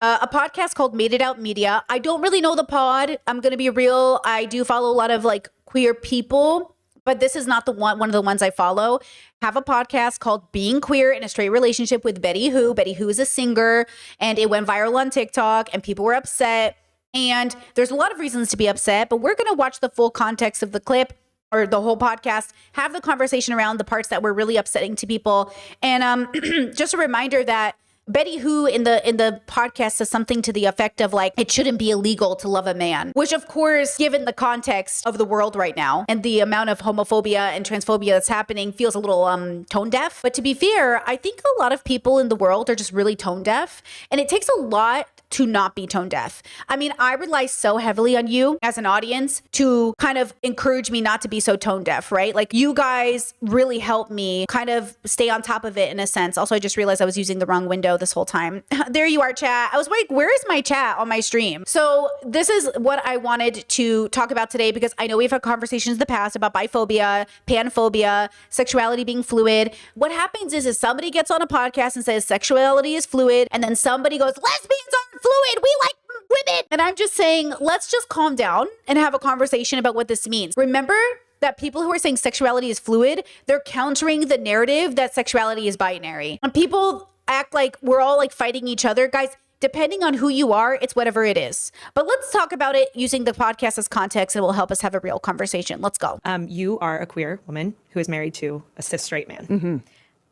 A podcast called Made It Out Media. I don't really know the pod. I'm going to be real. I do follow a lot of like queer people, but this is not the one of the ones I follow. Have a podcast called Being Queer in a Straight Relationship with Betty Who. Betty Who is a singer, and it went viral on TikTok, and people were upset. And there's a lot of reasons to be upset, but we're going to watch the full context of the clip or the whole podcast, have the conversation around the parts that were really upsetting to people. And just a reminder that Betty Who in the podcast says something to the effect of like, it shouldn't be illegal to love a man, which of course, given the context of the world right now and the amount of homophobia and transphobia that's happening, feels a little tone deaf. But to be fair, I think a lot of people in the world are just really tone deaf, and it takes a lot to not be tone deaf. I mean, I rely so heavily on you as an audience to kind of encourage me not to be so tone deaf, right? Like you guys really help me kind of stay on top of it in a sense. Also, I just realized I was using the wrong window this whole time. There you are, chat. I was like, where is my chat on my stream? So this is what I wanted to talk about today, because I know we've had conversations in the past about biphobia, panphobia, sexuality being fluid. What happens is somebody gets on a podcast and says sexuality is fluid, and then somebody goes, lesbians aren't fluid, we like women. And I'm just saying, let's just calm down and have a conversation about what this means. Remember that people who are saying sexuality is fluid, they're countering the narrative that sexuality is binary. And people act like we're all like fighting each other. Guys, depending on who you are, it's whatever it is. But let's talk about it using the podcast as context, and it will help us have a real conversation. Let's go. You are a queer woman who is married to a cis straight man. Mm-hmm.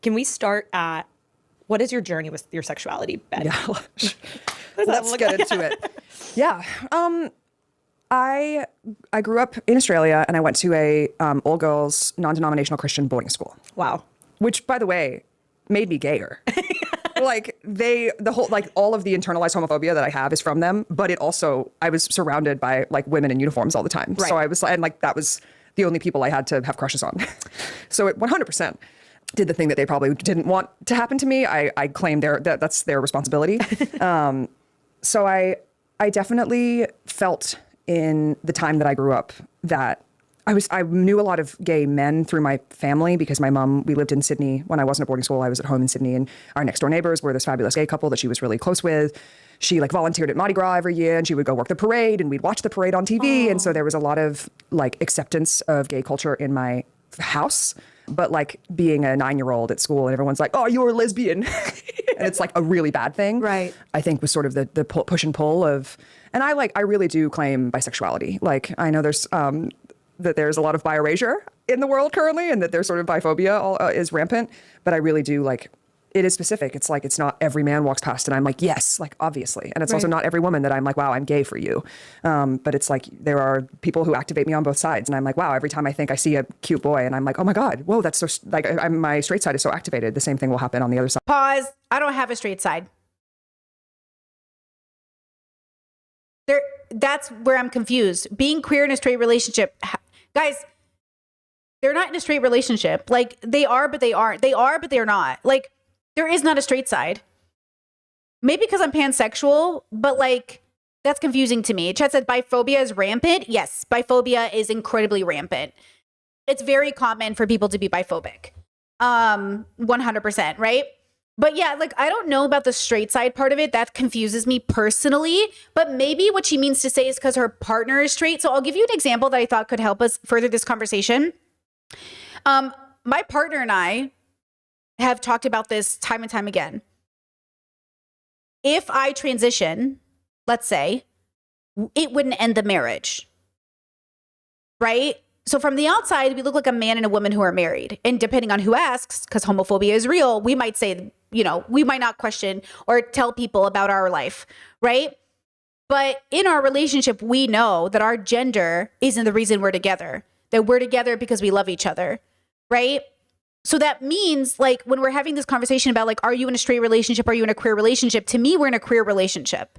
Can we start at, what is your journey with your sexuality, Ben? Yeah. Let's get into it. Yeah. I grew up in Australia, and I went to a all girls non-denominational Christian boarding school. Wow. Which, by the way, made me gayer. Like all of the internalized homophobia that I have is from them, but it also, I was surrounded by like women in uniforms all the time. Right. So I was, and like that was the only people I had to have crushes on. So it 100% did the thing that they probably didn't want to happen to me. I claim that's their responsibility. So I definitely felt in the time that I grew up that I knew a lot of gay men through my family, because my mom, we lived in Sydney when I wasn't at boarding school. I was at home in Sydney, and our next door neighbors were this fabulous gay couple that she was really close with. She like volunteered at Mardi Gras every year, and she would go work the parade, and we'd watch the parade on TV. Oh. And so there was a lot of like acceptance of gay culture in my house. But like being a 9-year-old at school and everyone's like, oh, you're a lesbian. And it's like a really bad thing. Right. I think was sort of the push and pull of, and I really do claim bisexuality. Like I know there's, that there's a lot of bi-erasure in the world currently, and that there's sort of biphobia is rampant. But I really do like, it is specific. It's like, it's not every man walks past and I'm like, yes, like obviously. And it's also not every woman that I'm like, wow, I'm gay for you. But it's like, there are people who activate me on both sides. And I'm like, wow, every time I think I see a cute boy and I'm like, oh my God, whoa, that's so like, my straight side is so activated. The same thing will happen on the other side. Pause. I don't have a straight side. That's where I'm confused. Being queer in a straight relationship, guys, they're not in a straight relationship. Like they are, but they aren't. They are, but they're not. Like there is not a straight side. Maybe because I'm pansexual, but like that's confusing to me. Chat said biphobia is rampant. Yes, biphobia is incredibly rampant. It's very common for people to be biphobic. 100%, right? But yeah, like I don't know about the straight side part of it. That confuses me personally. But maybe what she means to say is because her partner is straight. So I'll give you an example that I thought could help us further this conversation. My partner and I have talked about this time and time again. If I transition, let's say, it wouldn't end the marriage, right? So from the outside, we look like a man and a woman who are married. And depending on who asks, because homophobia is real, we might say, you know, we might not question or tell people about our life, right? But in our relationship, we know that our gender isn't the reason we're together, that we're together because we love each other, right? So that means like when we're having this conversation about like, are you in a straight relationship? Are you in a queer relationship? To me, we're in a queer relationship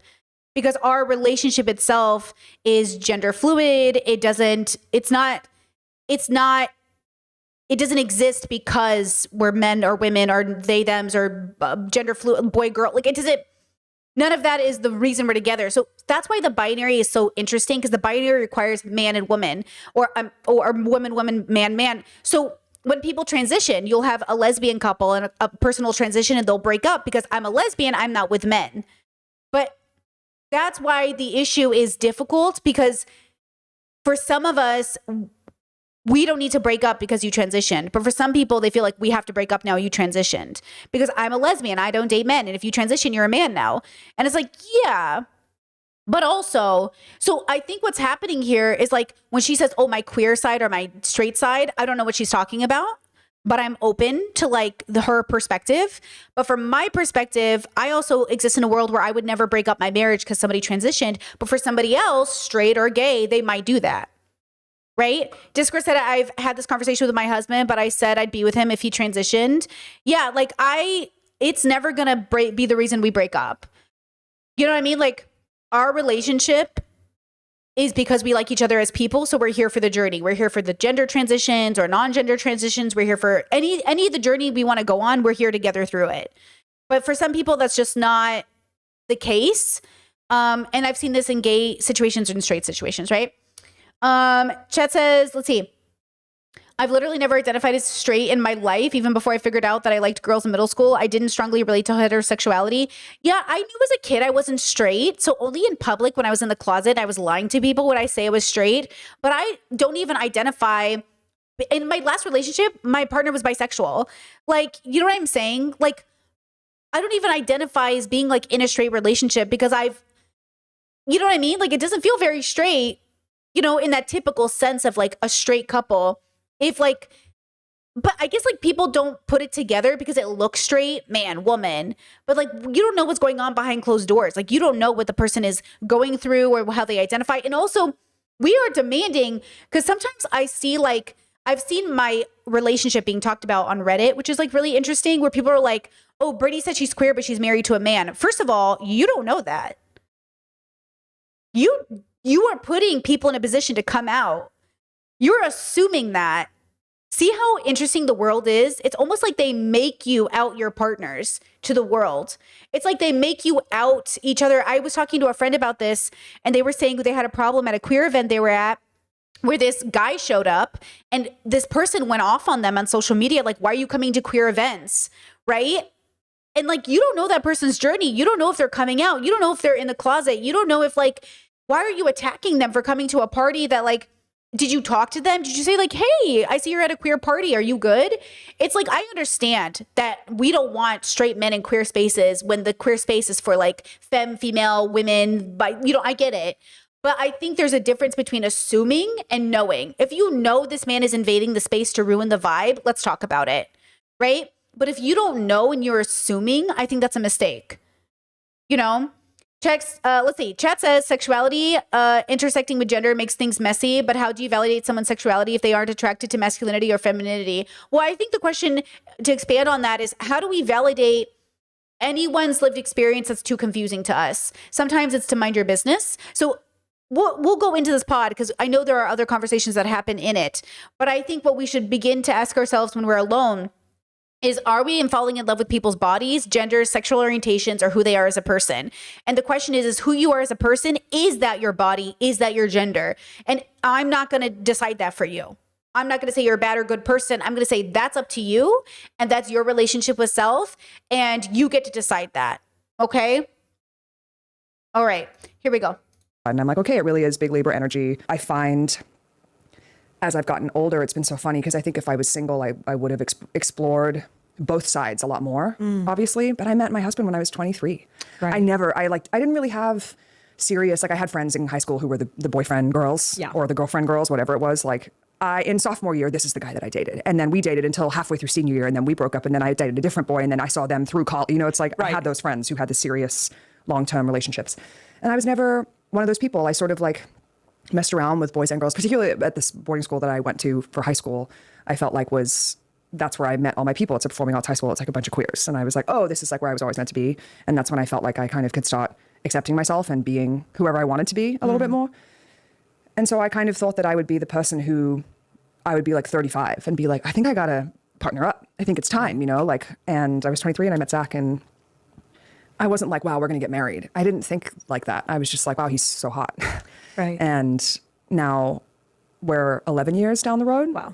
because our relationship itself is gender fluid. It doesn't exist because we're men or women or they, thems or gender fluid, boy, girl. Like it doesn't, none of that is the reason we're together. So that's why the binary is so interesting, because the binary requires man and woman or woman, man. So when people transition, you'll have a lesbian couple and a personal transition and they'll break up because I'm a lesbian, I'm not with men. But That's why the issue is difficult, because for some of us, we don't need to break up because you transitioned. But for some people, they feel like we have to break up now, you transitioned. Because I'm a lesbian, I don't date men. And if you transition, you're a man now. And it's like, yeah. But also, so I think what's happening here is like when she says, oh, my queer side or my straight side, I don't know what she's talking about, but I'm open to like her perspective. But from my perspective, I also exist in a world where I would never break up my marriage because somebody transitioned. But for somebody else, straight or gay, they might do that. Right? Discord said, I've had this conversation with my husband, but I said I'd be with him if he transitioned. Yeah, like it's never gonna be the reason we break up. You know what I mean? Like our relationship is because we like each other as people. So we're here for the journey. We're here for the gender transitions or non-gender transitions. We're here for any of the journey we want to go on. We're here together through it. But for some people, that's just not the case. And I've seen this in gay situations and straight situations, right? Chat says, let's see. I've literally never identified as straight in my life. Even before I figured out that I liked girls in middle school, I didn't strongly relate to heterosexuality. Yeah, I knew as a kid I wasn't straight. So only in public, when I was in the closet, I was lying to people when I say I was straight. But I don't even identify. In my last relationship, my partner was bisexual. Like, you know what I'm saying? Like, I don't even identify as being like in a straight relationship because you know what I mean? Like, it doesn't feel very straight, you know, in that typical sense of like a straight couple. But I guess like people don't put it together because it looks straight, man, woman. But like, you don't know what's going on behind closed doors. Like, you don't know what the person is going through or how they identify. And also, we are demanding, because sometimes I've seen my relationship being talked about on Reddit, which is like really interesting, where people are like, oh, Brittany said she's queer, but she's married to a man. First of all, you don't know that. You are putting people in a position to come out. You're assuming that. See how interesting the world is? It's almost like they make you out your partners to the world. It's like they make you out each other. I was talking to a friend about this, and they were saying they had a problem at a queer event they were at, where this guy showed up and this person went off on them on social media. Like, why are you coming to queer events? Right? And like, you don't know that person's journey. You don't know if they're coming out. You don't know if they're in the closet. You don't know if like, why are you attacking them for coming to a party that like, did you talk to them? Did you say like, hey, I see you're at a queer party. Are you good? It's like, I understand that we don't want straight men in queer spaces when the queer space is for like female, women, but you know, I get it. But I think there's a difference between assuming and knowing. If you know this man is invading the space to ruin the vibe, let's talk about it, right? But if you don't know and you're assuming, I think that's a mistake. You know? Let's see. Chat says sexuality intersecting with gender makes things messy, but how do you validate someone's sexuality if they aren't attracted to masculinity or femininity? Well, I think the question to expand on that is, how do we validate anyone's lived experience that's too confusing to us? Sometimes it's to mind your business. So we'll go into this pod because I know there are other conversations that happen in it. But I think what we should begin to ask ourselves when we're alone is, are we falling in love with people's bodies, genders, sexual orientations, or who they are as a person? And the question is who you are as a person. Is that your body? Is that your gender? And I'm not going to decide that for you. I'm not going to say you're a bad or good person. I'm going to say that's up to you. And that's your relationship with self. And you get to decide that. Okay? All right. Here we go. And I'm like, okay, it really is big Libra energy. I find as I've gotten older, it's been so funny because I think if I was single, I would have explored both sides a lot more, obviously. But I met my husband when I was 23. Right. I didn't really have serious, like I had friends in high school who were the boyfriend girls or the girlfriend girls, whatever it was. Like in sophomore year, this is the guy that I dated. And then we dated until halfway through senior year. And then we broke up and then I dated a different boy. And then I saw them through college. You know, it's like I had those friends who had the serious long-term relationships. And I was never one of those people. I sort of like messed around with boys and girls, particularly at this boarding school that I went to for high school. I felt like that's where I met all my people. It's a performing arts high school. It's like a bunch of queers. And I was like, oh, this is like where I was always meant to be. And that's when I felt like I kind of could start accepting myself and being whoever I wanted to be a little bit more. And so I kind of thought that I would be the person who I would be like 35 and be like, I think I got to partner up. I think it's time, you know, like, and I was 23 and I met Zach and I wasn't like, wow, we're going to get married. I didn't think like that. I was just like, wow, he's so hot. Right. And now we're 11 years down the road. Wow.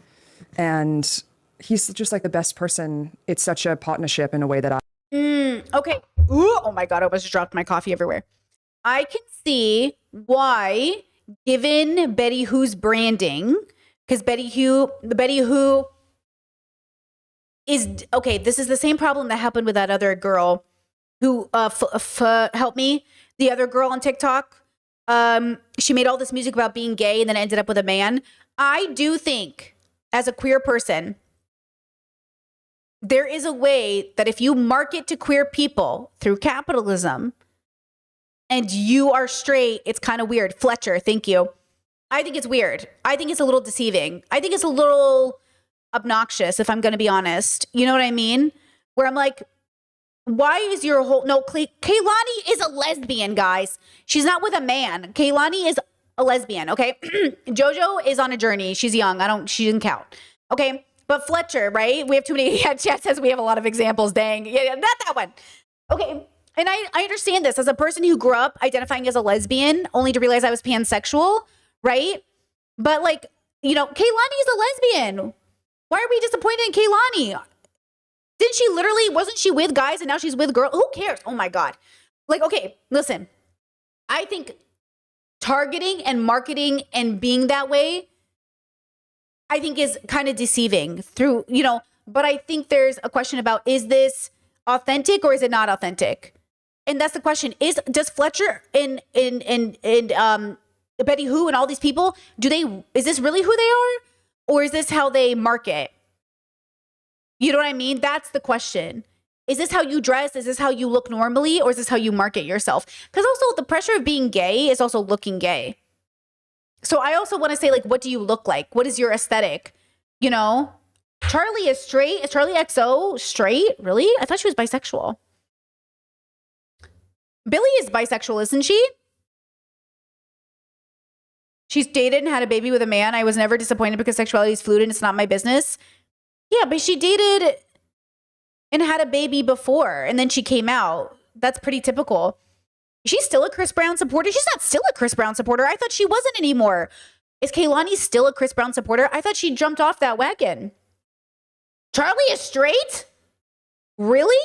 And he's just like the best person. It's such a partnership in a way that Okay. Ooh, oh my God, I almost dropped my coffee everywhere. I can see why, given Betty Who's branding, because Betty Who is okay. This is the same problem that happened with that other girl who help me. The other girl on TikTok. She made all this music about being gay and then ended up with a man. I do think, as a queer person, there is a way that if you market to queer people through capitalism and you are straight, it's kind of weird. Fletcher, thank you. I think it's weird. I think it's a little deceiving. I think it's a little obnoxious, if I'm going to be honest. You know what I mean? Where I'm like, why is your whole... No, Kehlani is a lesbian, guys. She's not with a man. Kehlani is a lesbian, okay? JoJo is on a journey. She's young. She didn't count. Okay? But Fletcher, right? We have too many... Yeah, chat says we have a lot of examples. Dang. Yeah, not that one. Okay. And I understand this. As a person who grew up identifying as a lesbian, only to realize I was pansexual, right? But like, you know, Kehlani is a lesbian. Why are we disappointed in Kehlani? Didn't she literally... Wasn't she with guys and now she's with girls? Who cares? Oh my God. Like, okay, listen. I think targeting and marketing and being that way, I think is kind of deceiving through, you know, but I think there's a question about, is this authentic or is it not authentic? And that's the question. Does Fletcher and Betty Who and all these people, is this really who they are? Or is this how they market? You know what I mean? That's the question. Is this how you dress? Is this how you look normally? Or is this how you market yourself? Because also the pressure of being gay is also looking gay. So I also want to say, like, what do you look like? What is your aesthetic? You know, Charlie is straight. Is Charlie XO straight? Really? I thought she was bisexual. Billie is bisexual, isn't she? She's dated and had a baby with a man. I was never disappointed because sexuality is fluid and it's not my business. Yeah, but she dated and had a baby before and then she came out. That's pretty typical. She's still a Chris Brown supporter. She's not still a Chris Brown supporter. I thought she wasn't anymore. Is Kehlani still a Chris Brown supporter? I thought she jumped off that wagon. Charlie is straight? Really?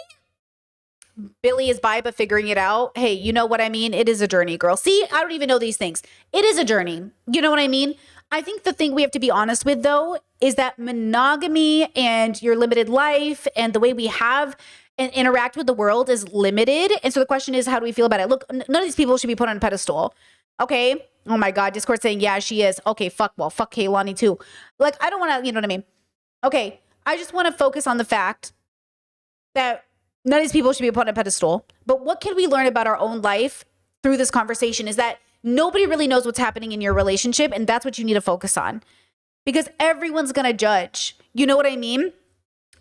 Billie is bi, but figuring it out. Hey, you know what I mean? It is a journey, girl. See, I don't even know these things. It is a journey. You know what I mean? I think the thing we have to be honest with, though, is that monogamy and your limited life and the way we have and interact with the world is limited. And so the question is, how do we feel about it? Look, none of these people should be put on a pedestal. Okay? Oh my God. Discord saying, yeah, she is. Okay, fuck Kehlani too. Like, I don't want to, you know what I mean? Okay. I just want to focus on the fact that none of these people should be put on a pedestal. But what can we learn about our own life through this conversation is that nobody really knows what's happening in your relationship. And that's what you need to focus on. Because everyone's going to judge. You know what I mean?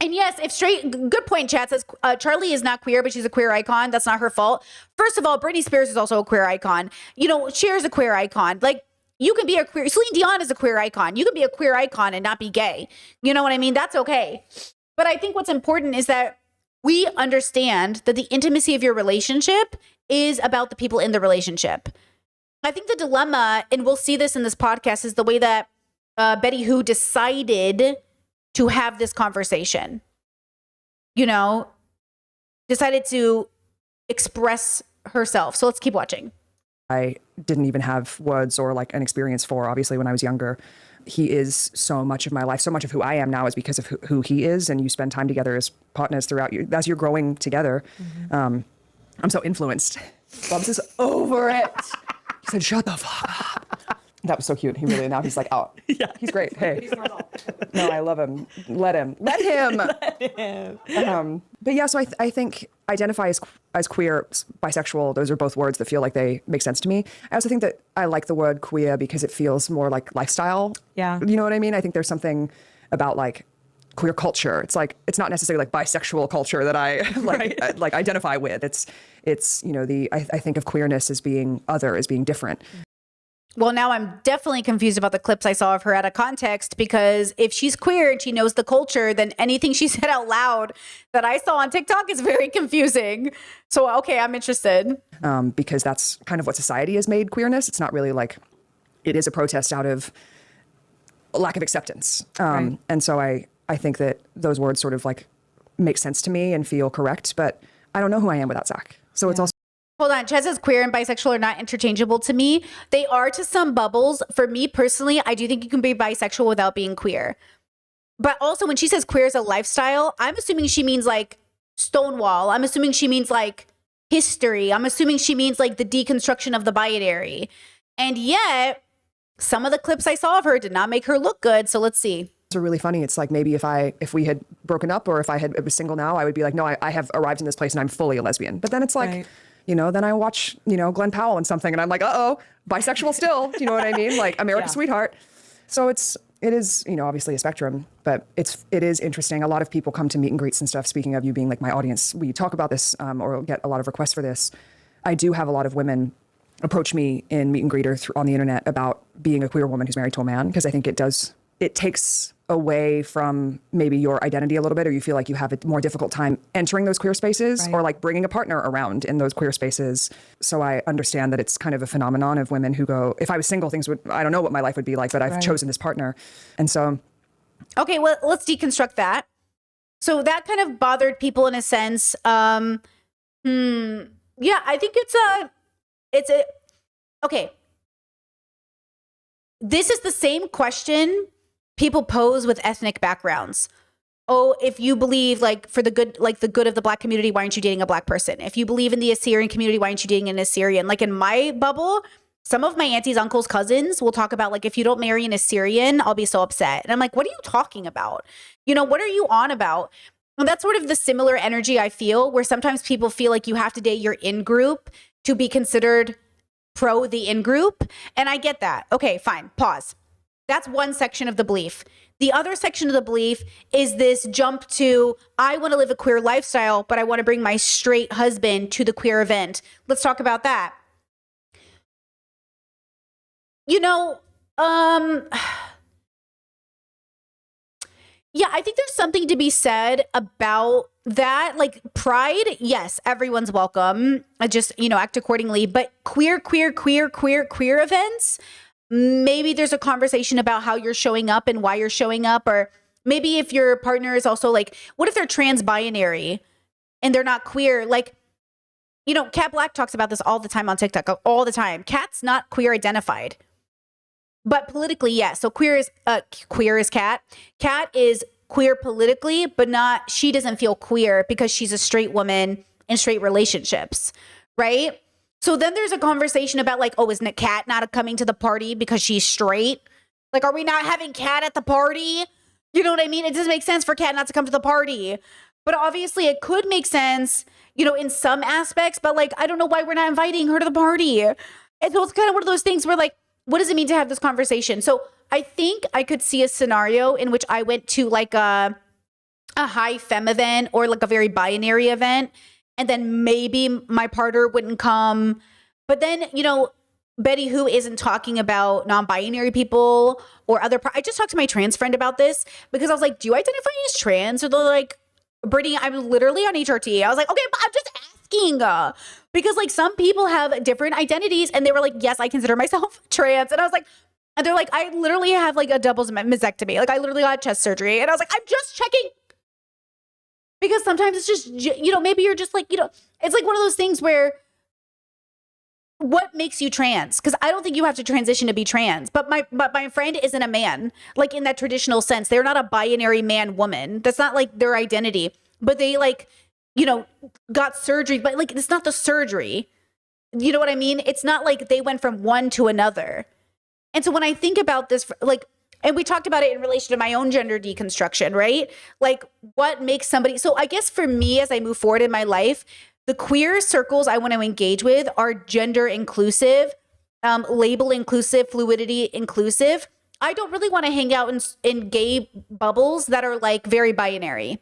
And yes, good point, chat says Charlie is not queer, but she's a queer icon. That's not her fault. First of all, Britney Spears is also a queer icon. You know, Cher's a queer icon. Like, you can be a queer, Celine Dion is a queer icon. You can be a queer icon and not be gay. You know what I mean? That's okay. But I think what's important is that we understand that the intimacy of your relationship is about the people in the relationship. I think the dilemma, and we'll see this in this podcast, is the way that Betty Who decided to have this conversation, you know, decided to express herself. So let's keep watching. I didn't even have words or like an experience for, obviously, when I was younger. He is so much of my life. So much of who I am now is because of who he is. And you spend time together as partners throughout you as you're growing together. Mm-hmm. I'm so influenced. Bubs is over it. He said, shut the fuck up. That was so cute. He really, now he's like, oh, yeah, he's great. Hey, he's normal. No, I love him. Let him. But yeah, so I think identify as queer, bisexual, those are both words that feel like they make sense to me. I also think that I like the word queer because it feels more like lifestyle. Yeah. You know what I mean? I think there's something about like queer culture. It's like, it's not necessarily like bisexual culture that I like identify with. It's, you know, I think of queerness as being other, as being different. Well, now I'm definitely confused about the clips I saw of her out of context, because if she's queer and she knows the culture, then anything she said out loud that I saw on TikTok is very confusing. So, okay, I'm interested. Because that's kind of what society has made queerness. It's not really like, it is a protest out of lack of acceptance. Right. And so I think that those words sort of like make sense to me and feel correct, but I don't know who I am without Zach. So it's also Hold on. Chad says queer and bisexual are not interchangeable to me. They are to some bubbles. For me personally, I do think you can be bisexual without being queer. But also when she says queer is a lifestyle, I'm assuming she means like Stonewall. I'm assuming she means like history. I'm assuming she means like the deconstruction of the binary. And yet, some of the clips I saw of her did not make her look good. So let's see. It's really funny. It's like maybe if we had broken up or if I was single now, I would be like, no, I have arrived in this place and I'm fully a lesbian. But then it's like, Right. then I watch, Glenn Powell and something and I'm like, bisexual still. You know what I mean? Like America's sweetheart. So it is, obviously a spectrum, but it is interesting. A lot of people come to meet and greets and stuff. Speaking of you being like my audience, we talk about this or get a lot of requests for this. I do have a lot of women approach me in meet and greet or on the internet about being a queer woman who's married to a man, because I think it takes away from maybe your identity a little bit, or you feel like you have a more difficult time entering those queer spaces or like bringing a partner around in those queer spaces. So I understand that it's kind of a phenomenon of women who go, if I was single, I don't know what my life would be like, but I've chosen this partner. And so. Okay, well, let's deconstruct that. So that kind of bothered people in a sense. Yeah, I think okay. This is the same question people pose with ethnic backgrounds. Oh, if you believe for the good of the Black community, why aren't you dating a Black person? If you believe in the Assyrian community, why aren't you dating an Assyrian? Like in my bubble, some of my aunties, uncles, cousins will talk about if you don't marry an Assyrian, I'll be so upset. And I'm like, what are you talking about? What are you on about? And that's sort of the similar energy I feel, where sometimes people feel like you have to date your in-group to be considered pro the in-group. And I get that. Okay, fine. Pause. That's one section of the belief. The other section of the belief is this jump to, I want to live a queer lifestyle, but I want to bring my straight husband to the queer event. Let's talk about that. Yeah, I think there's something to be said about that. Like pride, yes, everyone's welcome. Just, act accordingly. But queer events, maybe there's a conversation about how you're showing up and why you're showing up. Or maybe if your partner is also what if they're trans-binary and they're not queer? Kat Black talks about this all the time on TikTok, all the time. Kat's not queer identified. But politically, yes. So queer is Kat. Kat is queer politically, but she doesn't feel queer because she's a straight woman in straight relationships, right? So then there's a conversation about isn't Kat not coming to the party because she's straight? Are we not having Kat at the party? You know what I mean? It doesn't make sense for Kat not to come to the party. But obviously it could make sense, in some aspects, but I don't know why we're not inviting her to the party. And so it's kind of one of those things where what does it mean to have this conversation? So I think I could see a scenario in which I went to a high femme event or a very binary event, and then maybe my partner wouldn't come. But then, Betty Who isn't talking about non-binary people or other. I just talked to my trans friend about this because I was like, do you identify as trans? Or they're like, Brittany, I'm literally on HRT. I was like, okay, but I'm just asking. Because some people have different identities, and they were like, yes, I consider myself trans. And I was like, and they're like, I literally have a double mastectomy. I literally got chest surgery. And I was like, I'm just checking. Because sometimes it's just, maybe you're just it's one of those things where what makes you trans? Because I don't think you have to transition to be trans. But my friend isn't a man, in that traditional sense. They're not a binary man woman. That's not their identity. But they got surgery, but it's not the surgery. You know what I mean? It's not they went from one to another. And so when I think about this, and we talked about it in relation to my own gender deconstruction, right? What makes somebody, so I guess for me, as I move forward in my life, the queer circles I want to engage with are gender inclusive, label inclusive, fluidity inclusive. I don't really want to hang out in gay bubbles that are very binary.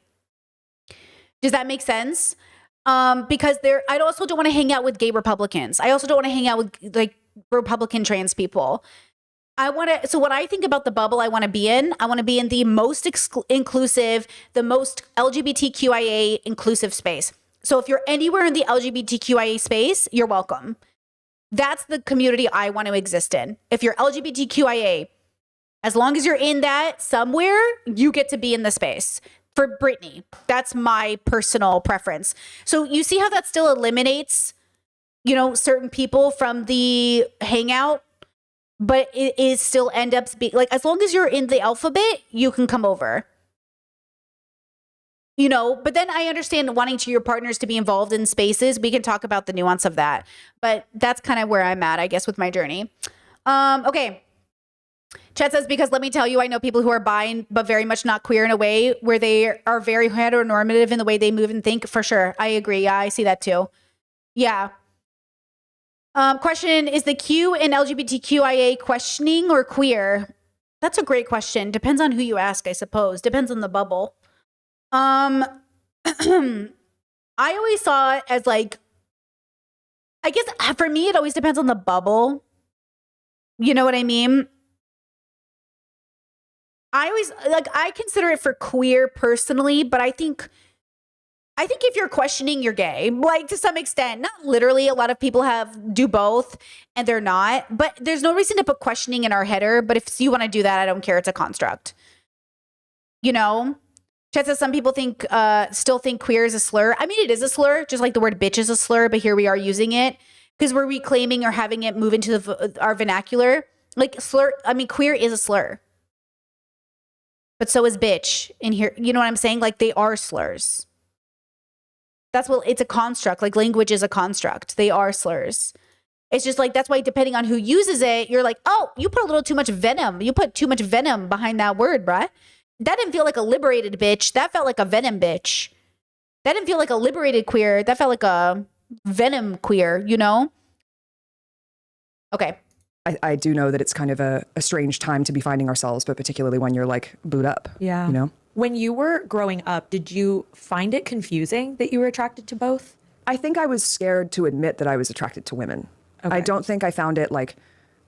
Does that make sense? Because I also don't want to hang out with gay Republicans. I also don't want to hang out with Republican trans people. So when I think about the bubble I want to be in the most inclusive, the most LGBTQIA inclusive space. So if you're anywhere in the LGBTQIA space, you're welcome. That's the community I want to exist in. If you're LGBTQIA, as long as you're in that somewhere, you get to be in the space. For Brittany, that's my personal preference. So you see how that still eliminates, you know, certain people from the hangout, but it still end up being like, as long as you're in the alphabet, you can come over. You know, but then I understand wanting your partners to be involved in spaces. We can talk about the nuance of that, but that's kind of where I'm at, I guess, with my journey. Okay. Chet says, because let me tell you, I know people who are bi, but very much not queer in a way where they are very heteronormative in the way they move and think. For sure. I agree. Yeah, I see that too. Yeah. Question, is the Q in LGBTQIA questioning or queer? That's a great question. Depends on who you ask, I suppose. Depends on the bubble. I always saw it as like, I guess for me, it always depends on the bubble. You know what I mean? I consider it for queer personally, but I think if you're questioning, you're gay, like to some extent, not literally. A lot of people do both and they're not, but there's no reason to put questioning in our header. But if you want to do that, I don't care. It's a construct, you know? Chet says some people still think queer is a slur. I mean, it is a slur, just like the word bitch is a slur, but here we are using it because we're reclaiming or having it move into our vernacular. Like slur, I mean, queer is a slur, but so is bitch in here. You know what I'm saying? Like they are slurs. It's a construct. Like language is a construct. They are slurs. It's just like, that's why depending on who uses it, you're like, oh, you put a little too much venom. You put too much venom behind that word, bruh. That didn't feel like a liberated bitch. That felt like a venom bitch. That didn't feel like a liberated queer. That felt like a venom queer, you know? Okay. I do know that it's kind of a strange time to be finding ourselves, but particularly when you're like booed up. Yeah. You know? When you were growing up, did you find it confusing that you were attracted to both? I think I was scared to admit that I was attracted to women. Okay. I don't think I found it like,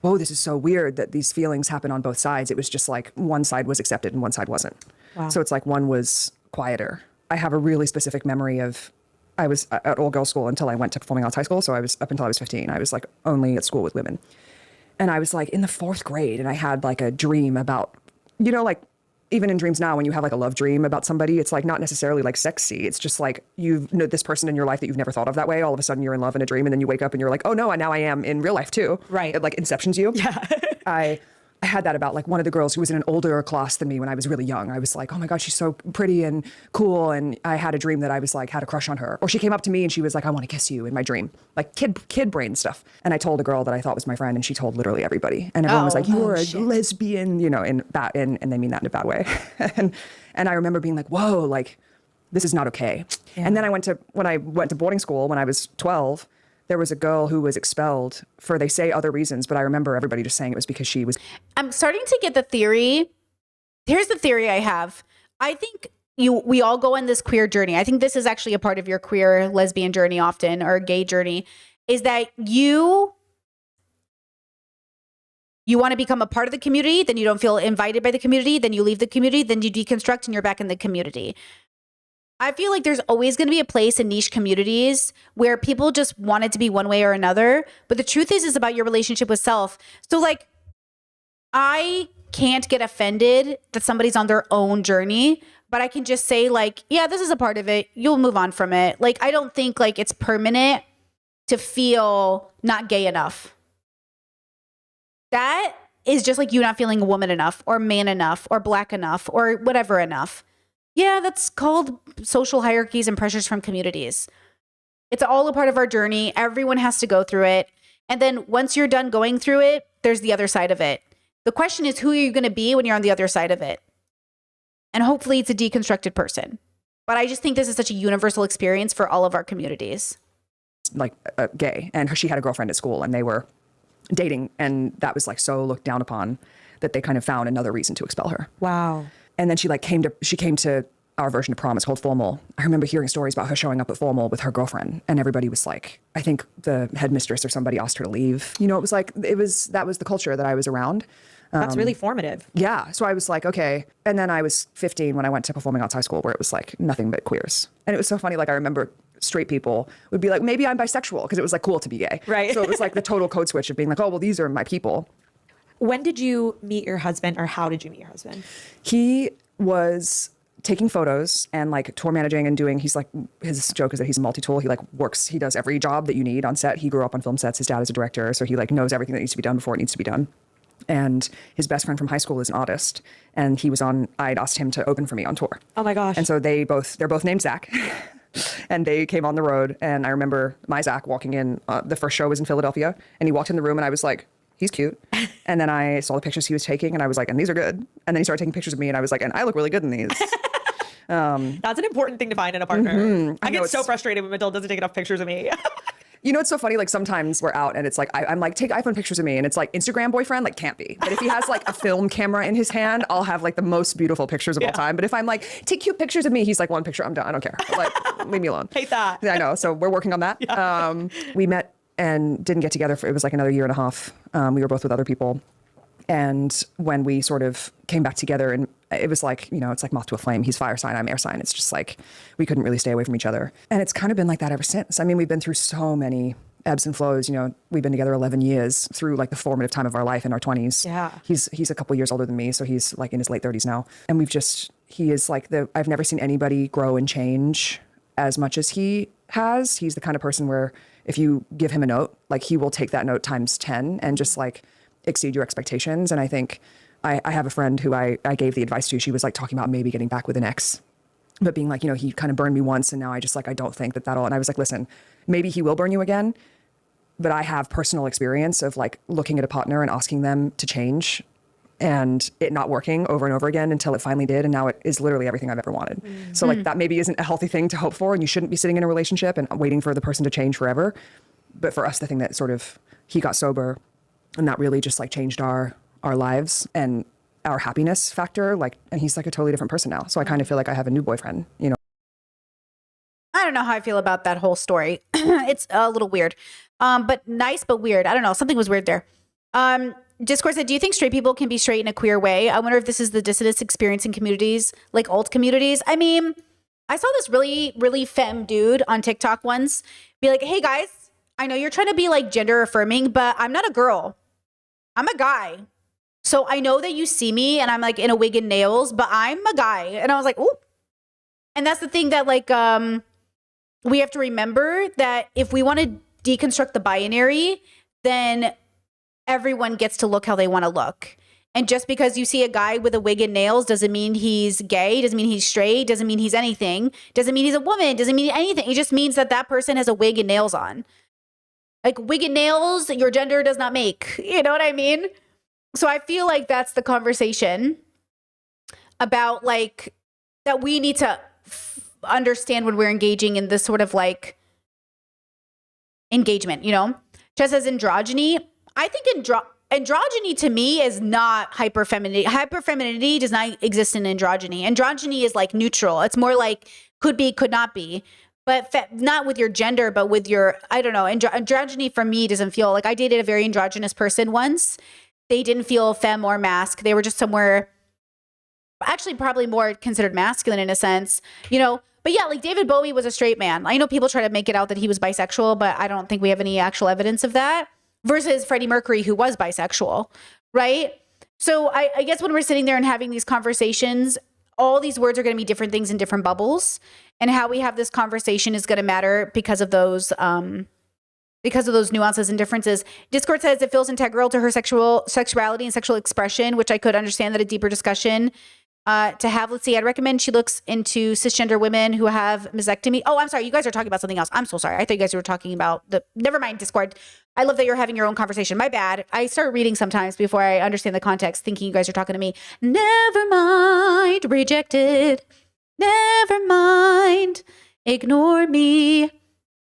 whoa, this is so weird that these feelings happen on both sides. It was just like one side was accepted and one side wasn't. Wow. So it's like one was quieter. I have a really specific memory of, I was at all-girls school until I went to Performing Arts High School. So I was, up until I was 15, I was like only at school with women. And I was like in the 4th grade and I had like a dream about, you know, like even in dreams now, when you have like a love dream about somebody, it's like not necessarily like sexy. It's just like, you know, this person in your life that you've never thought of that way. All of a sudden you're in love in a dream and then you wake up and you're like, oh no, now I am in real life too. Right. It like inceptions you. Yeah. I had that about like one of the girls who was in an older class than me when I was really young. I was like, oh my God, she's so pretty and cool. And I had a dream that I was like, had a crush on her. Or she came up to me and she was like, I want to kiss you in my dream. Like kid brain stuff. And I told a girl that I thought was my friend and she told literally everybody. And everyone was like, you are a lesbian, you know, and they mean that in a bad way. and I remember being like, whoa, like this is not okay. Yeah. And then when I went to boarding school when I was 12, there was a girl who was expelled for, they say, other reasons, but I remember everybody just saying it was because she was. I'm starting to get the theory. Here's the theory I have. I think we all go on this queer journey. I think this is actually a part of your queer lesbian journey often, or gay journey, is that you want to become a part of the community, then you don't feel invited by the community, then you leave the community, then you deconstruct and you're back in the community. I feel like there's always going to be a place in niche communities where people just want it to be one way or another. But the truth is about your relationship with self. So like, I can't get offended that somebody's on their own journey, but I can just say like, yeah, this is a part of it. You'll move on from it. Like, I don't think like it's permanent to feel not gay enough. That is just like you not feeling a woman enough or man enough or black enough or whatever enough. Yeah, that's called social hierarchies and pressures from communities. It's all a part of our journey. Everyone has to go through it. And then once you're done going through it, there's the other side of it. The question is, who are you going to be when you're on the other side of it? And hopefully it's a deconstructed person. But I just think this is such a universal experience for all of our communities. Like gay, and she had a girlfriend at school and they were dating, and that was like so looked down upon that they kind of found another reason to expel her. Wow. And then she came to our version of prom. It's called Formal. I remember hearing stories about her showing up at Formal with her girlfriend, and everybody was like, I think the headmistress or somebody asked her to leave. You know, it was that was the culture that I was around. That's really formative. Yeah. So I was like, okay. And then I was 15 when I went to Performing Arts High School, where it was like nothing but queers. And it was so funny. Like I remember straight people would be like, maybe I'm bisexual, because it was like cool to be gay. Right. So it was like the total code switch of being like, oh, well, these are my people. When did you meet your husband, or how did you meet your husband? He was taking photos and like tour managing and doing, he's like, his joke is that he's a multi-tool. He like works, he does every job that you need on set. He grew up on film sets. His dad is a director. So he like knows everything that needs to be done before it needs to be done. And his best friend from high school is an artist. And I'd asked him to open for me on tour. Oh my gosh. And so they're both named Zach. And they came on the road. And I remember my Zach walking in, the first show was in Philadelphia. And he walked in the room and I was like, he's cute. And then I saw the pictures he was taking and I was like, and these are good. And then he started taking pictures of me and I was like, and I look really good in these. That's an important thing to find in a partner. I get so frustrated when Matilda doesn't take enough pictures of me. You know, it's so funny. Like sometimes we're out and it's like, I'm like, take iPhone pictures of me. And it's like Instagram boyfriend, like can't be. But if he has like a film camera in his hand, I'll have like the most beautiful pictures of all time. But if I'm like, take cute pictures of me, he's like, one picture, I'm done. I don't care. Like, leave me alone. Hate that. Yeah, I know. So we're working on that. Yeah. We met and didn't get together for, it was like another year and a half. We were both with other people. And when we sort of came back together, and it was like, you know, it's like moth to a flame. He's fire sign, I'm air sign. It's just like, we couldn't really stay away from each other. And it's kind of been like that ever since. I mean, we've been through so many ebbs and flows. You know, we've been together 11 years through like the formative time of our life in our 20s. Yeah. He's a couple years older than me. So he's like in his late 30s now. And he is like I've never seen anybody grow and change as much as he has. He's the kind of person where if you give him a note, like he will take that note times 10 and just like exceed your expectations. And I think I have a friend who I gave the advice to. She was like talking about maybe getting back with an ex, but being like, you know, he kind of burned me once and now I don't think that'll, and I was like, listen, maybe he will burn you again, but I have personal experience of like looking at a partner and asking them to change and it not working over and over again until it finally did. And now it is literally everything I've ever wanted. So like that maybe isn't a healthy thing to hope for, and you shouldn't be sitting in a relationship and waiting for the person to change forever. But for us, the thing that sort of, he got sober and that really just like changed our lives and our happiness factor. Like, and he's like a totally different person now. So I kind of feel like I have a new boyfriend, you know? I don't know how I feel about that whole story. It's a little weird, but nice, but weird. I don't know. Something was weird there. Discourse said, do you think straight people can be straight in a queer way? I wonder if this is the dissidence experience in communities, like alt communities. I mean, I saw this really, really femme dude on TikTok once be like, hey guys, I know you're trying to be like gender affirming, but I'm not a girl. I'm a guy. So I know that you see me and I'm like in a wig and nails, but I'm a guy. And I was like, ooh. And that's the thing that like, we have to remember that if we want to deconstruct the binary, then everyone gets to look how they want to look. And just because you see a guy with a wig and nails doesn't mean he's gay, doesn't mean he's straight, doesn't mean he's anything, doesn't mean he's a woman, doesn't mean anything. It just means that that person has a wig and nails on. Like wig and nails, your gender does not make. You know what I mean? So I feel like that's the conversation about like that we need to understand when we're engaging in this sort of like engagement, you know? Just as androgyny, I think androgyny to me is not hyperfemininity. Hyperfemininity does not exist in androgyny. Androgyny is like neutral. It's more like could be, could not be. But not with your gender, but with your, I don't know. Androgyny for me doesn't feel like I dated a very androgynous person once. They didn't feel femme or masc. They were just somewhere, actually probably more considered masculine in a sense, you know. But yeah, like David Bowie was a straight man. I know people try to make it out that he was bisexual, but I don't think we have any actual evidence of that. Versus Freddie Mercury, who was bisexual, right? So I guess when we're sitting there and having these conversations, all these words are going to be different things in different bubbles. And how we have this conversation is going to matter because of those nuances and differences. Discord says it feels integral to her sexuality and sexual expression, which I could understand that a deeper discussion to have. Let's see, I'd recommend she looks into cisgender women who have mastectomy. Oh, I'm sorry. You guys are talking about something else. I'm so sorry. I thought you guys were talking about never mind, Discord. I love that you're having your own conversation. My bad. I start reading sometimes before I understand the context, thinking you guys are talking to me. Never mind. Rejected. Never mind. Ignore me.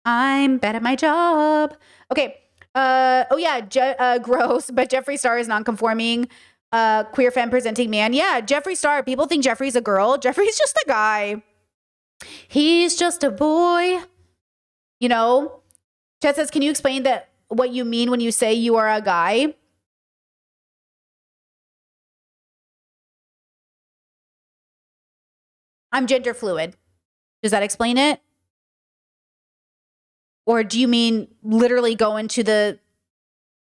I'm bad at my job. Okay. Oh yeah. Gross. But Jeffree Star is non-conforming. Queer femme presenting man. Yeah. Jeffree Star. People think Jeffree's a girl. Jeffree's just a guy. He's just a boy. You know? Chet says, can you explain that what you mean when you say you are a guy? I'm gender fluid. Does that explain it? Or do you mean literally go into the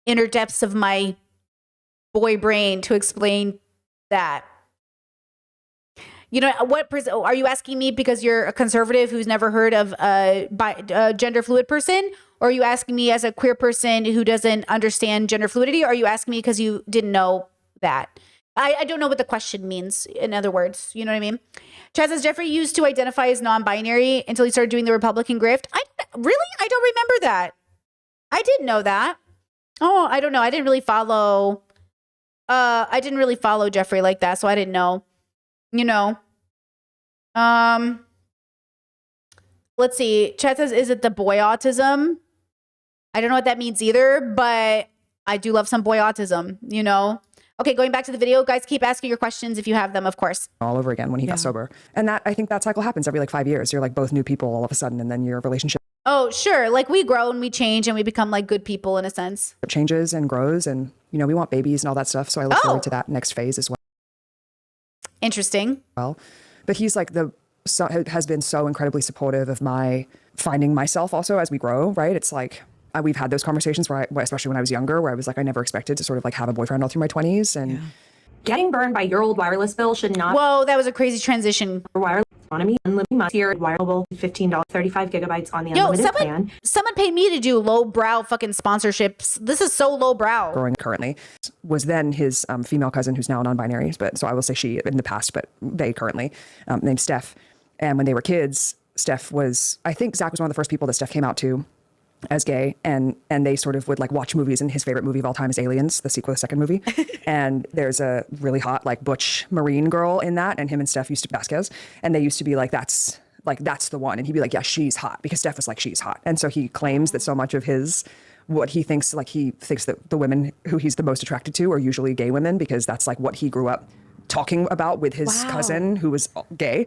inner depths of my boy brain to explain that? You know, are you asking me because you're a conservative who's never heard of a gender fluid person? Or are you asking me as a queer person who doesn't understand gender fluidity? Or are you asking me because you didn't know that? I don't know what the question means, in other words. You know what I mean? Chad says, Jeffrey used to identify as non-binary until he started doing the Republican grift. I don't remember that. I didn't know that. Oh, I don't know. I didn't really follow Jeffrey like that, so I didn't know. You know. Let's see. Chad says, is it the boy autism? I don't know what that means either, but I do love some boy autism, you know? Okay, going back to the video, guys, keep asking your questions if you have them, of course. All over again when he got sober. And I think that cycle happens every like 5 years. You're like both new people all of a sudden, and then your relationship Oh, sure. Like we grow and we change and we become like good people in a sense. changes and grows, and you know, we want babies and all that stuff. So I look forward to that next phase as Interesting. well. But he's like has been so incredibly supportive of my finding myself also as we grow, right? It's like we've had those conversations where especially when I was younger, where I was like, I never expected to sort of like have a boyfriend all through my 20s. And Getting burned by your old wireless bill should not Whoa, that was a crazy transition. wireless economy. Unlimited months here, wireless $15, 35 gigabytes on the unlimited plan. Someone paid me to do lowbrow fucking sponsorships. This is so lowbrow. growing currently was then his female cousin, who's now non-binary, but so I will say she in the past, but they currently, named Steph. And when they were kids, I think Zach was one of the first people that Steph came out to as gay, and they sort of would like watch movies, and his favorite movie of all time is Aliens, the sequel, the second movie. And there's a really hot like butch Marine girl in that, and him and Steph used to Vasquez, and they used to be like, that's the one, and he'd be like, yeah, she's hot, because Steph was like, she's hot. And so he claims that so much of what he thinks that the women who he's the most attracted to are usually gay women, because that's like what he grew up talking about with his cousin who was gay.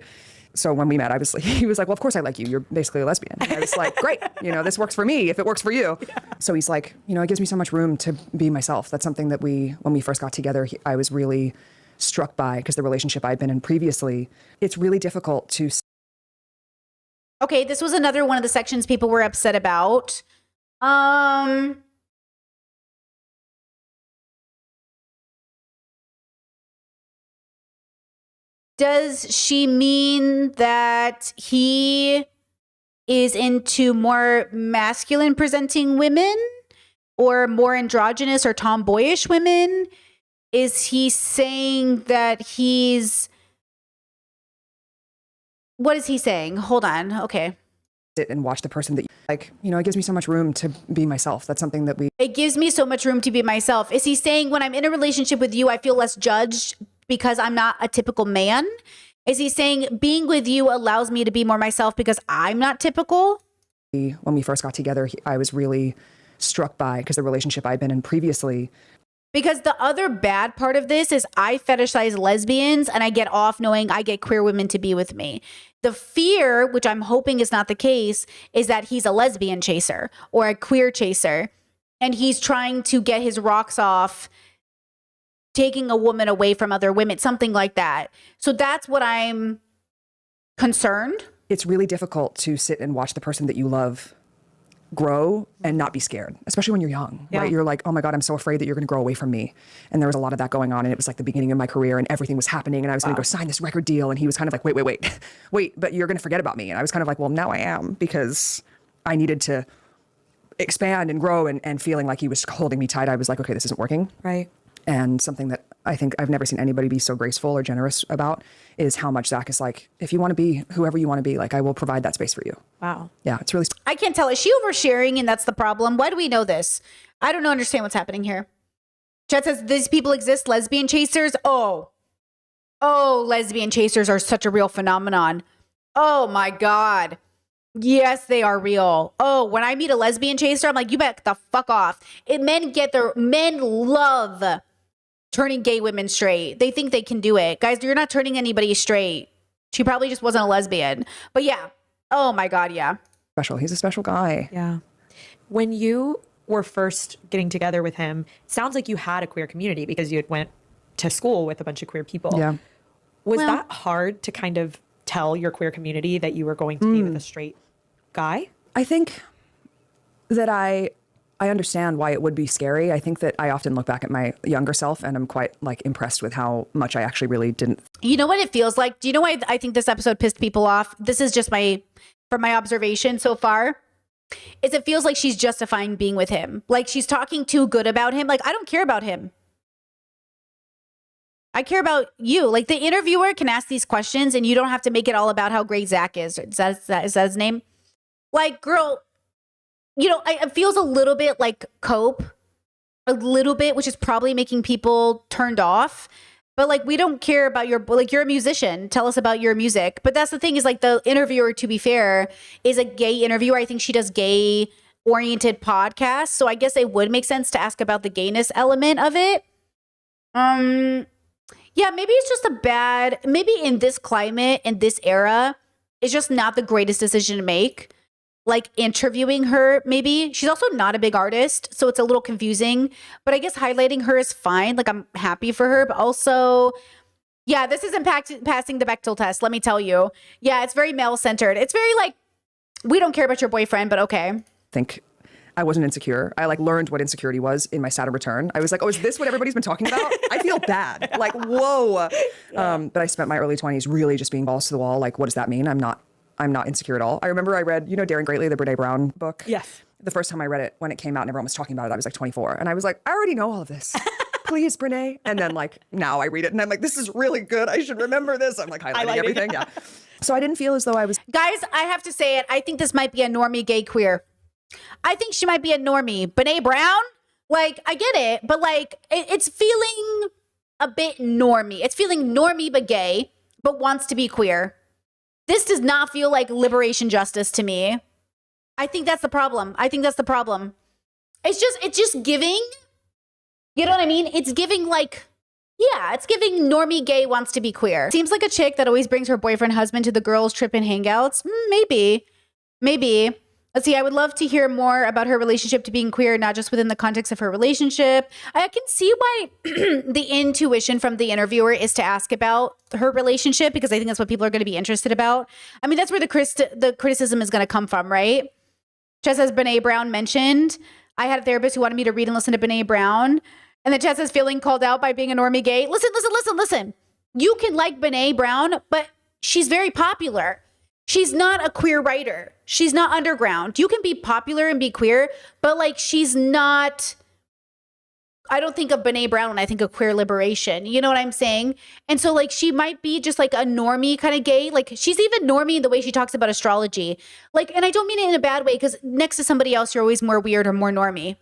So when we met, he was like, well, of course I like you. You're basically a lesbian. And I was like, great. You know, this works for me if it works for you. Yeah. So he's like, you know, it gives me so much room to be myself. That's something that when we first got together, I was really struck by, because the relationship I'd been in previously, it's really difficult to. Okay, this was another one of the sections people were upset about. Does she mean that he is into more masculine presenting women or more androgynous or tomboyish women? Is he saying that what is he saying? Hold on. Okay. Sit and watch the person that like, you know, it gives me so much room to be myself. That's something that it gives me so much room to be myself. Is he saying when I'm in a relationship with you, I feel less judged because I'm not a typical man? Is he saying being with you allows me to be more myself because I'm not typical? when we first got together, I was really struck by, because the relationship I'd been in previously. Because the other bad part of this is I fetishize lesbians and I get off knowing I get queer women to be with me. The fear, which I'm hoping is not the case, is that he's a lesbian chaser or a queer chaser. And he's trying to get his rocks off, taking a woman away from other women, something like that. So that's what I'm concerned. It's really difficult to sit and watch the person that you love grow and not be scared, especially when you're young, right? You're like, oh my God, I'm so afraid that you're going to grow away from me. And there was a lot of that going on. And it was like the beginning of my career and everything was happening. And I was going to go sign this record deal. And he was kind of like, wait, but you're going to forget about me. And I was kind of like, well, now I am, because I needed to expand and grow, and feeling like he was holding me tight. I was like, okay, this isn't working. Right. And something that I think I've never seen anybody be so graceful or generous about is how much Zach is like, if you want to be whoever you want to be, like, I will provide that space for you. Wow. Yeah, it's really. I can't tell. Is she oversharing and that's the problem? Why do we know this? I don't understand what's happening here. Chet says these people exist, lesbian chasers. Oh, lesbian chasers are such a real phenomenon. Oh my God. Yes, they are real. Oh, when I meet a lesbian chaser, I'm like, you back the fuck off. Men love turning gay women straight. They think they can do it. Guys, you're not turning anybody straight. She probably just wasn't a lesbian. But yeah. Oh my God, yeah. Special. He's a special guy. Yeah. When you were first getting together with him, it sounds like you had a queer community because you had went to school with a bunch of queer people. Yeah. Was that hard to kind of tell your queer community that you were going to be with a straight guy? I think that I I understand why it would be scary. I think that I often look back at my younger self and I'm quite like impressed with how much I actually really didn't. You know what it feels like? Do you know why I think this episode pissed people off? This is just from my observation so far. Is it feels like she's justifying being with him. Like she's talking too good about him. Like, I don't care about him. I care about you. Like the interviewer can ask these questions and you don't have to make it all about how great Zach is. Is that his name? Like, girl, you know, it feels a little bit like cope, a little bit, which is probably making people turned off. But like, we don't care about you're a musician. Tell us about your music. But that's the thing is like the interviewer, to be fair, is a gay interviewer. I think she does gay oriented podcasts. So I guess it would make sense to ask about the gayness element of it. Yeah, maybe it's just maybe in this climate, in this era, it's just not the greatest decision to make. Like interviewing her, maybe. She's also not a big artist, so it's a little confusing. But I guess highlighting her is fine. Like I'm happy for her, but also, yeah, this isn't passing the Bechdel test, let me tell you. Yeah, it's very male-centered. It's very like, we don't care about your boyfriend, but okay. Think I wasn't insecure. I like learned what insecurity was in my Saturn return. I was like, oh, is this what everybody's been talking about? I feel bad. Like, whoa. But I spent my early 20s really just being balls to the wall. Like, what does that mean? I'm not insecure at all. I remember I read, Daring Greatly, the Brene Brown book. Yes. The first time I read it, when it came out and everyone was talking about it, I was like 24. And I was like, I already know all of this. Please, Brene. And then like, now I read it and I'm like, this is really good. I should remember this. I'm like highlighting everything. Yeah. So I didn't feel as though I was. Guys, I have to say it. I think this might be a normie gay queer. I think she might be a normie. Brene Brown? Like, I get it. But like, it's feeling a bit normie. It's feeling normie but gay, but wants to be queer. This does not feel like liberation justice to me. I think that's the problem. It's just giving, you know what I mean? It's giving like, yeah, it's giving normie gay wants to be queer. Seems like a chick that always brings her boyfriend husband to the girls' trip and hangouts. Maybe. Let's see, I would love to hear more about her relationship to being queer, not just within the context of her relationship. I can see why the intuition from the interviewer is to ask about her relationship, because I think that's what people are going to be interested about. I mean, that's where the criticism is going to come from, right? Just as Brene Brown mentioned, I had a therapist who wanted me to read and listen to Brene Brown. And then Chad says, feeling called out by being a normie gay. Listen. You can like Brene Brown, but she's very popular. She's not a queer writer. She's not underground. You can be popular and be queer, but like she's not, I don't think of Brene Brown when I think of queer liberation. You know what I'm saying? And so like she might be just like a normie kind of gay. Like she's even normie in the way she talks about astrology. Like, and I don't mean it in a bad way because next to somebody else, you're always more weird or more normie.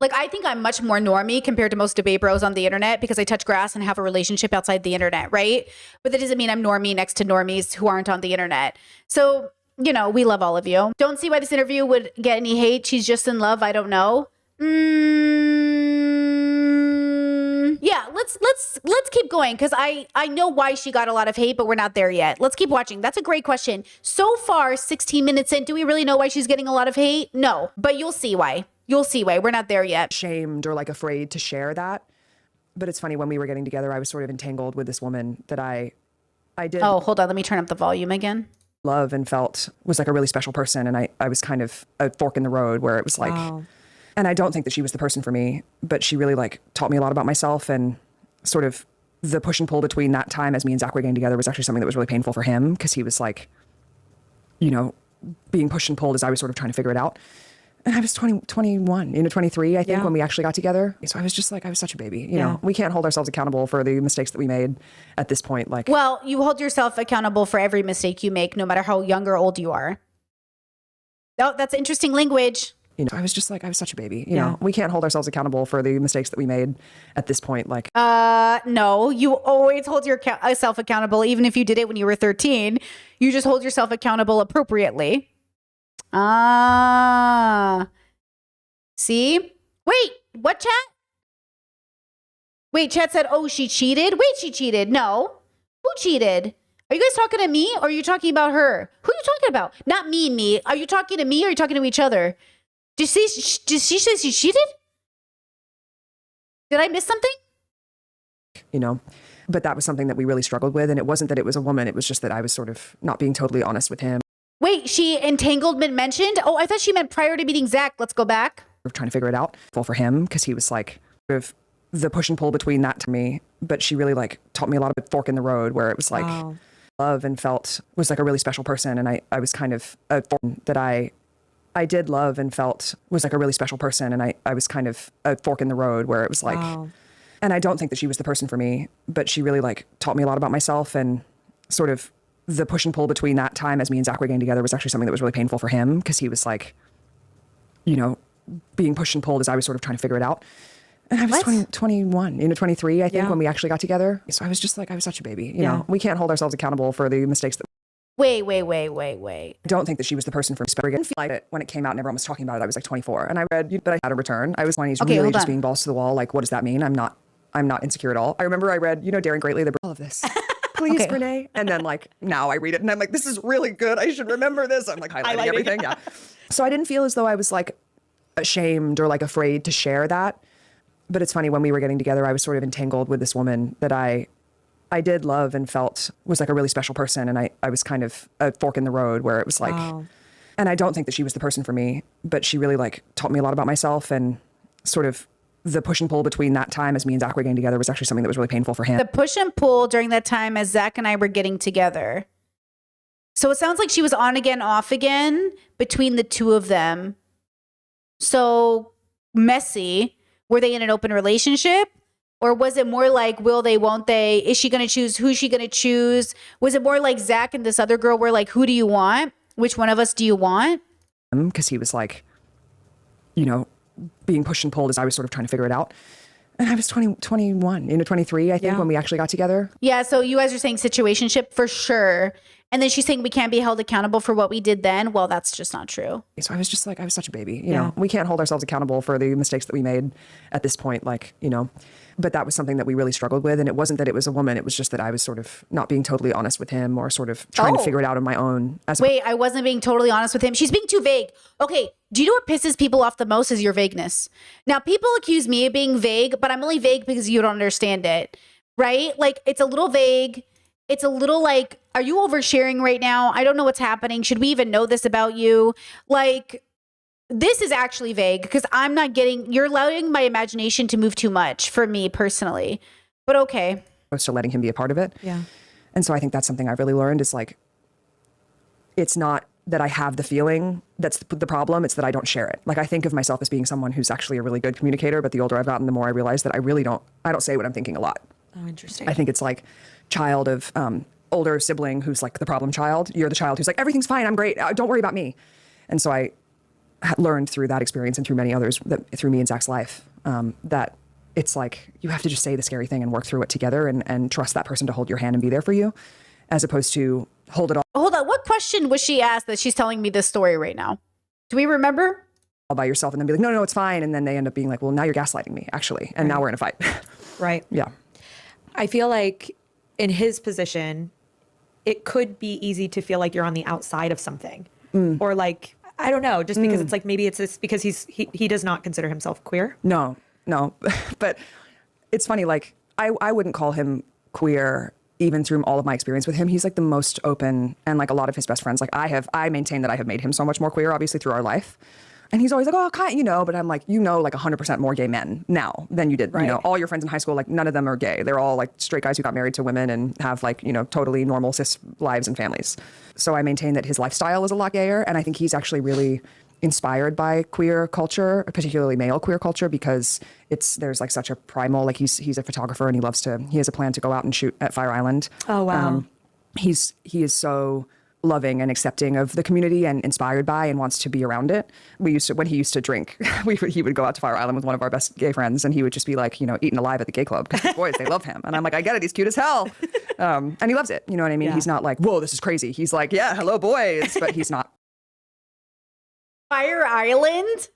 Like, I think I'm much more normie compared to most debate bros on the internet because I touch grass and have a relationship outside the internet, right? But that doesn't mean I'm normie next to normies who aren't on the internet. So, we love all of you. Don't see why this interview would get any hate. She's just in love. I don't know. Yeah, let's keep going because I know why she got a lot of hate, but we're not there yet. Let's keep watching. That's a great question. So far, 16 minutes in, do we really know why she's getting a lot of hate? No, but you'll see why. We're not there yet. Shamed or like afraid to share that. But it's funny, when we were getting together, I was sort of entangled with this woman that I did. Oh, hold on. Let me turn up the volume again. Love and felt was like a really special person. And I was kind of a fork in the road where it was like, wow. And I don't think that she was the person for me, but she really like taught me a lot about myself, and sort of the push and pull between that time as me and Zach were getting together was actually something that was really painful for him because he was like, being pushed and pulled as I was sort of trying to figure it out. And I was 21, 23, I think, when we actually got together. So I was just like, I was such a baby. You know, we can't hold ourselves accountable for the mistakes that we made at this point. Like, well, you hold yourself accountable for every mistake you make, no matter how young or old you are. Oh, that's interesting language. I was just like, I was such a baby. You know, we can't hold ourselves accountable for the mistakes that we made at this point. Like, no, you always hold yourself accountable, even if you did it when you were 13. You just hold yourself accountable appropriately. See? Wait, what, chat? Wait, chat said, oh, she cheated? Wait, she cheated. No. Who cheated? Are you guys talking to me or are you talking about her? Who are you talking about? Not me. Are you talking to me or are you talking to each other? Did she say she cheated? Did I miss something? But that was something that we really struggled with. And it wasn't that it was a woman. It was just that I was sort of not being totally honest with him. Wait, she entanglement mentioned? Oh, I thought she meant prior to meeting Zach. Let's go back. Trying to figure it out. Full for him because he was like sort of the push and pull between that to me, but she really like taught me a lot of fork in the road where it was like love and felt was like a really special person, and I was kind of a fork that I did love and felt was like a really special person, and I was kind of a fork in the road where it was like, and I don't think that she was the person for me, but she really like taught me a lot about myself, and sort of the push and pull between that time as me and Zach were getting together was actually something that was really painful for him because he was like, you know, being pushed and pulled as I was sort of trying to figure it out. And I was 21, 23, I think, when we actually got together. So I was just like, I was such a baby. You know, we can't hold ourselves accountable for the mistakes that. Wait. I don't think that she was the person for me. I didn't feel like it when it came out and everyone was talking about it. I was like 24, and I read that I had a return. I was 20s, really just being balls to the wall. Like, what does that mean? I'm not insecure at all. I remember I read, Daring Greatly, all of this. Please, Brene. And then like now I read it and I'm like, this is really good. I should remember this. I'm like highlighting everything. Yeah. So I didn't feel as though I was like ashamed or like afraid to share that. But it's funny, when we were getting together, I was sort of entangled with this woman that I did love and felt was like a really special person. And I was kind of a fork in the road where it was like, and I don't think that she was the person for me, but she really like taught me a lot about myself, and sort of the push and pull between that time as me and Zach were getting together was actually something that was really painful for him. The push and pull during that time as Zach and I were getting together. So it sounds like she was on again, off again between the two of them. So messy. Were they in an open relationship? Or was it more like, will they, won't they? Is she going to choose? Who's she going to choose? Was it more like Zach and this other girl were like, who do you want? Which one of us do you want? Because he was like, being pushed and pulled as I was sort of trying to figure it out. And I was 21, 23, I think, when we actually got together. Yeah, so you guys are saying situationship for sure. And then she's saying we can't be held accountable for what we did then. Well, that's just not true. So I was just like, I was such a baby. You know, we can't hold ourselves accountable for the mistakes that we made at this point. Like, but that was something that we really struggled with. And it wasn't that it was a woman. It was just that I was sort of not being totally honest with him, or sort of trying to figure it out on my own. Wait, I wasn't being totally honest with him. She's being too vague. Okay. Do you know what pisses people off the most is your vagueness. Now, people accuse me of being vague, but I'm only vague because you don't understand it, right? Like, it's a little vague. It's a little like, are you oversharing right now? I don't know what's happening. Should we even know this about you? Like, this is actually vague because I'm not getting, you're allowing my imagination to move too much for me personally. But okay. To letting him be a part of it. Yeah. And so I think that's something I've really learned is like, it's not that I have the feeling that's the problem. It's that I don't share it. Like, I think of myself as being someone who's actually a really good communicator, but the older I've gotten, the more I realize that I don't say what I'm thinking a lot. Oh, interesting. I think it's like child of older sibling who's like the problem child. You're the child who's like, everything's fine. I'm great. Don't worry about me. And so I learned through that experience and through many others through me and Zach's life, that it's like, you have to just say the scary thing and work through it together and trust that person to hold your hand and be there for you, as opposed to hold it all. Hold on. What question was she asked that she's telling me this story right now? Do we remember? All by yourself, and then be like, no, it's fine. And then they end up being like, well, now you're gaslighting me, actually. And now we're in a fight. Right. Yeah. I feel like in his position, it could be easy to feel like you're on the outside of something, or like, I don't know, just because it's like, maybe it's this because he does not consider himself queer. No, but it's funny. Like, I wouldn't call him queer even through all of my experience with him. He's like the most open, and like a lot of his best friends, like I maintain that I have made him so much more queer, obviously, through our life. And he's always like, oh, but I'm like, like 100% more gay men now than you did. Right. All your friends in high school, like none of them are gay. They're all like straight guys who got married to women and have like, totally normal cis lives and families. So I maintain that his lifestyle is a lot gayer. And I think he's actually really inspired by queer culture, particularly male queer culture, because there's like such a primal, like he's a photographer and he has a plan to go out and shoot at Fire Island. Oh, wow. He is so loving and accepting of the community and inspired by and wants to be around it. When he used to drink, he would go out to Fire Island with one of our best gay friends, and he would just be like, eaten alive at the gay club because his boys, they love him. And I'm like, I get it. He's cute as hell. And he loves it. You know what I mean? Yeah. He's not like, whoa, this is crazy. He's like, yeah, hello boys, but he's not. Fire Island?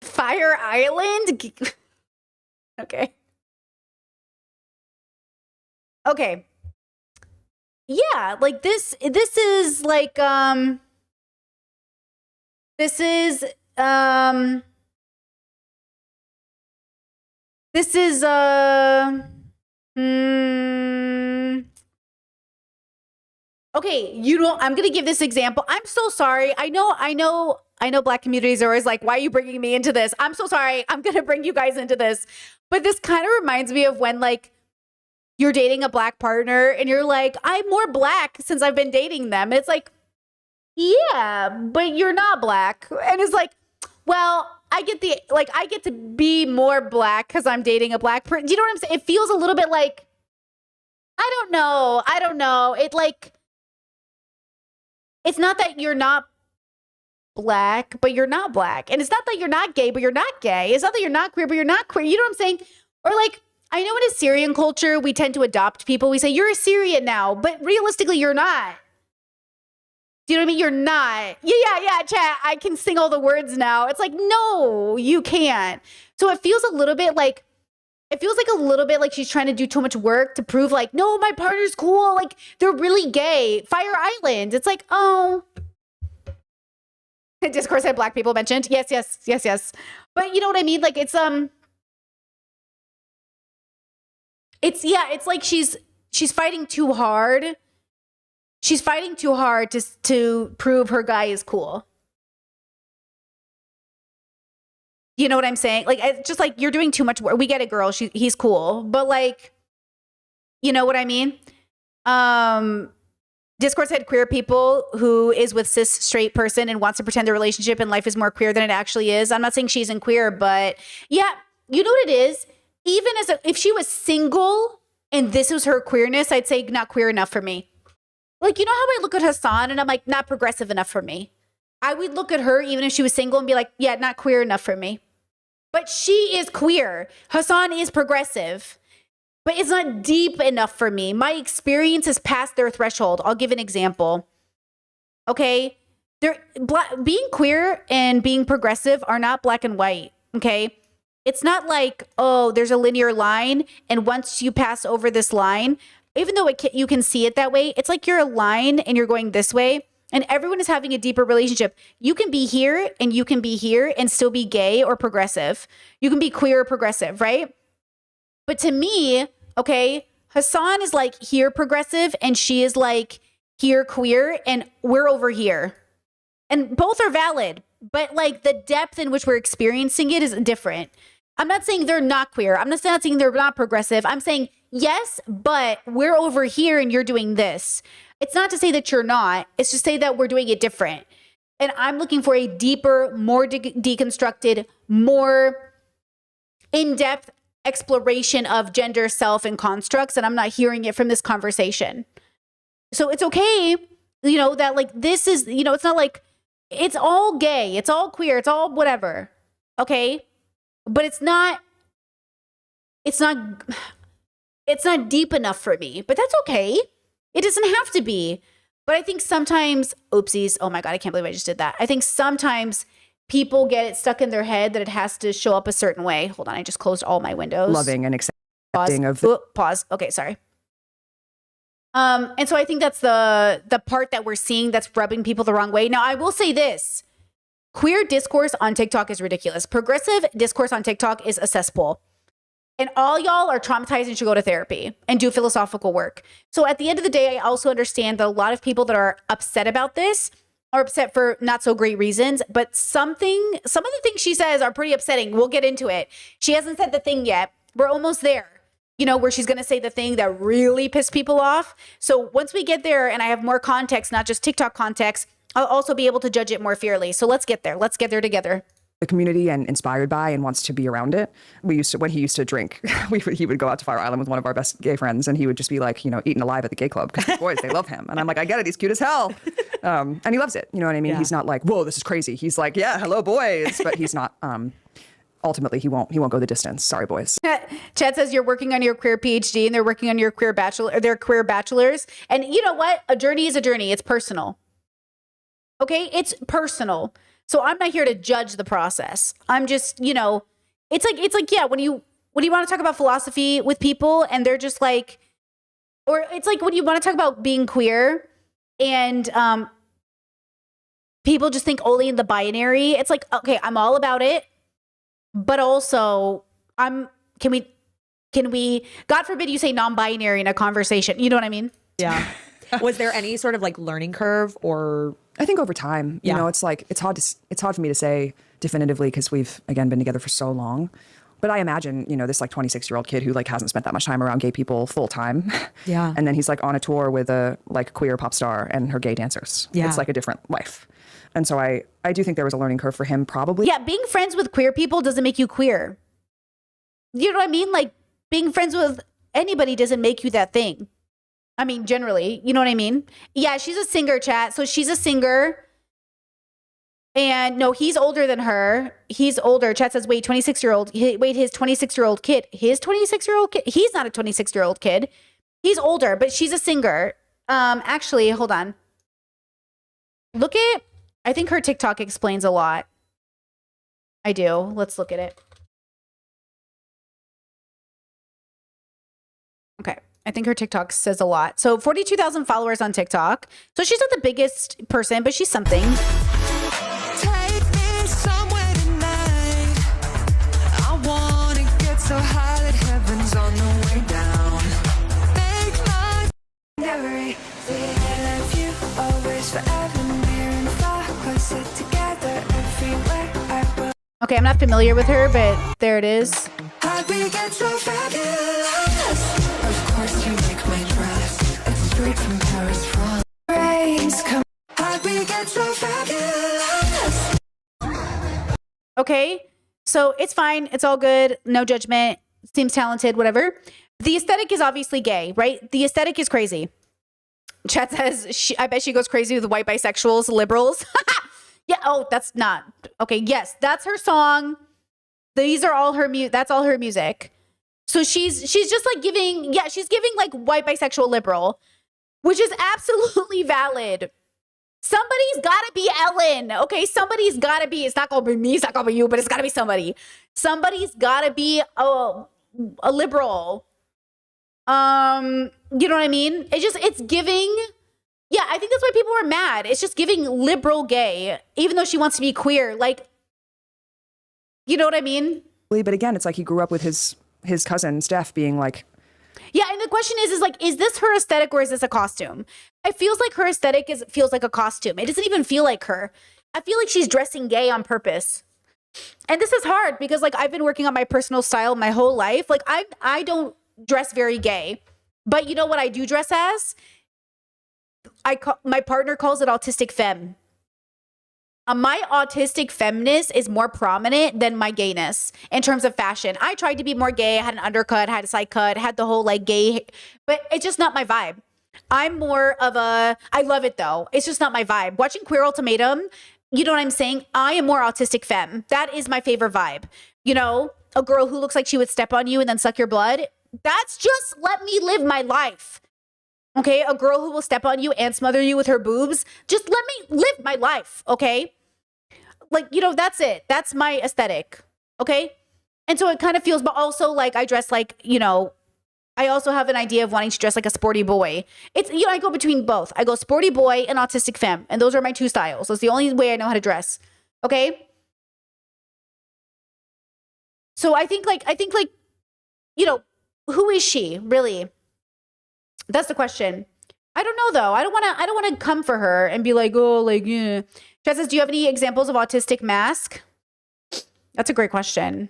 Fire Island? Okay. Yeah, like this is like this is Okay, I'm going to give this example. I'm so sorry. I know Black communities are always like, why are you bringing me into this? I'm so sorry. I'm going to bring you guys into this. But this kind of reminds me of when like you're dating a Black partner and you're like, I'm more Black since I've been dating them. And it's like, yeah, but you're not Black. And it's like, well, I get to be more Black because I'm dating a Black person. Do you know what I'm saying? It feels a little bit like, I don't know. It like, it's not that you're not Black, but you're not Black. And it's not that you're not gay, but you're not gay. It's not that you're not queer, but you're not queer. You know what I'm saying? Or like, I know in Assyrian culture, we tend to adopt people. We say, you're Assyrian now, but realistically, you're not. Do you know what I mean? You're not. Yeah, chat. I can sing all the words now. It's like, no, you can't. So it feels a little bit like she's trying to do too much work to prove like, no, my partner's cool. Like they're really gay. Fire Island. It's like, oh. Discourse had Black people mentioned. Yes. But you know what I mean? Like it's like she's fighting too hard. She's fighting too hard to prove her guy is cool. You know what I'm saying? Like, it's just like you're doing too much work. We get it, girl. He's cool, but like, you know what I mean? Discourse had queer people who is with cis straight person and wants to pretend the relationship and life is more queer than it actually is. I'm not saying she isn't queer, but yeah, you know what it is? Even if she was single and this was her queerness, I'd say not queer enough for me. Like, you know how I look at Hassan and I'm like, not progressive enough for me. I would look at her even if she was single and be like, yeah, not queer enough for me. But she is queer. Hassan is progressive. But it's not deep enough for me. My experience is past their threshold. I'll give an example. Okay? Being queer and being progressive are not black and white. Okay? It's not like, oh, there's a linear line, and once you pass over this line, even though you can see it that way, it's like you're a line and you're going this way, and everyone is having a deeper relationship. You can be here and you can be here and still be gay or progressive. You can be queer or progressive, right? But to me, okay, Hassan is like here progressive and she is like here queer and we're over here. And both are valid, but like the depth in which we're experiencing it is different. I'm not saying they're not queer. I'm not saying they're not progressive. I'm saying yes, but we're over here and you're doing this. It's not to say that you're not. It's to say that we're doing it different. And I'm looking for a deeper, more deconstructed, more in-depth exploration of gender, self, and constructs. And I'm not hearing it from this conversation. So it's okay, you know, that like this is, you know, it's not like it's all gay, it's all queer, it's all whatever. Okay. But it's not deep enough for me, but that's okay. It doesn't have to be. But I think sometimes, oopsies, oh my God, I can't believe I just did that. I think sometimes people get it stuck in their head that it has to show up a certain way. Hold on, I just closed all my windows. Loving and accepting Pause. of Pause. Okay, sorry. And so I think that's the part that we're seeing that's rubbing people the wrong way. Now, I will say this. Queer discourse on TikTok is ridiculous. Progressive discourse on TikTok is a cesspool. And all y'all are traumatized and should go to therapy and do philosophical work. So at the end of the day, I also understand that a lot of people that are upset about this are upset for not so great reasons. But some of the things she says are pretty upsetting. We'll get into it. She hasn't said the thing yet. We're almost there, you know, where she's going to say the thing that really pissed people off. So once we get there and I have more context, not just TikTok context, I'll also be able to judge it more fairly. So let's get there. Let's get there together. the community and inspired by and wants to be around it. When he used to drink, he would go out to Fire Island with one of our best gay friends, and he would just be like, eaten alive at the gay club because the boys, they love him. And I'm like, I get it, he's cute as hell. And he loves it. You know what I mean? Yeah. He's not like, whoa, this is crazy. He's like, yeah, hello boys. But he's not, ultimately he won't go the distance. Sorry, boys. Chad says you're working on your queer PhD and they're working on your queer bachelor, their queer bachelors. And you know what? A journey is a journey. It's personal. Okay? It's personal. So I'm not here to judge the process. I'm just, it's like, yeah, when you want to talk about philosophy with people and they're just like, or it's like when you want to talk about being queer and people just think only in the binary. It's like, okay, I'm all about it. But also can we, God forbid you say non-binary in a conversation. You know what I mean? Yeah. Was there any sort of like learning curve or? I think over time, you Yeah. know, it's like it's hard for me to say definitively because we've again been together for so long. But I imagine, you know, this like 26-year-old kid who like hasn't spent that much time around gay people full time. Yeah. And then he's like on a tour with a like queer pop star and her gay dancers. Yeah. It's like a different life. And so I do think there was a learning curve for him probably. Yeah, being friends with queer people doesn't make you queer. You know what I mean? Like being friends with anybody doesn't make you that thing. I mean, generally, you know what I mean? Yeah, she's a singer, chat. So she's a singer. And no, he's older than her. He's older. Chat says, wait, 26-year-old. Wait, his 26-year-old kid. His 26-year-old kid? He's not a 26-year-old kid. He's older, but she's a singer. Actually, hold on. I think her TikTok explains a lot. I do. Let's look at it. Okay. I think her TikTok says a lot. So 42,000 followers on TikTok. So she's not the biggest person, but she's something. Take me somewhere tonight. I wanna get so high that heaven's on the way down. Make my everything I love you always forever near and far closer together everywhere I go. Okay, I'm not familiar with her, but there it is. How'd we get so fabulous? Of course you make my dress. It's straight from Paris, France. Rains come. How'd we get so fabulous? Okay, so it's fine. It's all good. No judgment. Seems talented, whatever. The aesthetic is obviously gay, right? The aesthetic is crazy. Chat says, I bet she goes crazy with white bisexuals, liberals. Yeah. Oh, that's not. Okay. Yes, that's her song. These are all her that's all her music. So she's just like giving, yeah, she's giving like white bisexual liberal, which is absolutely valid. Somebody's got to be Ellen. Okay, somebody's got to be. It's not gonna be me. It's not gonna be you. But it's got to be somebody. Somebody's got to be a liberal. You know what I mean? It's giving. Yeah, I think that's why people are mad. It's just giving liberal gay, even though she wants to be queer. Like, you know what I mean? But again, it's like he grew up with his cousin Steph being like, yeah, and the question is like, is this her aesthetic or is this a costume? It feels like her aesthetic feels like a costume. It doesn't even feel like her. I feel like she's dressing gay on purpose. And this is hard because like I've been working on my personal style my whole life. Like I don't dress very gay, but you know what I do dress as? My partner calls it autistic femme. My autistic feminist is more prominent than my gayness in terms of fashion. I tried to be more gay. I had an undercut, had a side cut, had the whole like gay, but it's just not my vibe. I'm more of I love it though. It's just not my vibe. Watching Queer Ultimatum, you know what I'm saying? I am more autistic femme. That is my favorite vibe. You know, a girl who looks like she would step on you and then suck your blood. That's just let me live my life. Okay, a girl who will step on you and smother you with her boobs. Just let me live my life, okay? Like, you know, that's it. That's my aesthetic, okay? And so it kind of feels, but also like I dress like, you know, I also have an idea of wanting to dress like a sporty boy. It's, you know, I go between both. I go sporty boy and autistic femme, and those are my two styles. That's the only way I know how to dress, okay? So I think like, you know, who is she really? That's the question. I don't know though. I don't want to come for her and be like, oh, like, yeah. Chad says, do you have any examples of autistic mask? That's a great question.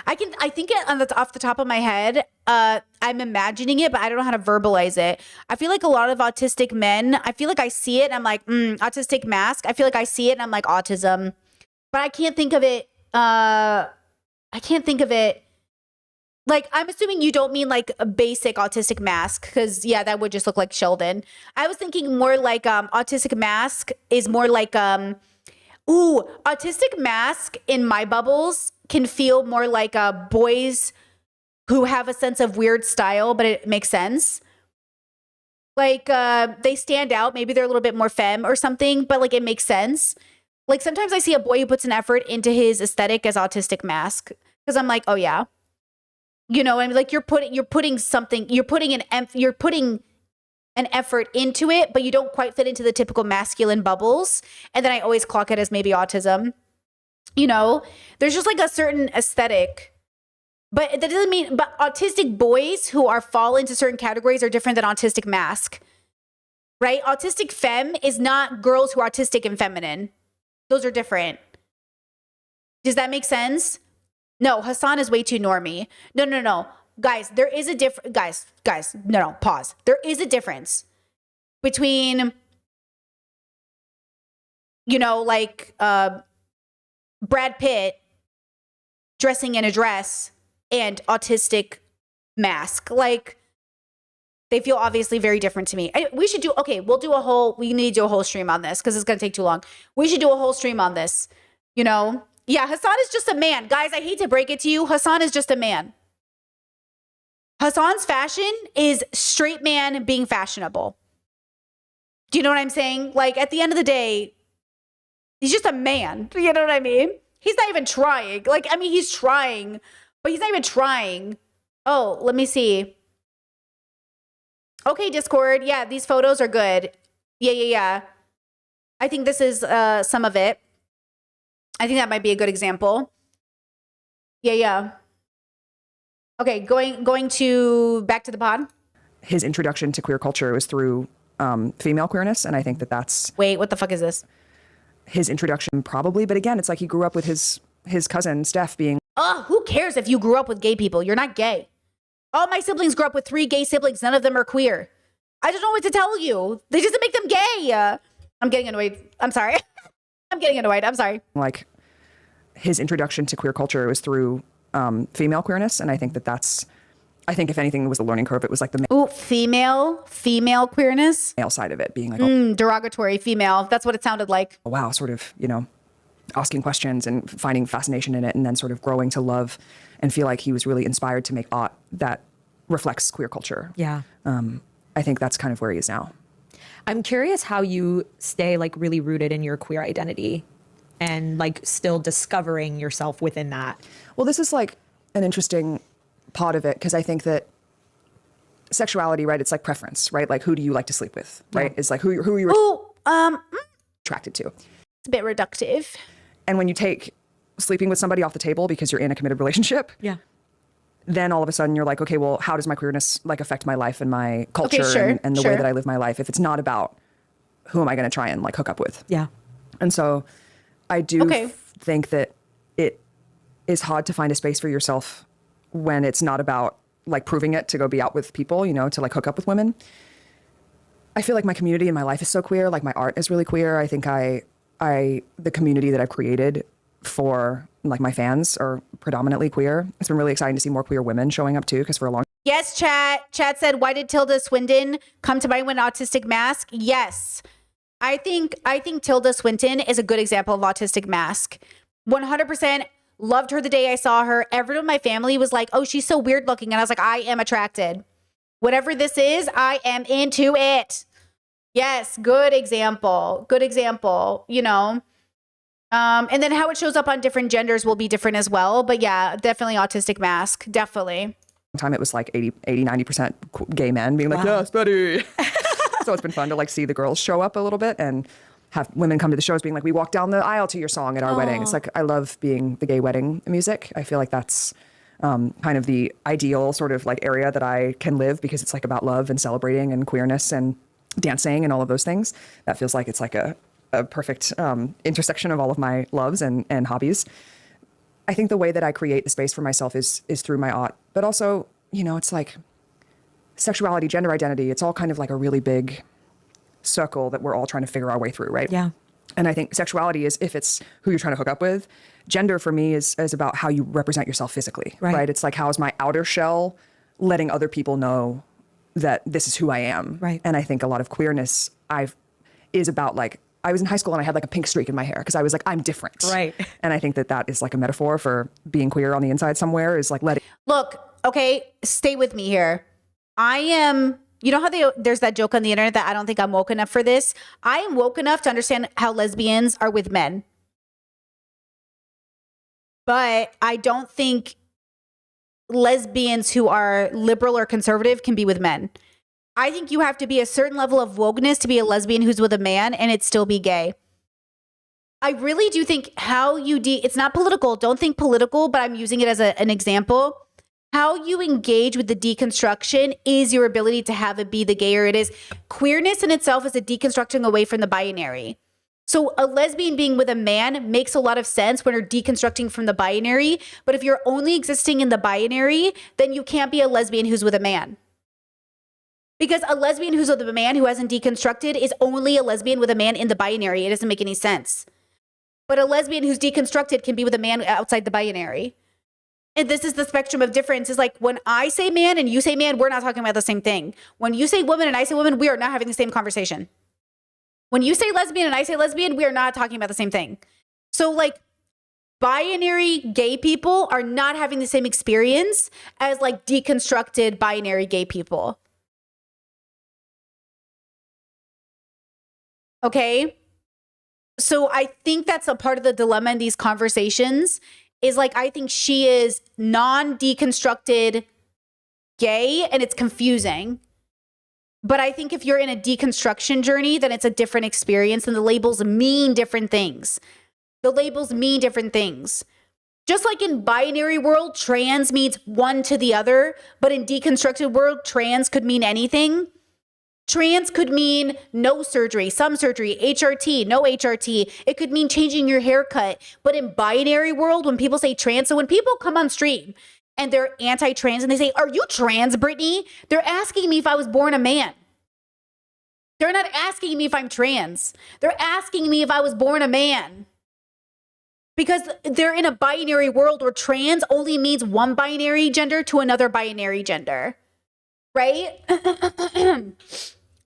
I think it off the top of my head. I'm imagining it, but I don't know how to verbalize it. I feel like a lot of autistic men, I feel like I see it and I'm like, autistic mask. I feel like I see it and I'm like autism, but I can't think of it. Like, I'm assuming you don't mean like a basic autistic mask because, yeah, that would just look like Sheldon. I was thinking more like autistic mask is more like, autistic mask in my bubbles can feel more like boys who have a sense of weird style, but it makes sense. Like they stand out. Maybe they're a little bit more femme or something, but like it makes sense. Like sometimes I see a boy who puts an effort into his aesthetic as autistic mask because I'm like, oh yeah. You know, and like you're putting an effort into it, but you don't quite fit into the typical masculine bubbles. And then I always clock it as maybe autism. You know, there's just like a certain aesthetic But that doesn't mean, but autistic boys who fall into certain categories are different than autistic mask, right? Autistic femme is not girls who are autistic and feminine. Those are different. Does that make sense? No, Hassan is way too normie. No. Guys, there is a difference. Guys, no, pause. There is a difference between, like Brad Pitt dressing in a dress and autistic mask. Like, they feel obviously very different to me. We need to do a whole stream on this because it's going to take too long. We should do a whole stream on this, Yeah, Hassan is just a man. Guys, I hate to break it to you. Hassan is just a man. Hassan's fashion is straight man being fashionable. Do you know what I'm saying? Like, at the end of the day, he's just a man. You know what I mean? He's not even trying. He's trying, but he's not even trying. Oh, let me see. Okay, Discord. Yeah, these photos are good. Yeah. I think this is some of it. I think that might be a good example. Yeah. Okay, going to back to the pod. His introduction to queer culture was through female queerness, and I think that's... Wait, what the fuck is this? His introduction probably, but again, it's like he grew up with his cousin Steph being... Who cares if you grew up with gay people? You're not gay. All my siblings grew up with 3 gay siblings. None of them are queer. I don't know what to tell you. They just make them gay. I'm getting annoyed. I'm sorry. I'm getting annoyed. I'm sorry. Like, his introduction to queer culture was through female queerness, and I think that's... I think if anything was a learning curve, it was like the female queerness, male side of it being like derogatory female. That's what it sounded like. Oh, wow, sort of, asking questions and finding fascination in it, and then sort of growing to love and feel like he was really inspired to make art that reflects queer culture. Yeah. I think that's kind of where he is now. I'm curious how you stay like really rooted in your queer identity and like still discovering yourself within that. Well, this is like an interesting part of it, because I think that sexuality, right, it's like preference, right? Like, who do you like to sleep with, right? It's like who are you attracted to. It's a bit reductive. And when you take sleeping with somebody off the table because you're in a committed relationship, then all of a sudden you're like, okay, well, how does my queerness like affect my life and my culture and the way that I live my life if it's not about who am I going to try and like hook up with? Yeah. And so I do think that it is hard to find a space for yourself when it's not about like proving it to go be out with people, to like hook up with women. I feel like my community in my life is so queer. Like, my art is really queer. I think the community that I've created for like my fans are predominantly queer. It's been really exciting to see more queer women showing up too, because for a long Yes, chat said, why did Tilda Swinton come to mind when autistic mask? Yes. I think Tilda Swinton is a good example of autistic mask. 100%. Loved her the day I saw her. Everyone in my family was like, oh, she's so weird looking. And I was like, I am attracted. Whatever this is, I am into it. Yes, good example. Good example, And then how it shows up on different genders will be different as well. But yeah, definitely autistic mask. Definitely. Time it was like 90% gay men being like, yes, Betty. So it's been fun to like see the girls show up a little bit and have women come to the shows being like, we walked down the aisle to your song at our wedding. It's like, I love being the gay wedding music. I feel like that's kind of the ideal sort of like area that I can live, because it's like about love and celebrating and queerness and dancing and all of those things. That feels like it's like a perfect intersection of all of my loves and hobbies. I think the way that I create the space for myself is through my art, but also, it's like sexuality, gender identity. It's all kind of like a really big circle that we're all trying to figure our way through, right? Yeah. And I think sexuality is if it's who you're trying to hook up with. Gender for me is about how you represent yourself physically, right? It's like, how is my outer shell letting other people know that this is who I am? Right. And I think a lot of queerness is about like, I was in high school and I had like a pink streak in my hair because I was like, I'm different. Right. And I think that is like a metaphor for being queer on the inside somewhere, is like letting. Look, okay, stay with me here. I am, how there's that joke on the internet that I don't think I'm woke enough for this. I am woke enough to understand how lesbians are with men. But I don't think lesbians who are liberal or conservative can be with men. I think you have to be a certain level of wokeness to be a lesbian who's with a man and it still be gay. I really do think how you it's not political. Don't think political, but I'm using it as an example. how you engage with the deconstruction is your ability to have it be the gayer it is. Queerness in itself is a deconstructing away from the binary. So a lesbian being with a man makes a lot of sense when you're deconstructing from the binary. But if you're only existing in the binary, then you can't be a lesbian who's with a man. Because a lesbian who's with a man who hasn't deconstructed is only a lesbian with a man in the binary. It doesn't make any sense. But a lesbian who's deconstructed can be with a man outside the binary. And this is the spectrum of difference. Is like when I say man and you say man, we're not talking about the same thing. When you say woman and I say woman, we are not having the same conversation. When you say lesbian and I say lesbian, we are not talking about the same thing. So like binary gay people are not having the same experience as like deconstructed binary gay people. Okay? So I think that's a part of the dilemma in these conversations is like, I think she is non-deconstructed gay and it's confusing. But I think if you're in a deconstruction journey, then it's a different experience and the labels mean different things. The labels mean different things. Just like in binary world, trans means one to the other, but in deconstructed world, trans could mean anything. Trans could mean no surgery, some surgery, HRT, no HRT. It could mean changing your haircut. But in binary world, when people say trans, so when people come on stream and they're anti-trans and they say, "Are you trans, Brittany?" They're asking me if I was born a man. They're not asking me if I'm trans. They're asking me if I was born a man. Because they're in a binary world where trans only means one binary gender to another binary gender. Right?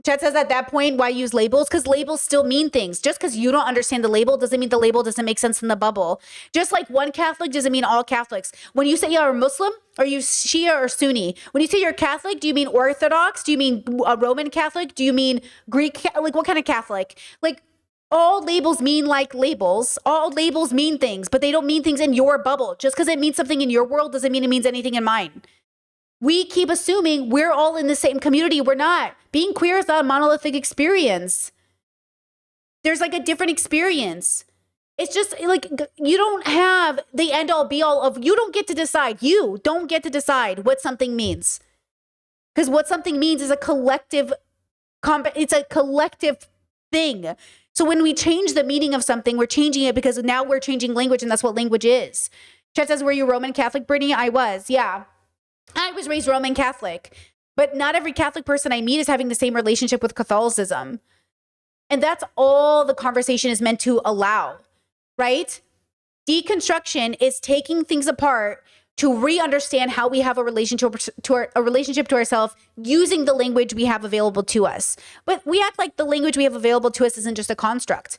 Chet says at that point, why use labels? Because labels still mean things. Just because you don't understand the label doesn't mean the label doesn't make sense in the bubble. Just like one Catholic doesn't mean all Catholics. When you say you're a Muslim, are you Shia or Sunni? When you say you're Catholic, do you mean Orthodox? Do you mean a Roman Catholic? Do you mean Greek? Like what kind of Catholic? Like all labels mean like labels. All labels mean things, but they don't mean things in your bubble. Just because it means something in your world doesn't mean it means anything in mine. We keep assuming we're all in the same community. We're not. Being queer is not a monolithic experience. There's like a different experience. It's just like you don't have the end all be all of, you don't get to decide. You don't get to decide what something means. Because what something means is a collective, it's a collective thing. So when we change the meaning of something, we're changing it because now we're changing language and that's what language is. Chet says, were you Roman Catholic, Brittany? I was, yeah. I was raised Roman Catholic, but not every Catholic person I meet is having the same relationship with Catholicism. And that's all the conversation is meant to allow, right? Deconstruction is taking things apart to re-understand how we have a relationship to ourselves using the language we have available to us. But we act like the language we have available to us isn't just a construct.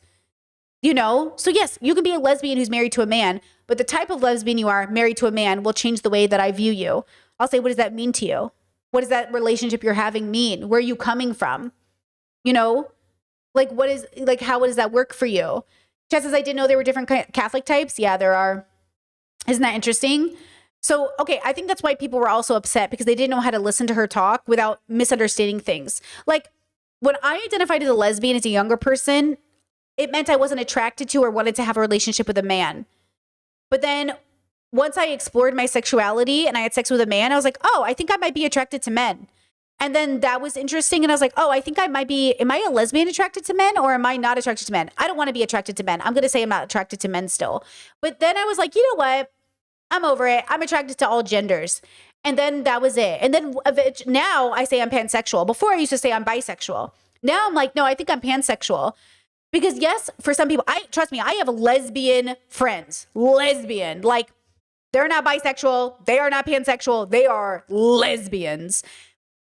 You know? So yes, you can be a lesbian who's married to a man, but the type of lesbian you are married to a man will change the way that I view you. I'll say, what does that mean to you? What does that relationship you're having mean? Where are you coming from? You know, like how does that work for you? Chad says, I didn't know there were different Catholic types. Yeah, there are. Isn't that interesting? So, okay, I think that's why people were also upset because they didn't know how to listen to her talk without misunderstanding things. Like when I identified as a lesbian as a younger person, it meant I wasn't attracted to or wanted to have a relationship with a man. But then once I explored my sexuality and I had sex with a man, I was like, oh, I think I might be attracted to men. And then that was interesting. And I was like, oh, I think I might be, am I a lesbian attracted to men or am I not attracted to men? I don't want to be attracted to men. I'm going to say I'm not attracted to men still. But then I was like, you know what? I'm over it. I'm attracted to all genders. And then that was it. And then now I say I'm pansexual. Before I used to say I'm bisexual. Now I'm like, no, I think I'm pansexual. Because yes, for some people, trust me, I have lesbian friends. Lesbian. Like, they're not bisexual. They are not pansexual. They are lesbians.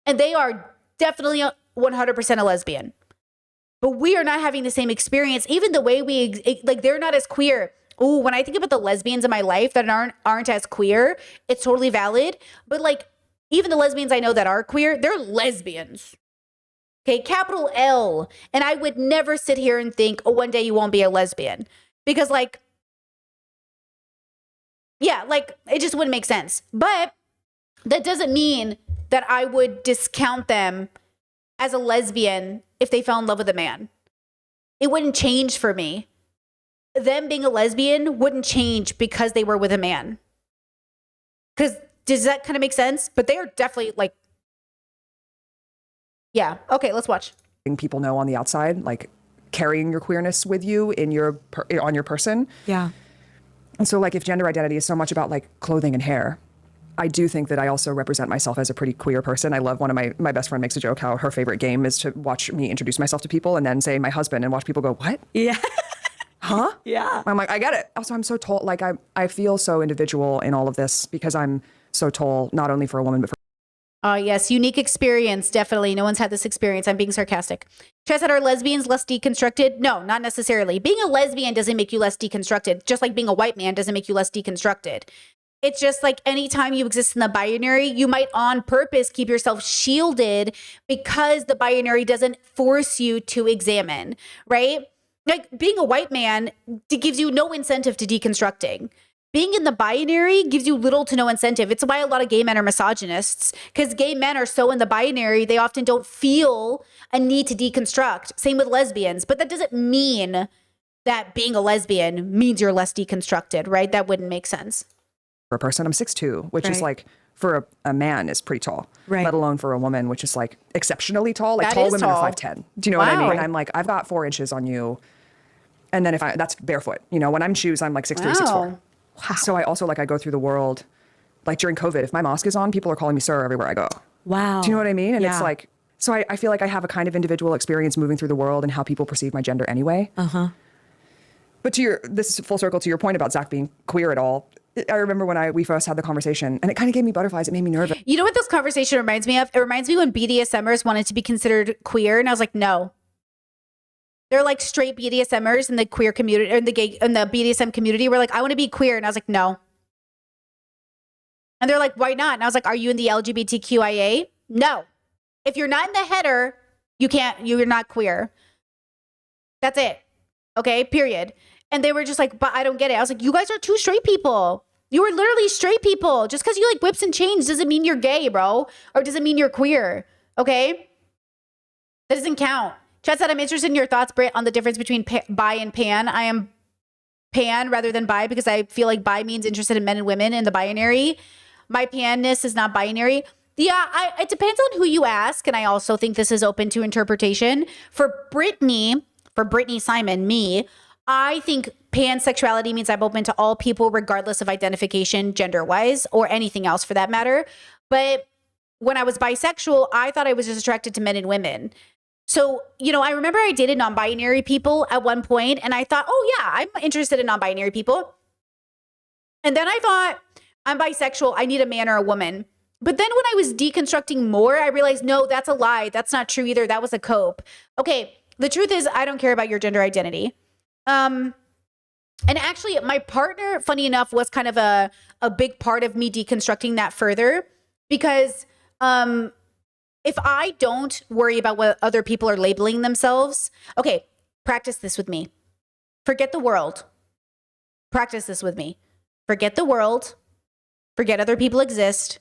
And they are definitely 100% a lesbian. But we are not having the same experience. Even the way they're not as queer. Ooh, when I think about the lesbians in my life that aren't as queer, it's totally valid. But like, even the lesbians I know that are queer, they're lesbians. Okay, capital L. And I would never sit here and think, oh, one day you won't be a lesbian. Because like, yeah, like it just wouldn't make sense. But that doesn't mean that I would discount them as a lesbian if they fell in love with a man. It wouldn't change for me. Them being a lesbian wouldn't change because they were with a man. Because Does that kind of make sense? But they are definitely like, yeah. Okay, let's watch. People know on the outside, like carrying your queerness with you in on your person. Yeah. And so like if gender identity is so much about like clothing and hair, I do think that I also represent myself as a pretty queer person. I love one of my best friend makes a joke how her favorite game is to watch me introduce myself to people and then say my husband and watch people go, what? Yeah. Huh? Yeah. I'm like, I get it. Also, I'm so tall. Like I feel so individual in all of this because I'm so tall, not only for a woman, but for Oh, yes. Unique experience. Definitely. No one's had this experience. I'm being sarcastic. Chad said, are lesbians less deconstructed? No, not necessarily. Being a lesbian doesn't make you less deconstructed, just like being a white man doesn't make you less deconstructed. It's just like anytime you exist in the binary, you might on purpose keep yourself shielded because the binary doesn't force you to examine, right? Like being a white man gives you no incentive to deconstructing. Being in the binary gives you little to no incentive. It's why a lot of gay men are misogynists, because gay men are so in the binary, they often don't feel a need to deconstruct. Same with lesbians, but that doesn't mean that being a lesbian means you're less deconstructed, right? That wouldn't make sense. a person. I'm 6'2", which is Right. like for a man is pretty tall, Right. let alone for a woman, which is like exceptionally tall. Like That tall is women tall. are 5'10". Do you know what I Wow. mean? I'm like, I've got 4 inches on you. And then that's barefoot. You know, when I'm in shoes, I'm like 6'3", 6'4". Wow. Wow. So I also like, I go through the world, like during COVID, if my mask is on, people are calling me sir everywhere I go. Wow. Do you know what I mean? And Yeah. it's like, so I feel like I have a kind of individual experience moving through the world and how people perceive my gender anyway. Uh-huh. But this is full circle to your point about Zach being queer at all. I remember when we first had the conversation and it kind of gave me butterflies. It made me nervous. You know what this conversation reminds me of? It reminds me when BDSMers wanted to be considered queer, and I was like, no. They're like straight BDSMers in the queer community, or in the BDSM community. We're like, I want to be queer, and I was like, no. And they're like, why not? And I was like, are you in the LGBTQIA? No. If you're not in the header, you're not queer. That's it. Okay, period. And they were just like, but I don't get it. I was like, you guys are two straight people. You are literally straight people. Just because you like whips and chains doesn't mean you're gay, bro. Or doesn't mean you're queer. Okay? That doesn't count. Chad said, I'm interested in your thoughts, Britt, on the difference between bi and pan. I am pan rather than bi because I feel like bi means interested in men and women in the binary. My panness is not binary. Yeah, it depends on who you ask. And I also think this is open to interpretation. For Brittany Simon, me, I think pansexuality means I'm open to all people regardless of identification gender-wise or anything else for that matter. But when I was bisexual, I thought I was just attracted to men and women. So, I remember I dated non-binary people at one point and I thought, oh yeah, I'm interested in non-binary people. And then I thought, I'm bisexual, I need a man or a woman. But then when I was deconstructing more, I realized, no, that's a lie. That's not true either. That was a cope. Okay, the truth is I don't care about your gender identity. And actually my partner, funny enough, was kind of a big part of me deconstructing that further because if I don't worry about what other people are labeling themselves, okay, practice this with me. Forget the world. Practice this with me. Forget the world. Forget other people exist.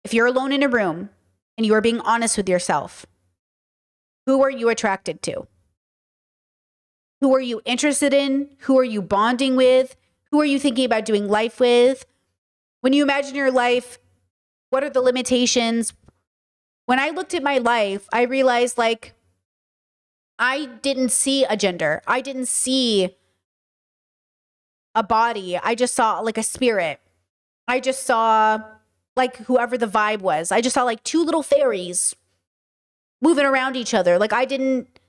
If you're alone in a room and you are being honest with yourself, who are you attracted to? Who are you interested in? Who are you bonding with? Who are you thinking about doing life with? When you imagine your life, what are the limitations? When I looked at my life, I realized like I didn't see a gender. I didn't see a body. I just saw like a spirit. I just saw like whoever the vibe was. I just saw like two little fairies moving around each other. Like I didn't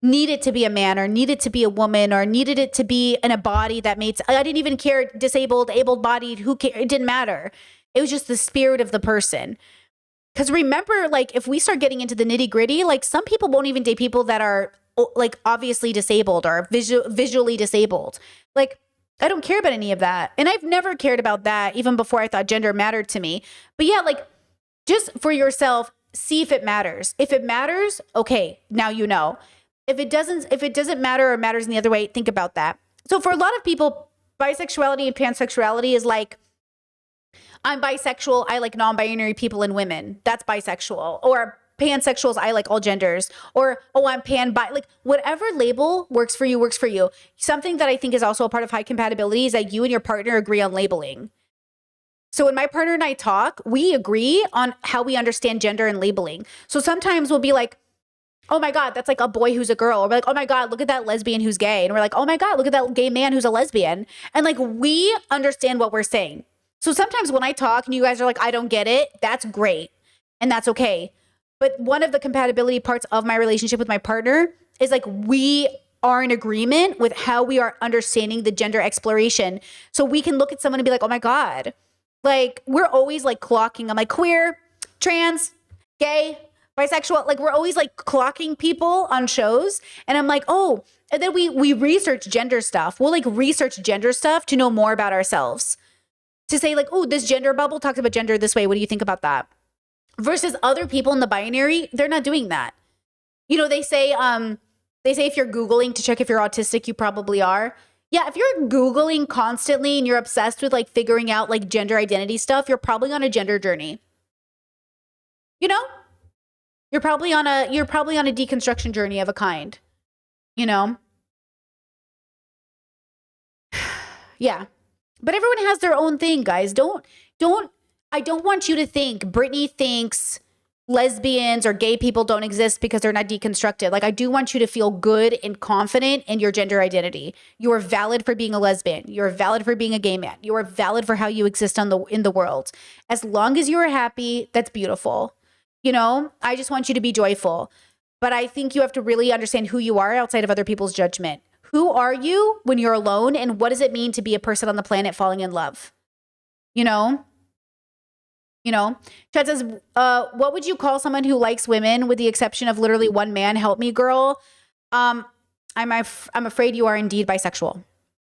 need it to be a man or needed to be a woman or needed it to be in a body that made, I didn't even care, disabled, able-bodied, who cared? It didn't matter. It was just the spirit of the person. Because remember, like if we start getting into the nitty gritty, like some people won't even date people that are like obviously disabled or visually disabled. Like I don't care about any of that. And I've never cared about that even before I thought gender mattered to me. But yeah, like just for yourself, see if it matters. If it matters, okay, now you know. If it doesn't matter or matters in the other way, think about that. So for a lot of people, bisexuality and pansexuality is like, I'm bisexual, I like non-binary people and women. That's bisexual. Or pansexuals, I like all genders. Or, oh, I'm pan-bi. Like whatever label works for you, works for you. Something that I think is also a part of high compatibility is that you and your partner agree on labeling. So when my partner and I talk, we agree on how we understand gender and labeling. So sometimes we'll be like, oh my God, that's like a boy who's a girl. Or we're like, oh my God, look at that lesbian who's gay. And we're like, oh my God, look at that gay man who's a lesbian. And like, we understand what we're saying. So sometimes when I talk and you guys are like, I don't get it, that's great. And that's okay. But one of the compatibility parts of my relationship with my partner is like, we are in agreement with how we are understanding the gender exploration. So we can look at someone and be like, oh my God, like we're always like clocking. I'm like queer, trans, gay, bisexual. Like we're always like clocking people on shows. And I'm like, oh, and then we research gender stuff. We'll like research gender stuff to know more about ourselves. To say like, oh, this gender bubble talks about gender this way. What do you think about that? Versus other people in the binary, they're not doing that. You know, they say if you're Googling to check if you're autistic, you probably are. Yeah, if you're Googling constantly and you're obsessed with like figuring out like gender identity stuff, you're probably on a gender journey. You know? You're probably on a deconstruction journey of a kind. You know? Yeah. But everyone has their own thing, guys. I don't want you to think Brittany thinks lesbians or gay people don't exist because they're not deconstructed. Like, I do want you to feel good and confident in your gender identity. You are valid for being a lesbian. You're valid for being a gay man. You are valid for how you exist in the world. As long as you are happy, that's beautiful. You know, I just want you to be joyful. But I think you have to really understand who you are outside of other people's judgment. Who are you when you're alone? And what does it mean to be a person on the planet falling in love? You know? Chad says, what would you call someone who likes women with the exception of literally one man? Help me, girl. I'm afraid you are indeed bisexual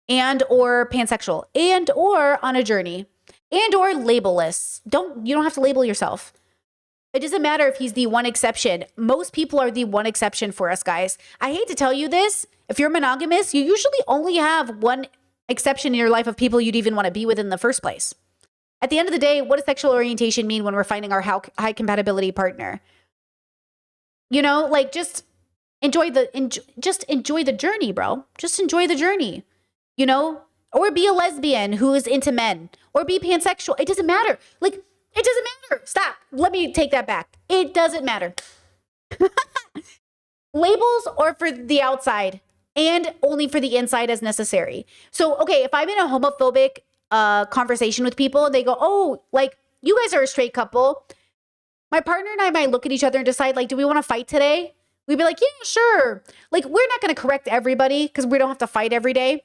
and or pansexual and or on a journey and or labelless. You don't have to label yourself. It doesn't matter if he's the one exception. Most people are the one exception for us, guys. I hate to tell you this. If you're monogamous, you usually only have one exception in your life of people you'd even want to be with in the first place. At the end of the day, what does sexual orientation mean when we're finding our high compatibility partner? You know, like just enjoy the journey, bro. Just enjoy the journey, you know, or be a lesbian who is into men or be pansexual. It doesn't matter. Like, it doesn't matter. Stop. Let me take that back. It doesn't matter. Labels are for the outside and only for the inside as necessary. So, okay, if I'm in a homophobic conversation with people, they go, oh, like, you guys are a straight couple. My partner and I might look at each other and decide, like, do we want to fight today? We'd be like, yeah, sure. Like, we're not going to correct everybody because we don't have to fight every day.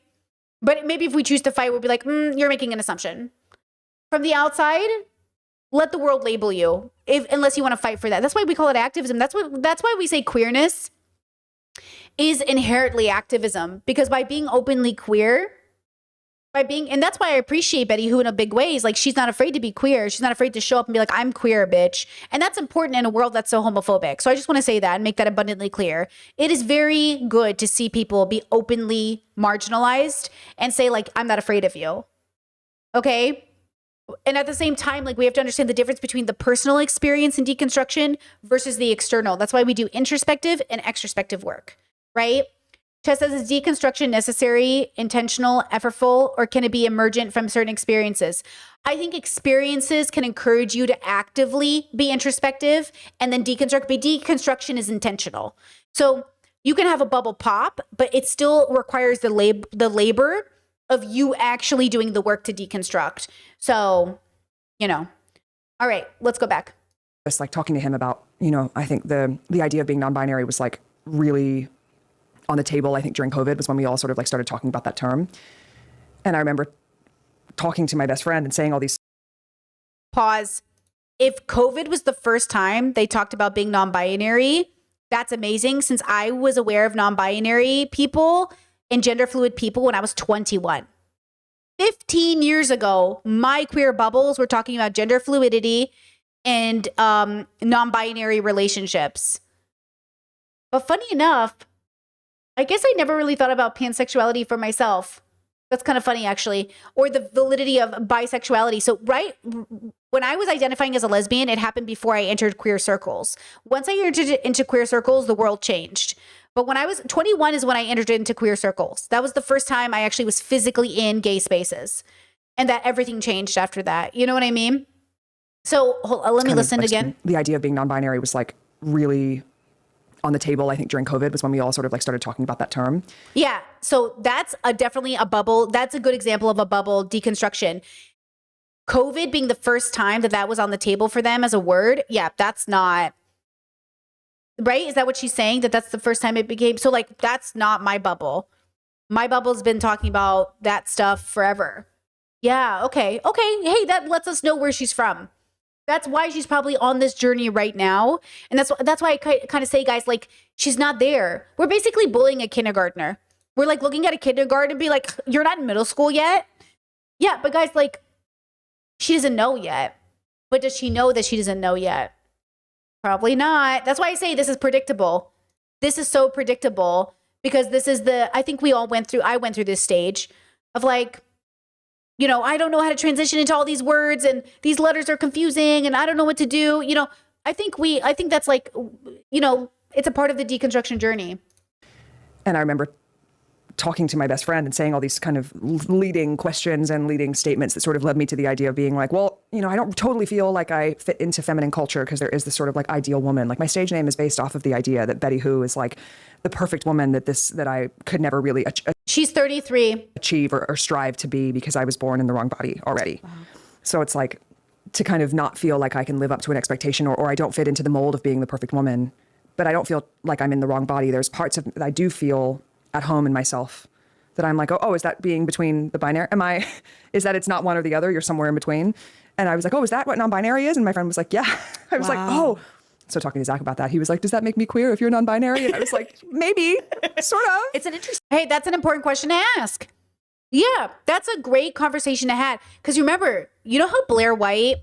But maybe if we choose to fight, we'll be like, you're making an assumption. From the outside, let the world label you unless you want to fight for that. That's why we call it activism. That's why we say queerness is inherently activism, because by being openly queer, and that's why I appreciate Betty Who in a big way is like, she's not afraid to be queer. She's not afraid to show up and be like, I'm queer, bitch. And that's important in a world that's so homophobic. So I just want to say that and make that abundantly clear. It is very good to see people be openly marginalized and say like, I'm not afraid of you. Okay. And at the same time, like, we have to understand the difference between the personal experience in deconstruction versus the external. That's why we do introspective and extrospective work, right? Tess says, is deconstruction necessary, intentional, effortful, or can it be emergent from certain experiences? I think experiences can encourage you to actively be introspective and then deconstruct, but deconstruction is intentional. So you can have a bubble pop, but it still requires the labor of you actually doing the work to deconstruct. So, you know, all right, let's go back. Just like talking to him about, you know, I think the idea of being non-binary was like really on the table. I think during COVID was when we all sort of like started talking about that term. And I remember talking to my best friend and saying all these. Pause. If COVID was the first time they talked about being non-binary, that's amazing, since I was aware of non-binary people and gender fluid people when I was 21. 15 years ago, my queer bubbles were talking about gender fluidity and non-binary relationships. But funny enough, I guess I never really thought about pansexuality for myself. That's kind of funny, actually. Or the validity of bisexuality. So, right, when I was identifying as a lesbian, it happened before I entered queer circles. Once I entered into queer circles, the world changed. But when I was 21 is when I entered into queer circles. That was the first time I actually was physically in gay spaces. and that everything changed after that. You know what I mean? So let me listen like, again. The idea of being non-binary was like really on the table. I think during COVID was when we all sort of like started talking about that term. Yeah. So that's definitely a bubble. That's a good example of a bubble deconstruction. COVID being the first time that was on the table for them as a word. Yeah, that's not right. Is that what she's saying? That's the first time it became. So like, that's not my bubble. My bubble's been talking about that stuff forever. Yeah. Okay. Hey, that lets us know where she's from. That's why she's probably on this journey right now. And that's why I kind of say, guys, like, she's not there. We're basically bullying a kindergartner. We're like looking at a kindergarten and be like, you're not in middle school yet. Yeah. But guys, like, she doesn't know yet. But does she know that she doesn't know yet? Probably not. That's why I say this is predictable. This is so predictable because this is I think I went through this stage of like, you know, I don't know how to transition into all these words and these letters are confusing and I don't know what to do. You know, I think that's like, you know, it's a part of the deconstruction journey. And I remember talking to my best friend and saying all these kind of leading questions and leading statements that sort of led me to the idea of being like, well, you know, I don't totally feel like I fit into feminine culture because there is this sort of like ideal woman. Like my stage name is based off of the idea that Betty Who is like the perfect woman that I could never really She's 33. achieve or strive to be because I was born in the wrong body already. Wow. So it's like to kind of not feel like I can live up to an expectation or I don't fit into the mold of being the perfect woman, but I don't feel like I'm in the wrong body. There's parts of that I do feel at home in myself that I'm like, oh, is that being between the binary? Is that it's not one or the other? You're somewhere in between. And I was like, oh, is that what non-binary is? And my friend was like, yeah. I was like, oh. So talking to Zach about that, he was like, does that make me queer if you're non-binary? And I was like, maybe, sort of. It's an interesting. Hey, that's an important question to ask. Yeah, that's a great conversation to have. Because remember, you know how Blair White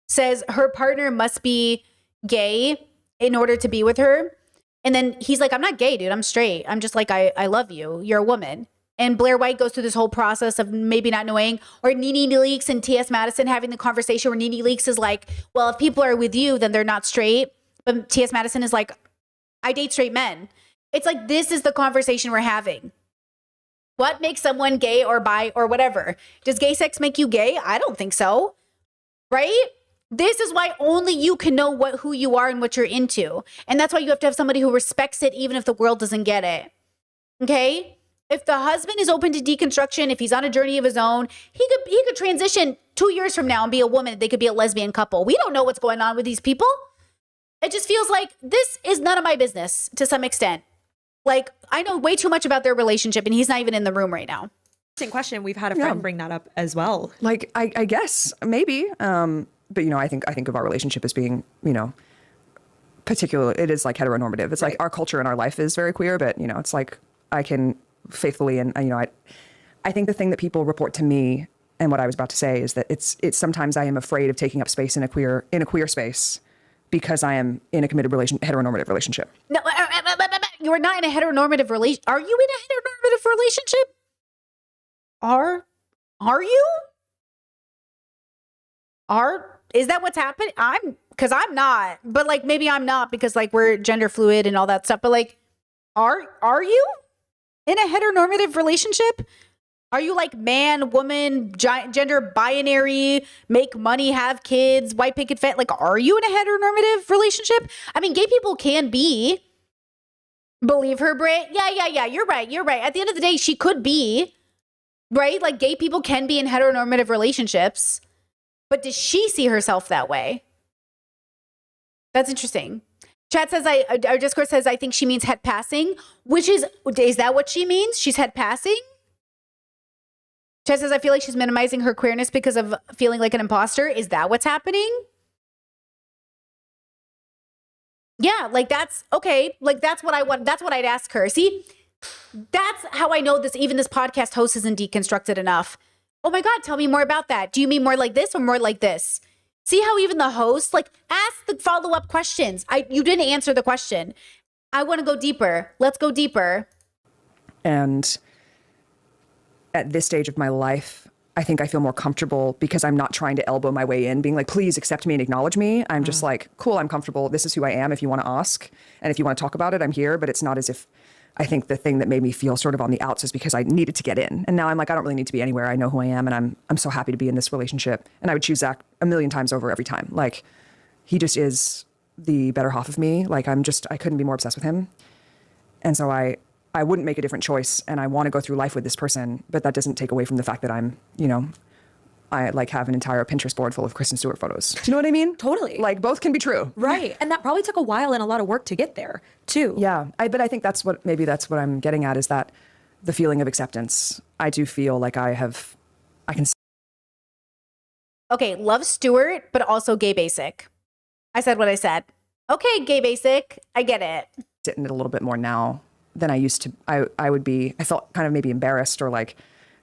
says her partner must be gay in order to be with her? And then he's like, I'm not gay, dude. I'm straight. I'm just like, I love you. You're a woman. And Blair White goes through this whole process of maybe not knowing, or Nene Leakes and T.S. Madison having the conversation where Nene Leakes is like, well, if people are with you, then they're not straight. But T.S. Madison is like, I date straight men. It's like, this is the conversation we're having. What makes someone gay or bi or whatever? Does gay sex make you gay? I don't think so. Right? This is why only you can know who you are and what you're into. And that's why you have to have somebody who respects it even if the world doesn't get it. Okay? If the husband is open to deconstruction, if he's on a journey of his own, he could transition 2 years from now and be a woman. They could be a lesbian couple. We don't know what's going on with these people. It just feels like this is none of my business to some extent. Like, I know way too much about their relationship and he's not even in the room right now. Interesting question. We've had a friend bring that up as well. Like, I guess maybe. But, you know, I think of our relationship as being, you know, particular. It is like heteronormative. It's like our culture and our life is very queer, but, you know, it's like I can faithfully and, you know, I think the thing that people report to me and what I was about to say is that it's sometimes I am afraid of taking up space in a queer space because I am in a committed heteronormative relationship. No, you're not in a heteronormative relationship. Are you in a heteronormative relationship? Are you? Is that what's happening? Because I'm not, but like maybe I'm not because like we're gender fluid and all that stuff. But like, are you in a heteronormative relationship? Are you like man, woman, gender binary, make money, have kids, white picket fence? Like, are you in a heteronormative relationship? I mean, gay people can be. Believe her, Britt. Yeah. You're right. At the end of the day, she could be, right? Like gay people can be in heteronormative relationships. But does she see herself that way? That's interesting. Chat says, our Discord says, I think she means head passing, which is that what she means? She's head passing? Chat says, I feel like she's minimizing her queerness because of feeling like an imposter. Is that what's happening? Yeah, like that's okay. Like that's what I want. That's what I'd ask her. See, that's how I know even this podcast host isn't deconstructed enough. Oh my God, tell me more about that. Do you mean more like this or more like this? See how even the host, like, ask the follow-up questions. You didn't answer the question. I want to go deeper. Let's go deeper. And at this stage of my life, I think I feel more comfortable because I'm not trying to elbow my way in, being like, please accept me and acknowledge me. I'm just like, cool, I'm comfortable. This is who I am if you want to ask. And if you want to talk about it, I'm here. But it's not as if I think the thing that made me feel sort of on the outs is because I needed to get in. And now I'm like, I don't really need to be anywhere. I know who I am, and I'm so happy to be in this relationship. And I would choose Zach a million times over every time. Like, he just is the better half of me. Like, I couldn't be more obsessed with him. And so I wouldn't make a different choice, and I want to go through life with this person, but that doesn't take away from the fact that I'm, I like have an entire Pinterest board full of Kristen Stewart photos. Do you know what I mean? Totally. Like, both can be true. Right. And that probably took a while and a lot of work to get there too. Yeah. But I think that's what I'm getting at, is that the feeling of acceptance. I do feel like I can Okay, love Stewart, but also gay basic. I said what I said. Okay, gay basic. I get it. sit in it a little bit more now than I used to. I felt kind of maybe embarrassed or like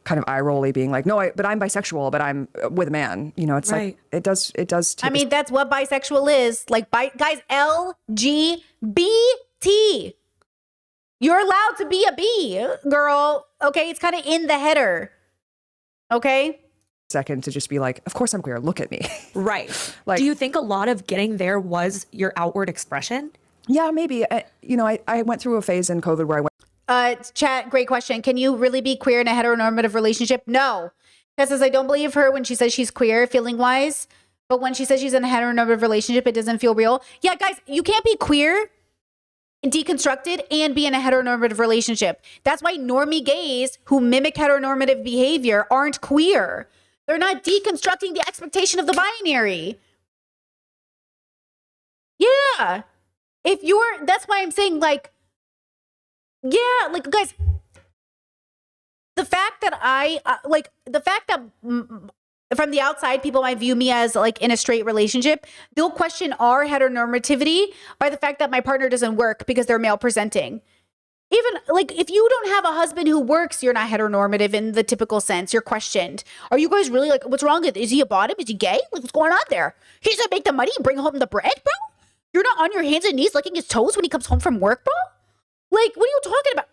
kind of eye rolly being like, no, but I'm bisexual, but I'm with a man. It's Right. like, it does. I mean, that's what bisexual is. Like, guys, LGBT. You're allowed to be a B, girl. Okay, it's kind of in the header. Okay? second to just be like, of course I'm queer. Look at me. Right. Like- Do you think a lot of getting there was your outward expression? Yeah, maybe. I went through a phase in COVID where I went. Chat, great question. Can you really be queer in a heteronormative relationship? No. Because says I don't believe her when she says she's queer feeling wise, but when she says she's in a heteronormative relationship, it doesn't feel real. Yeah, guys, you can't be queer and deconstructed and be in a heteronormative relationship. That's why normie gays who mimic heteronormative behavior aren't queer. They're not deconstructing the expectation of the binary. Yeah. That's why I'm saying, like, yeah, like, guys, the fact that from the outside, people might view me as like in a straight relationship, they'll question our heteronormativity by the fact that my partner doesn't work because they're male presenting. Even like if you don't have a husband who works, you're not heteronormative in the typical sense. You're questioned. Are you guys really like, what's wrong with, is he a bottom? Is he gay? Like, what's going on there? He's gonna make the money and bring home the bread, bro? You're not on your hands and knees licking his toes when he comes home from work, bro? Like, what are you talking about?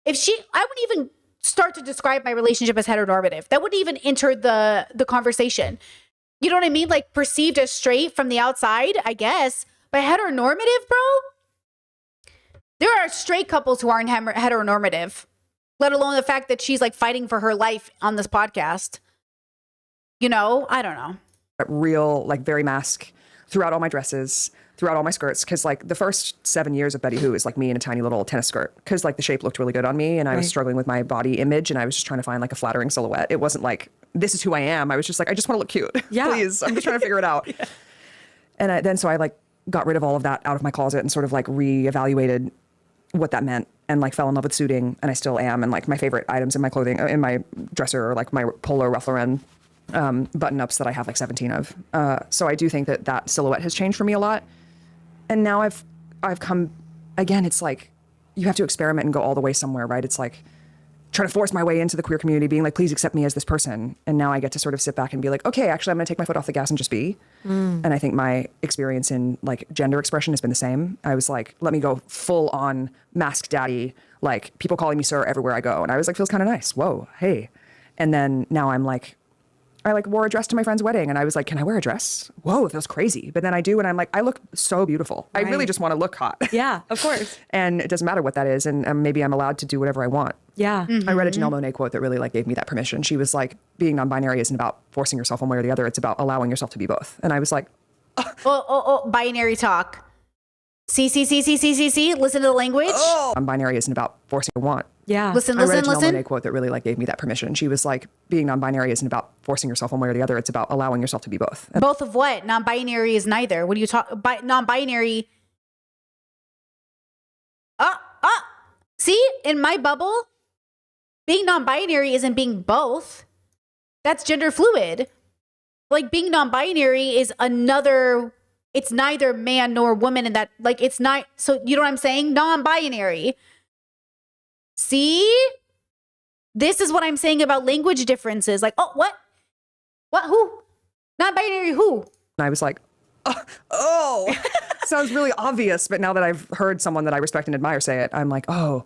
I wouldn't even start to describe my relationship as heteronormative. That wouldn't even enter the conversation. You know what I mean? Like, perceived as straight from the outside, I guess. But heteronormative, bro? There are straight couples who aren't heteronormative, let alone the fact that she's like fighting for her life on this podcast. You know, I don't know. Real, like, very mask throughout all my dresses, throughout all my skirts, because like the first 7 years of Betty Who is like me in a tiny little tennis skirt, because like the shape looked really good on me and I was struggling with my body image and I was just trying to find like a flattering silhouette. It wasn't like, this is who I am. I was just like, I just want to look cute. Yeah. Please. I'm just trying to figure it out. Yeah. And so I like got rid of all of that out of my closet and sort of like reevaluated what that meant and like fell in love with suiting, and I still am. And like my favorite items in my clothing, in my dresser, are like my Polo Ralph Lauren button-ups that I have like 17 of. So I do think that silhouette has changed for me a lot. And now I've come, again, it's like, you have to experiment and go all the way somewhere, right? It's like trying to force my way into the queer community, being like, please accept me as this person. And now I get to sort of sit back and be like, okay, actually, I'm going to take my foot off the gas and just be. And I think my experience in like gender expression has been the same. I was like, let me go full on mask daddy, like people calling me sir everywhere I go. And I was like, feels kind of nice. Whoa, hey. And then now I'm like, I like wore a dress to my friend's wedding and I was like, can I wear a dress? Whoa, it feels crazy. But then I do and I'm like, I look so beautiful. I really Right. just want to look hot. Yeah, of course. And it doesn't matter what that is. And maybe I'm allowed to do whatever I want. Yeah. I read a Janelle Monáe quote that really like gave me that permission. She was like, being non-binary isn't about forcing yourself one way or the other. It's about allowing yourself to be both. And I was like, Binary talk. See. Listen to the language. non-binary isn't about forcing or want. Yeah. Listen. I read a Janelle Monáe quote that really like gave me that permission. She was like, being non-binary isn't about forcing yourself one way or the other. It's about allowing yourself to be both. And Both of what? Non-binary is neither. What do you talk? Non-binary. See, in my bubble, being non-binary isn't being both. That's gender fluid. Like, being non-binary is another. It's neither man nor woman, and that, like, it's not. So you know what I'm saying? Non-binary. See, this is what I'm saying about language differences. Like, oh, what? Who? Non-binary who? I was like, oh, sounds really obvious. But now that I've heard someone that I respect and admire say it, I'm like, oh,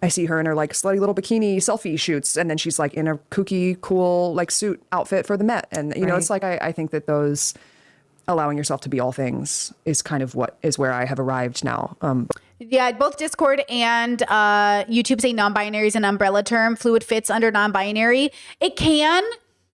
I see her in her like slutty little bikini selfie shoots. And then she's like in a kooky, cool, like suit outfit for the Met. And, it's like, I think that those allowing yourself to be all things is kind of what is where I have arrived now. Yeah, both Discord and YouTube say non-binary is an umbrella term. Fluid fits under non-binary. It can.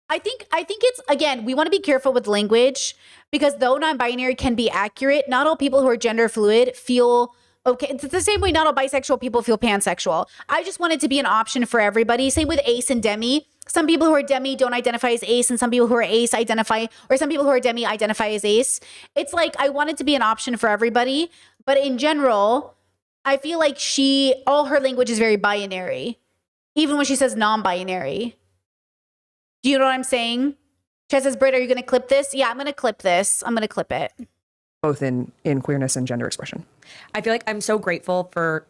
I think it's, again, we want to be careful with language because though non-binary can be accurate, not all people who are gender fluid feel okay. It's the same way not all bisexual people feel pansexual. I just want it to be an option for everybody. Same with ace and demi. Some people who are demi don't identify as ace, and some people who are ace identify, or some people who are demi identify as ace. It's like, I want it to be an option for everybody. But in general, I feel like all her language is very binary, even when she says non-binary. Do you know what I'm saying? Chet says, Britt, are you going to clip this? Yeah, I'm going to clip this. I'm going to clip it. Both in queerness and gender expression. I feel like I'm so grateful for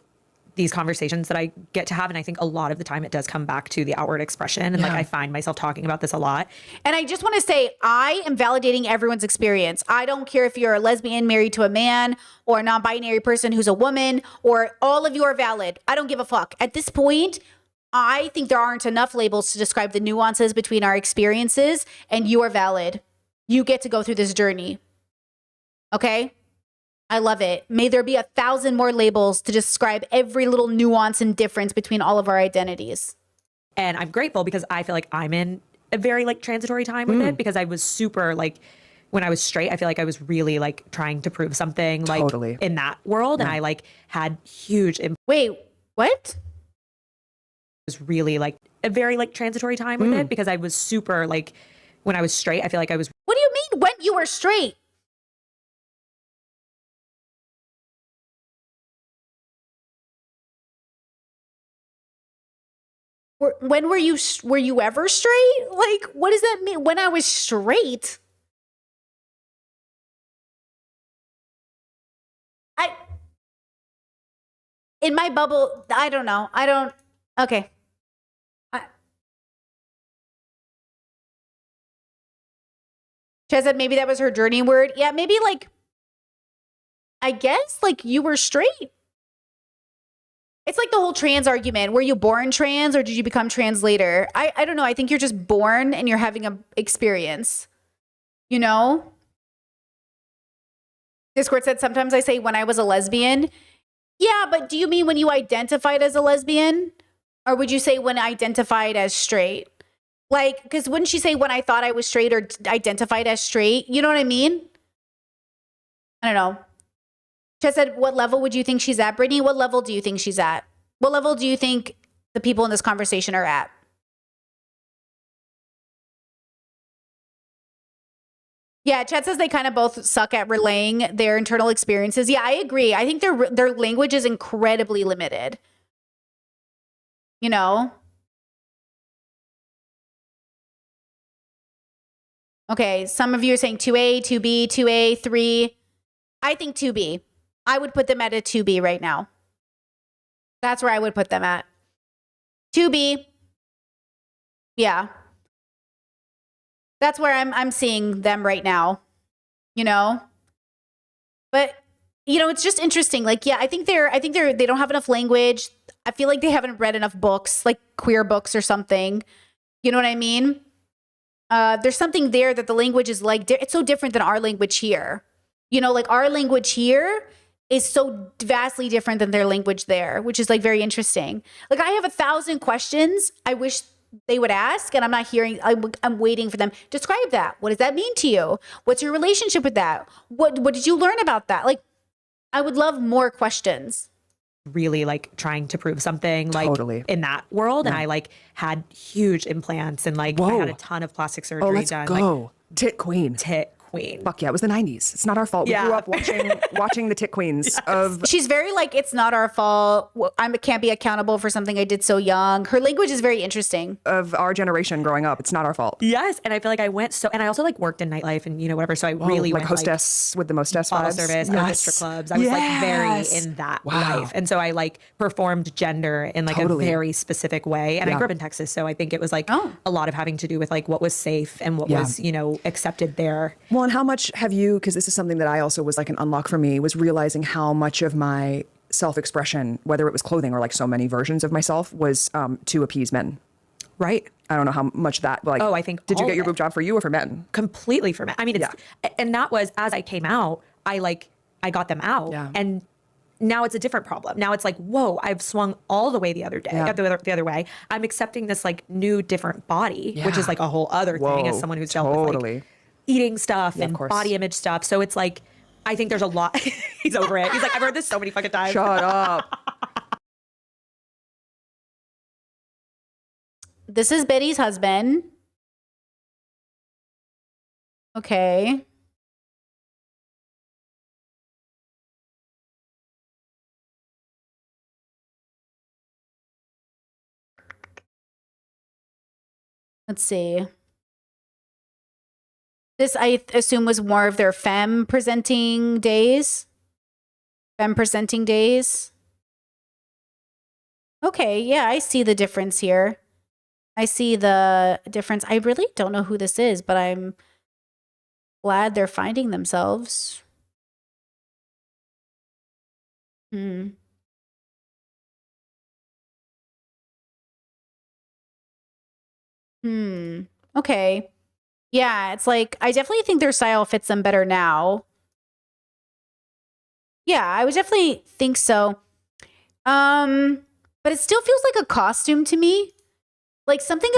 these conversations that I get to have. And I think a lot of the time it does come back to the outward expression. And like, I find myself talking about this a lot. And I just want to say, I am validating everyone's experience. I don't care if you're a lesbian married to a man or a non-binary person who's a woman, or all of you are valid. I don't give a fuck. At this point, I think there aren't enough labels to describe the nuances between our experiences, and you are valid. You get to go through this journey. Okay? I love it. May there be 1,000 more labels to describe every little nuance and difference between all of our identities. And I'm grateful because I feel like I'm in a very like transitory time with it, because I was super like, when I was straight, I feel like I was really like trying to prove something like Totally. in that world. And I like had huge Wait, what? was really like a very like transitory time with it, because I was super like, when I was straight, I feel like I was What do you mean when you were straight? When were you ever straight? Like, what does that mean? When I was straight? In my bubble, I don't know. Okay. Chaz said maybe that was her journey word. Yeah, maybe like, I guess like you were straight. It's like the whole trans argument. Were you born trans or did you become trans later? I don't know. I think you're just born and you're having an experience. You know? Discord said, sometimes I say when I was a lesbian. Yeah, but do you mean when you identified as a lesbian? Or would you say when I identified as straight? Like, because wouldn't she say when I thought I was straight or identified as straight? You know what I mean? I don't know. Chess said, what level would you think she's at? Brittany, what level do you think she's at? What level do you think the people in this conversation are at? Yeah, Chet says they kind of both suck at relaying their internal experiences. Yeah, I agree. I think their language is incredibly limited. You know? Okay, some of you are saying 2A, 2B, 2A, 3. I think 2B. I would put them at a 2B right now. That's where I would put them at. 2B. Yeah. That's where I'm seeing them right now. You know? But you know, it's just interesting. Like, yeah, I think they don't have enough language. I feel like they haven't read enough books, like queer books or something. You know what I mean? There's something there that the language is like, it's so different than our language here. You know, like our language here is so vastly different than their language there, which is like very interesting. Like I have 1,000 questions I wish they would ask, and I'm not hearing, I'm waiting for them. Describe that. What does that mean to you? What's your relationship with that? What did you learn about that? Like, I would love more questions. really like trying to prove something like Totally. in that world. And I like had huge implants and like I had a ton of plastic surgery Oh, let's done. go. Like Tit Queen. tit queen. Fuck yeah, it was the 90s. It's not our fault. Yeah. We grew up watching the Tit Queens of She's very like, it's not our fault. I can't be accountable for something I did so young. Her language is very interesting. our generation growing up. It's not our fault. Yes. And I feel like I went so, and I also like worked in nightlife and, you know, whatever. So I really like went hostess with the mostess bottle vibes. service, I was at strip clubs. I was like very in that life. And so I like performed gender in like Totally. a very specific way. And I grew up in Texas. So I think it was like a lot of having to do with like what was safe and what was, you know, accepted there. Well, and how much have you, because this is something that I also was like an unlock for me, was realizing how much of my self-expression, whether it was clothing or like so many versions of myself, was to appease men. Right. I don't know how much that, like, Oh, I think did you all get of your it. boob job for you or for men? Completely for men. I mean, it's, and that was, as I came out, I got them out. Yeah. And now it's a different problem. Now it's like, whoa, I've swung all the way the other day, the other way. I'm accepting this like new, different body, which is like a whole other thing as someone who's dealt with like eating stuff and body image stuff. So it's like, I think there's a lot. He's over it. He's like, I've heard this so many fucking times. Shut up. This is Betty's husband. Okay. Let's see. This, I assume, was more of their femme presenting days. Femme presenting days. Okay, yeah, I see the difference here. I see the difference. I really don't know who this is, but I'm glad they're finding themselves. Okay. Yeah, it's like, I definitely think their style fits them better now. Yeah, I would definitely think so. But it still feels like a costume to me. Like something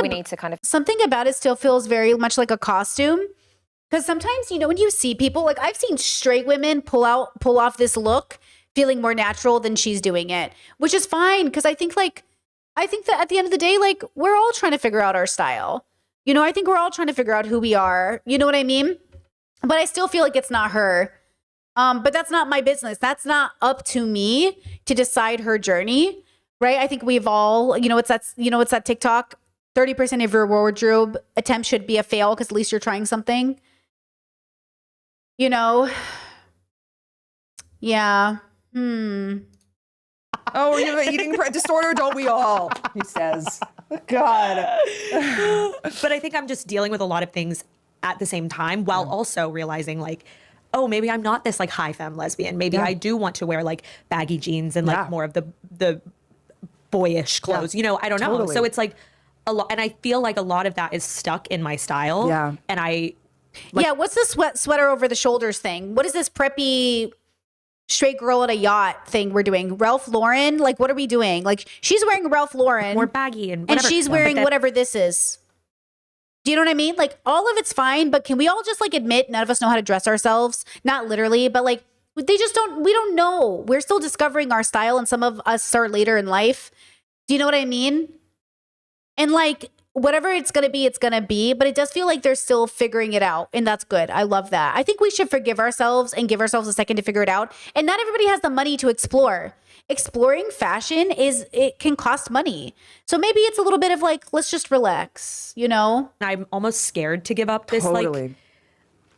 something about it still feels very much like a costume. Because sometimes, you know, when you see people, like I've seen straight women pull off this look feeling more natural than she's doing it, which is fine. Because I think that at the end of the day, like we're all trying to figure out our style. You know, I think we're all trying to figure out who we are. You know what I mean? But I still feel like it's not her. But that's not my business. That's not up to me to decide her journey, right? I think we've all, it's that TikTok, 30% of your wardrobe attempt should be a fail because at least you're trying something. You know? Yeah. Oh, you have an eating disorder, don't we all? He says. God. But I think I'm just dealing with a lot of things at the same time while also realizing like, oh, maybe I'm not this like high femme lesbian. Maybe I do want to wear like baggy jeans and like more of the boyish clothes. You know, I don't know. So it's like a lot, and I feel like a lot of that is stuck in my style. Yeah. And what's the sweater over the shoulders thing? What is this preppy straight girl at a yacht thing we're doing? Ralph Lauren? Like, what are we doing? Like, she's wearing Ralph Lauren. more baggy and whatever. And she's wearing whatever this is. Do you know what I mean? Like, all of it's fine, but can we all just like admit none of us know how to dress ourselves? Not literally, but like we don't know. We're still discovering our style, and some of us start later in life. Do you know what I mean? And like whatever it's gonna be, but it does feel like they're still figuring it out, and that's good. I love that. I think we should forgive ourselves and give ourselves a second to figure it out. And not everybody has the money to explore. Exploring fashion it can cost money. So maybe it's a little bit of like, let's just relax, you know? I'm almost scared to give up this like.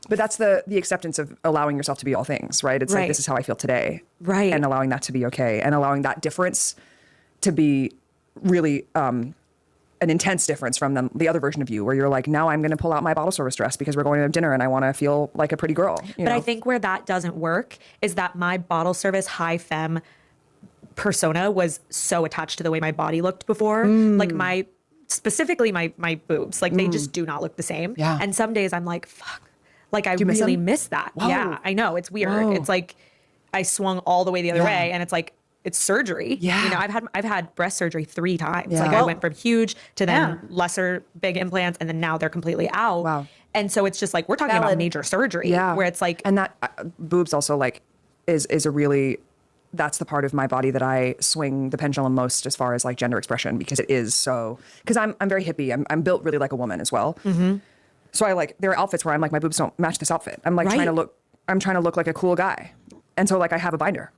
But that's the acceptance of allowing yourself to be all things, right? It's like, this is how I feel today. Right. And allowing that to be okay. And allowing that difference to be really an intense difference from the other version of you, where you're like, now I'm going to pull out my bottle service dress because we're going to have dinner and I want to feel like a pretty girl. But I think where that doesn't work is that my bottle service high femme persona was so attached to the way my body looked before. Like specifically my boobs, like they just do not look the same. Yeah. And some days I'm like, fuck, like I really miss that. Whoa. Yeah, I know, it's weird. Whoa. It's like I swung all the way the other way, and it's like, it's surgery. Yeah. You know, I've had breast surgery 3 times. Like I went from huge to then lesser big implants, and then now they're completely out. Wow. And so it's just like, we're talking about major surgery. Yeah. Where it's like, and that boobs also like is a really, that's the part of my body that I swing the pendulum most as far as like gender expression, because it is so, because I'm very hippie. I'm built really like a woman as well. So I like, there are outfits where I'm like, my boobs don't match this outfit. I'm like trying to look like a cool guy. And so like I have a binder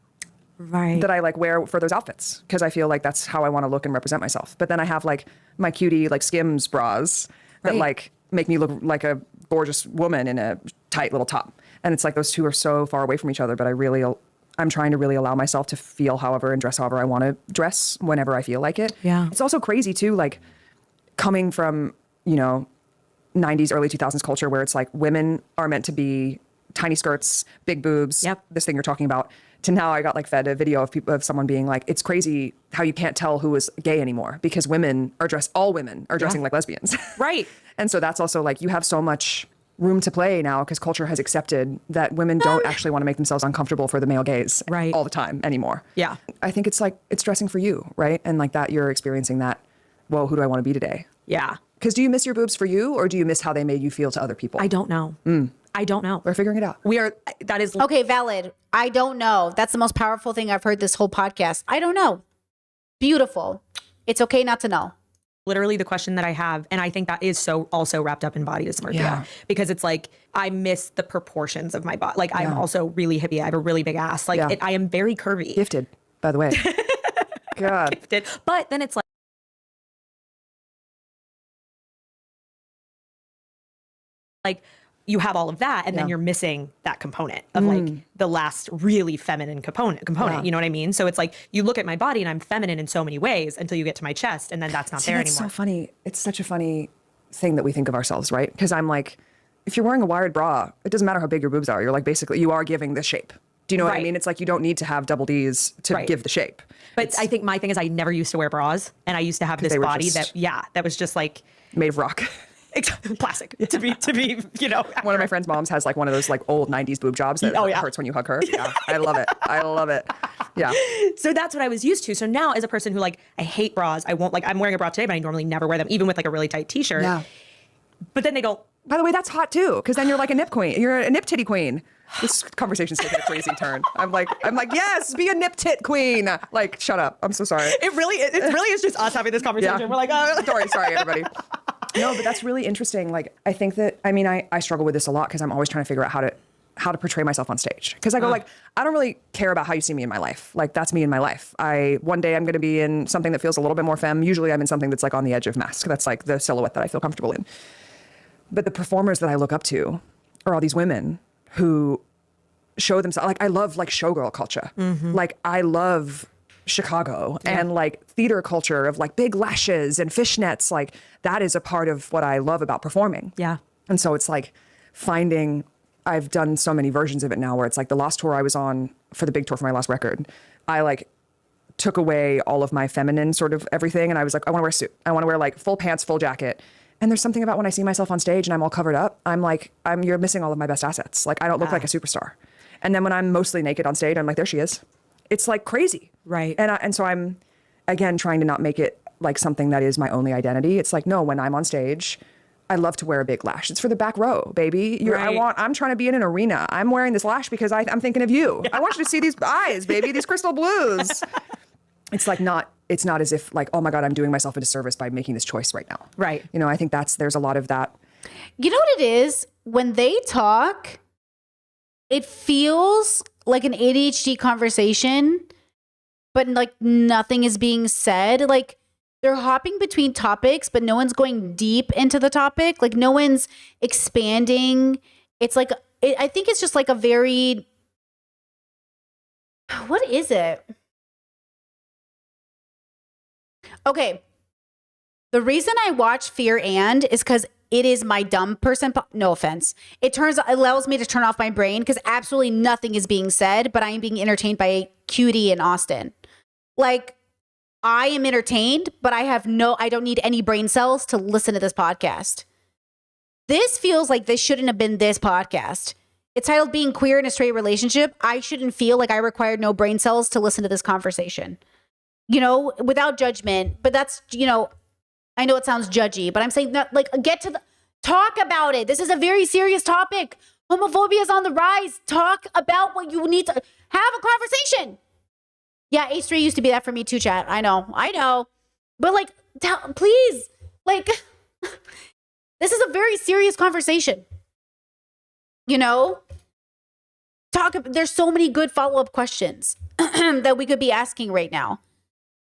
that I like wear for those outfits, because I feel like that's how I want to look and represent myself. But then I have like my cutie like Skims bras that like make me look like a gorgeous woman in a tight little top. And it's like those two are so far away from each other, but I'm trying to really allow myself to feel however and dress however I want to dress whenever I feel like it. Yeah. It's also crazy too, like coming from, 90s, early 2000s culture where it's like women are meant to be tiny skirts, big boobs, this thing you're talking about, to now I got like fed a video of someone being like, it's crazy how you can't tell who is gay anymore because all women are dressing like lesbians. Right. And so that's also like, you have so much room to play now because culture has accepted that women don't actually want to make themselves uncomfortable for the male gaze Right. all the time anymore. Yeah. I think it's like, it's dressing for you, right? And like that you're experiencing that, whoa, who do I want to be today? Yeah. Because do you miss your boobs for you or do you miss how they made you feel to other people? I don't know. I don't know. We're figuring it out. That is Okay, valid. I don't know. That's the most powerful thing I've heard this whole podcast. I don't know. Beautiful. It's okay not to know. literally the question that I have. And I think that is so also wrapped up in body dysmorphia Yeah. because it's like, I miss the proportions of my body. Like I'm also really hippie. I have a really big ass. Like I am very curvy. Gifted, by the way. God. Gifted. But then it's like you have all of that and then you're missing that component of like the last really feminine component, you know what I mean? So it's like you look at my body and I'm feminine in so many ways until you get to my chest and then that's not there That's anymore. so funny. It's such a funny thing that we think of ourselves, right? Because I'm like, if you're wearing a wired bra, it doesn't matter how big your boobs are. You're like, basically, you are giving the shape. Do you know what I Right. mean? It's like you don't need to have double Ds to give the shape. But I think my thing is I never used to wear bras and I used to have this they were body just- that was just like Made of rock. plastic to be, you know. One of my friends' moms has like one of those like old 90s boob jobs that hurts when you hug her. Yeah, I love it. I love it. Yeah. So that's what I was used to. So now as a person who like, I hate bras, I won't like, I'm wearing a bra today, but I normally never wear them, even with like a really tight t-shirt. Yeah. But then they don't. By the way, that's hot too, because then you're like a nip queen. You're a nip titty queen. This conversation's taking a crazy turn. I'm like, yes, be a nip tit queen. Like, shut up. I'm so sorry. It really is just us having this conversation. Yeah. We're like, oh. sorry, everybody. No, but that's really interesting. Like, I think that, I mean, I struggle with this a lot because I'm always trying to figure out how to portray myself on stage. Because I go like, I don't really care about how you see me in my life. Like, that's me in my life. One day I'm going to be in something that feels a little bit more femme. Usually I'm in something that's like on the edge of mask. That's like the silhouette that I feel comfortable in. But the performers that I look up to are all these women who show themselves. Like, I love like showgirl culture. Like, I love Chicago and like theater culture of like big lashes and fishnets. Like, that is a part of what I love about performing. Yeah. And so it's like I've done so many versions of it now where it's like the last tour I was on for the big tour for my last record, I like took away all of my feminine sort of everything. And I was like, I want to wear a suit. I want to wear like full pants, full jacket. And there's something about when I see myself on stage and I'm all covered up, I'm like, you're missing all of my best assets. Like, I don't look like a superstar. And then when I'm mostly naked on stage, I'm like, there she is. It's like crazy. Right. And so I'm, again, trying to not make it like something that is my only identity. It's like, no, when I'm on stage, I love to wear a big lash. It's for the back row, baby. I'm trying to be in an arena. I'm wearing this lash because I'm thinking of you. I want you to see these eyes, baby, these crystal blues. It's not as if like, oh my God, I'm doing myself a disservice by making this choice right now. Right. You know, I think there's a lot of that. You know what it is? When they talk, it feels like an ADHD conversation, but like nothing is being said. Like they're hopping between topics, but no one's going deep into the topic. Like no one's expanding. It's like, I think it's just like a very, what is it? Okay. The reason I watch Fear and is because it is my dumb person. No offense. It allows me to turn off my brain because absolutely nothing is being said, but I am being entertained by Cutie and Austin. Like, I am entertained, but I don't need any brain cells to listen to this podcast. This feels like this shouldn't have been this podcast. It's titled Being Queer in a Straight Relationship. I shouldn't feel like I required no brain cells to listen to this conversation. You know, without judgment, but that's, you know, I know it sounds judgy, but I'm saying that, like, talk about it. This is a very serious topic. Homophobia is on the rise. Talk about what you need to have a conversation. Yeah, H3 used to be that for me too, chat. I know. But like, please, like, this is a very serious conversation. You know, there's so many good follow-up questions that we could be asking right now.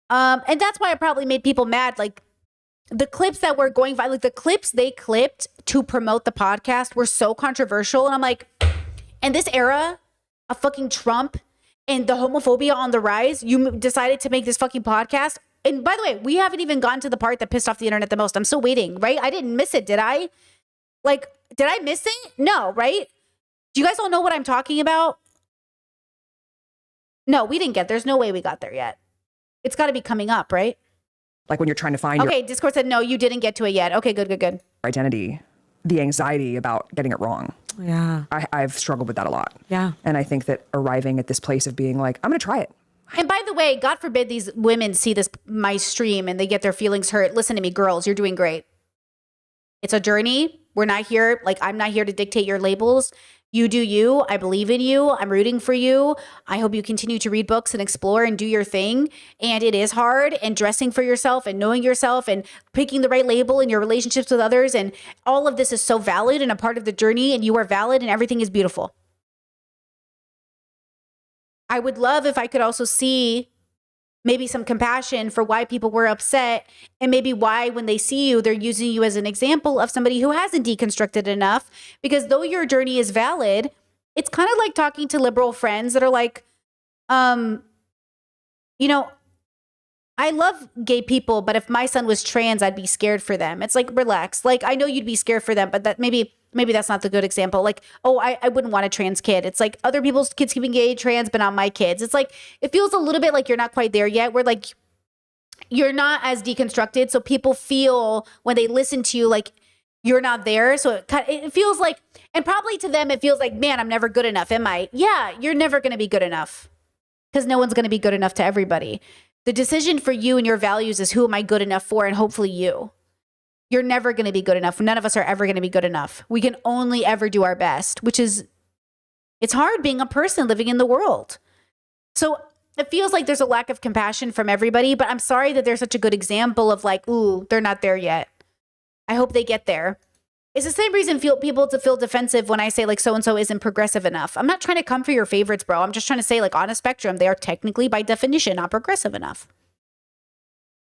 And that's why it probably made people mad. Like the clips that were going viral, like the clips they clipped to promote the podcast were so controversial. And I'm like, in this era of fucking Trump and the homophobia on the rise, you decided to make this fucking podcast. And by the way, we haven't even gotten to the part that pissed off the internet the most. I'm still waiting, right? I didn't miss it, did I? Like, did I miss it? No, right? Do you guys all know what I'm talking about? No, we didn't there's no way we got there yet. It's got to be coming up, right? Like when you're trying to find Okay, Discord said, no, you didn't get to it yet. Okay, good. your identity the anxiety about getting it wrong. Yeah. I've struggled with that a lot. Yeah. And I think that arriving at this place of being like, I'm going to try it. And by the way, God forbid these women see this my stream and they get their feelings hurt. Listen to me, girls, you're doing great. It's a journey. We're not here, like I'm not here to dictate your labels. You do you. I believe in you. I'm rooting for you. I hope you continue to read books and explore and do your thing. And it is hard, and dressing for yourself and knowing yourself and picking the right label in your relationships with others. And all of this is so valid and a part of the journey, and you are valid and everything is beautiful. I would love if I could also see maybe some compassion for why people were upset, and maybe why when they see you, they're using you as an example of somebody who hasn't deconstructed enough. Because though your journey is valid, it's kind of like talking to liberal friends that are like, you know, I love gay people, but if my son was trans, I'd be scared for them. It's like, relax. Like, I know you'd be scared for them, but that maybe that's not the good example. Like, oh, I wouldn't want a trans kid. It's like other people's kids keeping gay, trans, but not my kids. It's like, it feels a little bit like you're not quite there yet. Where like, you're not as deconstructed. So people feel when they listen to you, like you're not there. So it feels like, and probably to them, it feels like, man, I'm never good enough. Am I? Yeah, you're never going to be good enough, because no one's going to be good enough to everybody. The decision for you and your values is, who am I good enough for? And hopefully you. You're never going to be good enough. None of us are ever going to be good enough. We can only ever do our best, which is, it's hard being a person living in the world. So it feels like there's a lack of compassion from everybody, but I'm sorry that there's such a good example of like, ooh, they're not there yet. I hope they get there. It's the same reason people to feel defensive when I say like so-and-so isn't progressive enough. I'm not trying to come for your favorites, bro. I'm just trying to say, like, on a spectrum, they are technically by definition not progressive enough.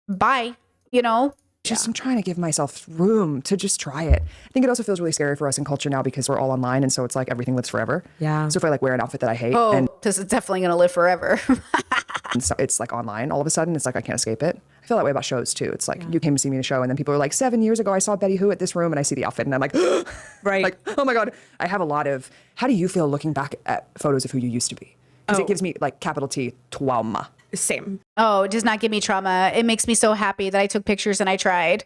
Bye. You know? I'm trying to give myself room to just try it. I think it also feels really scary for us in culture now because we're all online, and so it's like everything lives forever. Yeah. So if I like wear an outfit that I hate, Oh, and this is definitely going to live forever. so it's like online all of a sudden, it's like I can't escape it. I feel that way about shows too. It's like you came to see me in a show, and then people are like, 7 years ago I saw Betty Who at this room, and I see the outfit, and I'm like, Right. like, oh my God. I have a lot of, how do you feel looking back at photos of who you used to be? Because it gives me like capital T, trauma. Same. Oh, it does not give me trauma. It makes me so happy that I took pictures and I tried.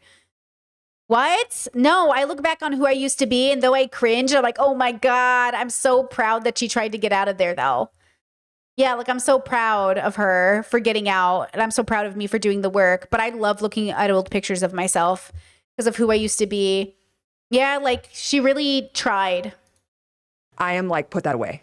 What? No, I look back on who I used to be, and though I cringe, I'm like, oh my God, I'm so proud that she tried to get out of there though. Yeah, like I'm so proud of her for getting out, and I'm so proud of me for doing the work. But I love looking at old pictures of myself because of who I used to be. Yeah, like she really tried. I am like, put that away.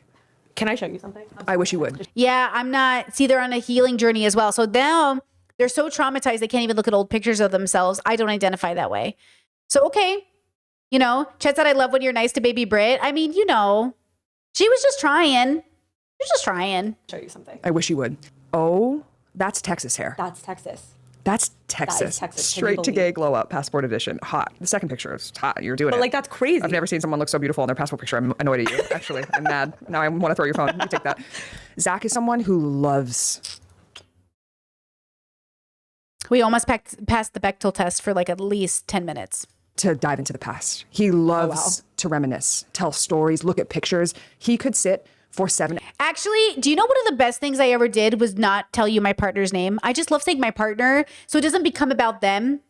Can I show you something? I wish you would. Yeah, I'm not. See, they're on a healing journey as well. So now they're so traumatized they can't even look at old pictures of themselves. I don't identify that way. So, okay. You know, Chet said, I love when you're nice to baby Brit. I mean, you know, she was just trying. She was just trying. Show you something. I wish you would. Oh, that's Texas hair. That's Texas. That's Texas. Texas. Can you Straight to believe? gay glow up passport edition. Hot. The second picture is hot. You're doing it. But like, that's crazy. I've never seen someone look so beautiful in their passport picture. I'm annoyed at you, actually. I'm mad. Now I want to throw your phone. You take that. Zach is someone who loves. We almost passed the Bechtel test for like at least 10 minutes. To dive into the past. He loves to reminisce, tell stories, look at pictures. He could sit for 7. Actually, do you know one of the best things I ever did was not tell you my partner's name? I just love saying my partner, so it doesn't become about them.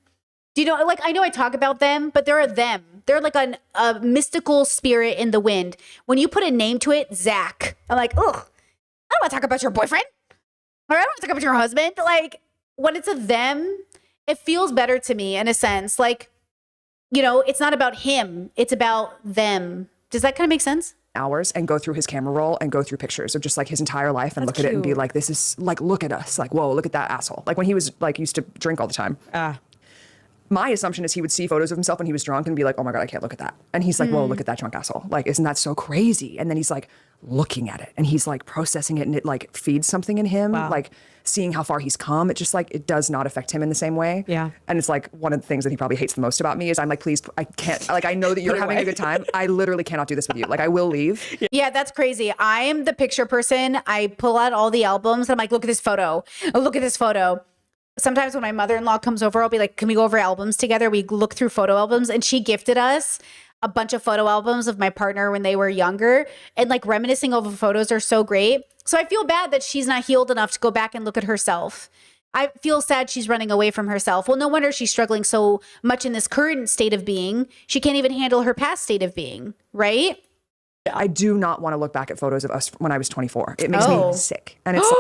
Do you know, like, I know I talk about them, but there are them. They're like a mystical spirit in the wind. When you put a name to it, Zach, I'm like, ugh, I don't want to talk about your boyfriend. Or I don't want to talk about your husband. Like, when it's a them, it feels better to me in a sense. Like, you know, it's not about him. It's about them. Does that kind of make sense? Hours and go through his camera roll and go through pictures of just like his entire life and look at it and be like, this is like, look at us. Like, whoa, look at that asshole. Like when he was like, used to drink all the time. My assumption is he would see photos of himself when he was drunk and be like, oh my God, I can't look at that. And he's like, whoa, look at that drunk asshole. Like, isn't that so crazy? And then he's like looking at it and he's like processing it, and it like feeds something in him, like seeing how far he's come. It just like, it does not affect him in the same way. Yeah. And it's like one of the things that he probably hates the most about me is I'm like, please, I can't, like, I know that you're having a good time. I literally cannot do this with you. Like, I will leave. Yeah, that's crazy. I am the picture person. I pull out all the albums. And I'm like, look at this photo. Oh, look at this photo. Sometimes when my mother-in-law comes over, I'll be like, can we go over albums together? We look through photo albums. And she gifted us a bunch of photo albums of my partner when they were younger. And like reminiscing over photos are so great. So I feel bad that she's not healed enough to go back and look at herself. I feel sad she's running away from herself. Well, no wonder she's struggling so much in this current state of being. She can't even handle her past state of being, right? I do not want to look back at photos of us when I was 24. It makes Oh. me sick. And it's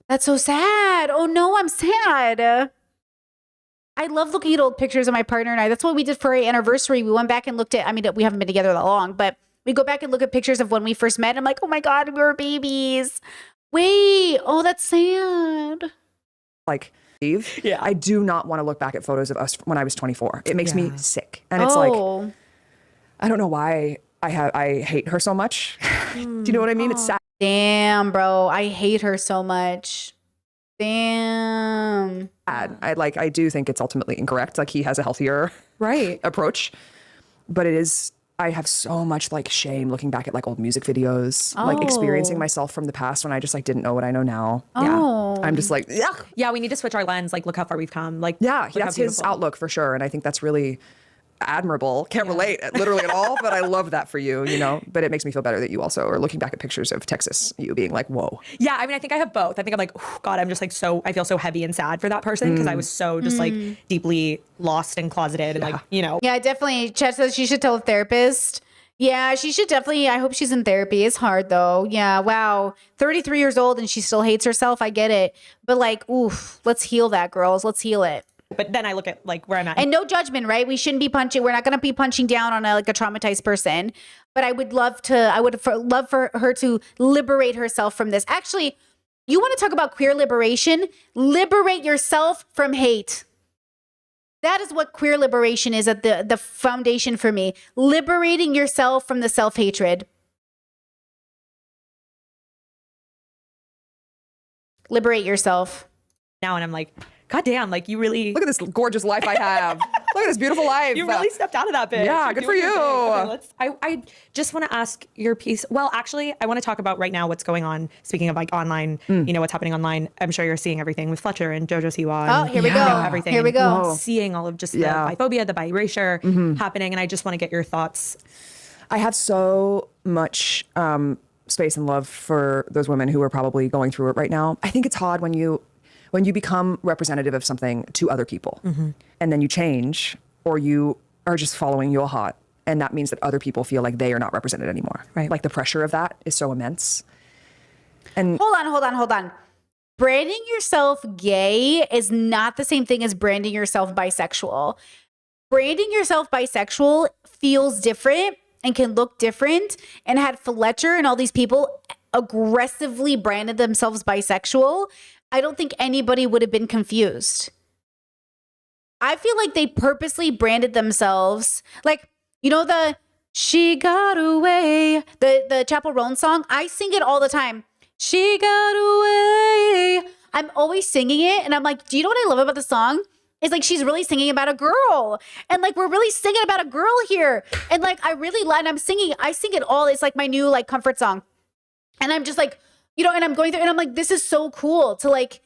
That's so sad. Oh no, I'm sad. I love looking at old pictures of my partner and I. That's what we did for our anniversary. We went back and looked at, I mean, we haven't been together that long, but we go back and look at pictures of when we first met. I'm like, oh my God, we were babies. Wait, oh, that's sad. like, Eve, Yeah. I do not want to look back at photos of us when I was 24. It makes me Yeah. sick. And it's like, Oh, I don't know why I hate her so much. Do you know what I mean? It's sad. damn, bro. I hate her so much. Damn. I do think it's ultimately incorrect. Like, he has a healthier Right. approach, but it is, I have so much like shame looking back at like old music videos, like experiencing Oh. myself from the past when I just like didn't know what I know now. Oh. I'm just like, yeah, Yeah, we need to switch our lens. Like, look how far we've come. Like, yeah, look how that's his beautiful. outlook for sure. And I think that's really admirable. Can't relate literally at all, but I love that for you, you know, but it makes me feel better that you also are looking back at pictures of Texas, you being like, whoa. Yeah, I mean, I think I have both. I think I'm like, oh, God, I'm just like I feel so heavy and sad for that person because I was so just like deeply lost and closeted and like, you know. Yeah, definitely. Chet says she should tell a therapist. Yeah, she should definitely. I hope she's in therapy. It's hard though. Yeah, wow. 33 years old and she still hates herself. I get it. But like, oof, let's heal that, girls. Let's heal it. But then I look at like where I'm at. And no judgment, right? We shouldn't be punching. We're not going to be punching down on a traumatized person. But I would love to. Love for her to liberate herself from this. Actually, you want to talk about queer liberation? Liberate yourself from hate. That is what queer liberation is at the foundation for me. Liberating yourself from the self-hatred. Liberate yourself. now and I'm like, God damn, like you really Look at this gorgeous life I have. Look at this beautiful life. you really stepped out of that bit. Yeah, You're good for doing your thing. you. Okay, I just want to ask your piece. Well, actually, I want to talk about right now what's going on. Speaking of like online, you know, what's happening online. I'm sure you're seeing everything with Fletcher and JoJo Siwa. Oh, and, here we you know, go. everything. Here we and go. Whoa. Seeing all of just Yeah. the biphobia, the bi-erasure happening. And I just want to get your thoughts. I have so much space and love for those women who are probably going through it right now. I think it's hard when you become representative of something to other people and then you change or you are just following your heart. And that means that other people feel like they are not represented anymore. Right. Like the pressure of that is so immense. And Hold on. Branding yourself gay is not the same thing as branding yourself bisexual. Branding yourself bisexual feels different and can look different. And had Fletcher and all these people aggressively branded themselves bisexual, I don't think anybody would have been confused. I feel like they purposely branded themselves like, you know, the She Got Away, the Chappell Roan song. I sing it all the time. She got away. I'm always singing it. And I'm like, do you know what I love about the song? It's like she's really singing about a girl. And like, we're really singing about a girl here. And like, I sing it all. It's like my new like comfort song. And I'm just like, you know, and I'm going through and I'm like, this is so cool to like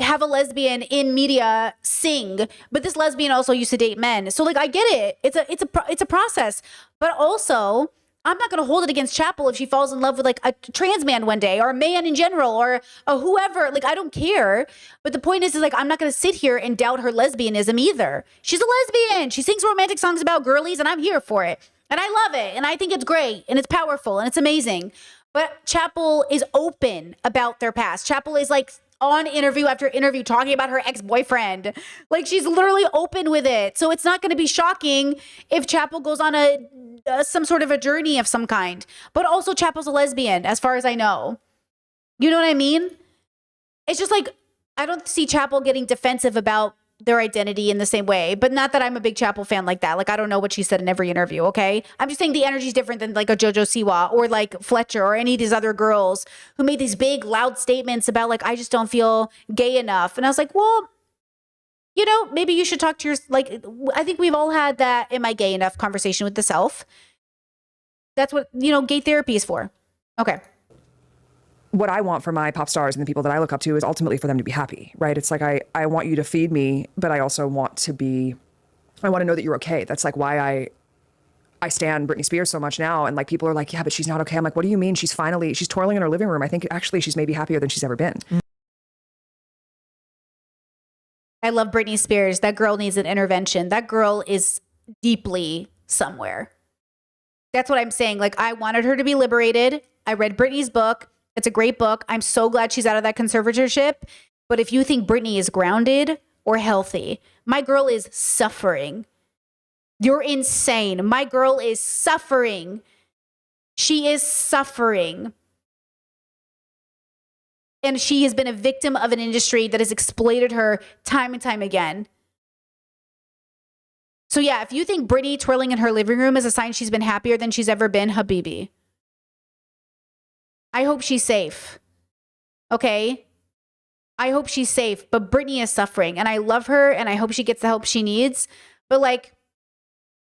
have a lesbian in media sing, but this lesbian also used to date men. So like, I get it. It's a process, but also I'm not going to hold it against Chappell if she falls in love with like a trans man one day or a man in general or a whoever. Like, I don't care. But the point is like, I'm not going to sit here and doubt her lesbianism either. She's a lesbian. She sings romantic songs about girlies and I'm here for it. And I love it. And I think it's great and it's powerful and it's amazing. But Chappell is open about their past. Chappell is like on interview after interview talking about her ex-boyfriend. Like, she's literally open with it. So it's not going to be shocking if Chappell goes on some sort of a journey of some kind. But also Chappell's a lesbian, as far as I know. You know what I mean? It's just like, I don't see Chappell getting defensive about their identity in the same way, but not that I'm a big Chappell fan like that. Like, I don't know what she said in every interview, okay? I'm just saying the energy is different than like a JoJo Siwa or like Fletcher or any of these other girls who made these big, loud statements about like, I just don't feel gay enough. And I was like, well, you know, maybe you should talk to your, like, I think we've all had that am I gay enough conversation with the self. That's what, you know, gay therapy is for. Okay. what I want for my pop stars and the people that I look up to is ultimately for them to be happy, right? It's like, I want you to feed me, but I also want to know that you're okay. That's like why I stand Britney Spears so much now. And like, people are like, yeah, but she's not okay. I'm like, what do you mean? She's twirling in her living room. I think actually she's maybe happier than she's ever been. I love Britney Spears. That girl needs an intervention. That girl is deeply somewhere. That's what I'm saying. Like, I wanted her to be liberated. I read Britney's book. It's a great book. I'm so glad she's out of that conservatorship. But if you think Britney is grounded or healthy, my girl is suffering. You're insane. My girl is suffering. She is suffering. And she has been a victim of an industry that has exploited her time and time again. So yeah, if you think Britney twirling in her living room is a sign she's been happier than she's ever been, Habibi. I hope she's safe. Okay? I hope she's safe. But Britney is suffering. And I love her and I hope she gets the help she needs. But like,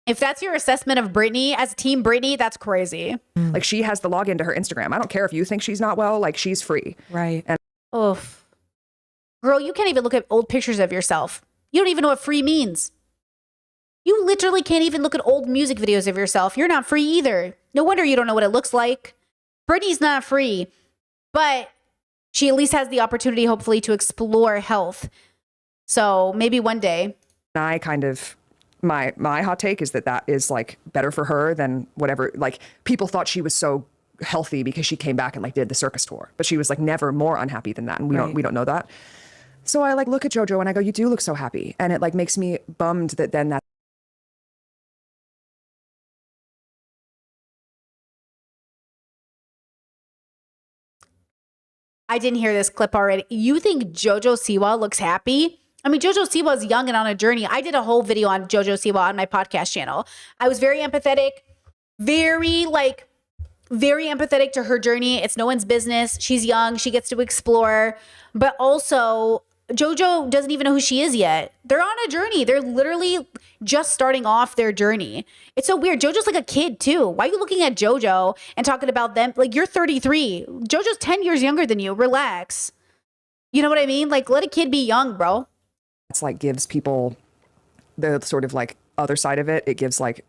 if that's your assessment of Britney as Team Britney, that's crazy. Like, she has the login to her Instagram. I don't care if you think she's not well, like, she's free. Right. And Oof. Girl, you can't even look at old pictures of yourself. You don't even know what free means. You literally can't even look at old music videos of yourself. You're not free either. No wonder you don't know what it looks like. Britney's not free, but she at least has the opportunity, hopefully, to explore health. So maybe one day. I kind of, my hot take is that is like better for her than whatever, like, people thought she was so healthy because she came back and like did the circus tour, but she was like never more unhappy than that. And we don't know that. So I like look at JoJo and I go, you do look so happy. And it like makes me bummed that then that I didn't hear this clip already. You think JoJo Siwa looks happy? I mean, JoJo Siwa is young and on a journey. I did a whole video on JoJo Siwa on my podcast channel. I was very empathetic, very empathetic to her journey. It's no one's business. She's young. She gets to explore. But also, JoJo doesn't even know who she is yet. They're on a journey. They're literally just starting off their journey. It's so weird. JoJo's like a kid too. Why are you looking at JoJo and talking about them? Like, you're 33. JoJo's 10 years younger than you. Relax. You know what I mean? Like, let a kid be young, bro. it's like gives people the sort of like other side of it. It gives like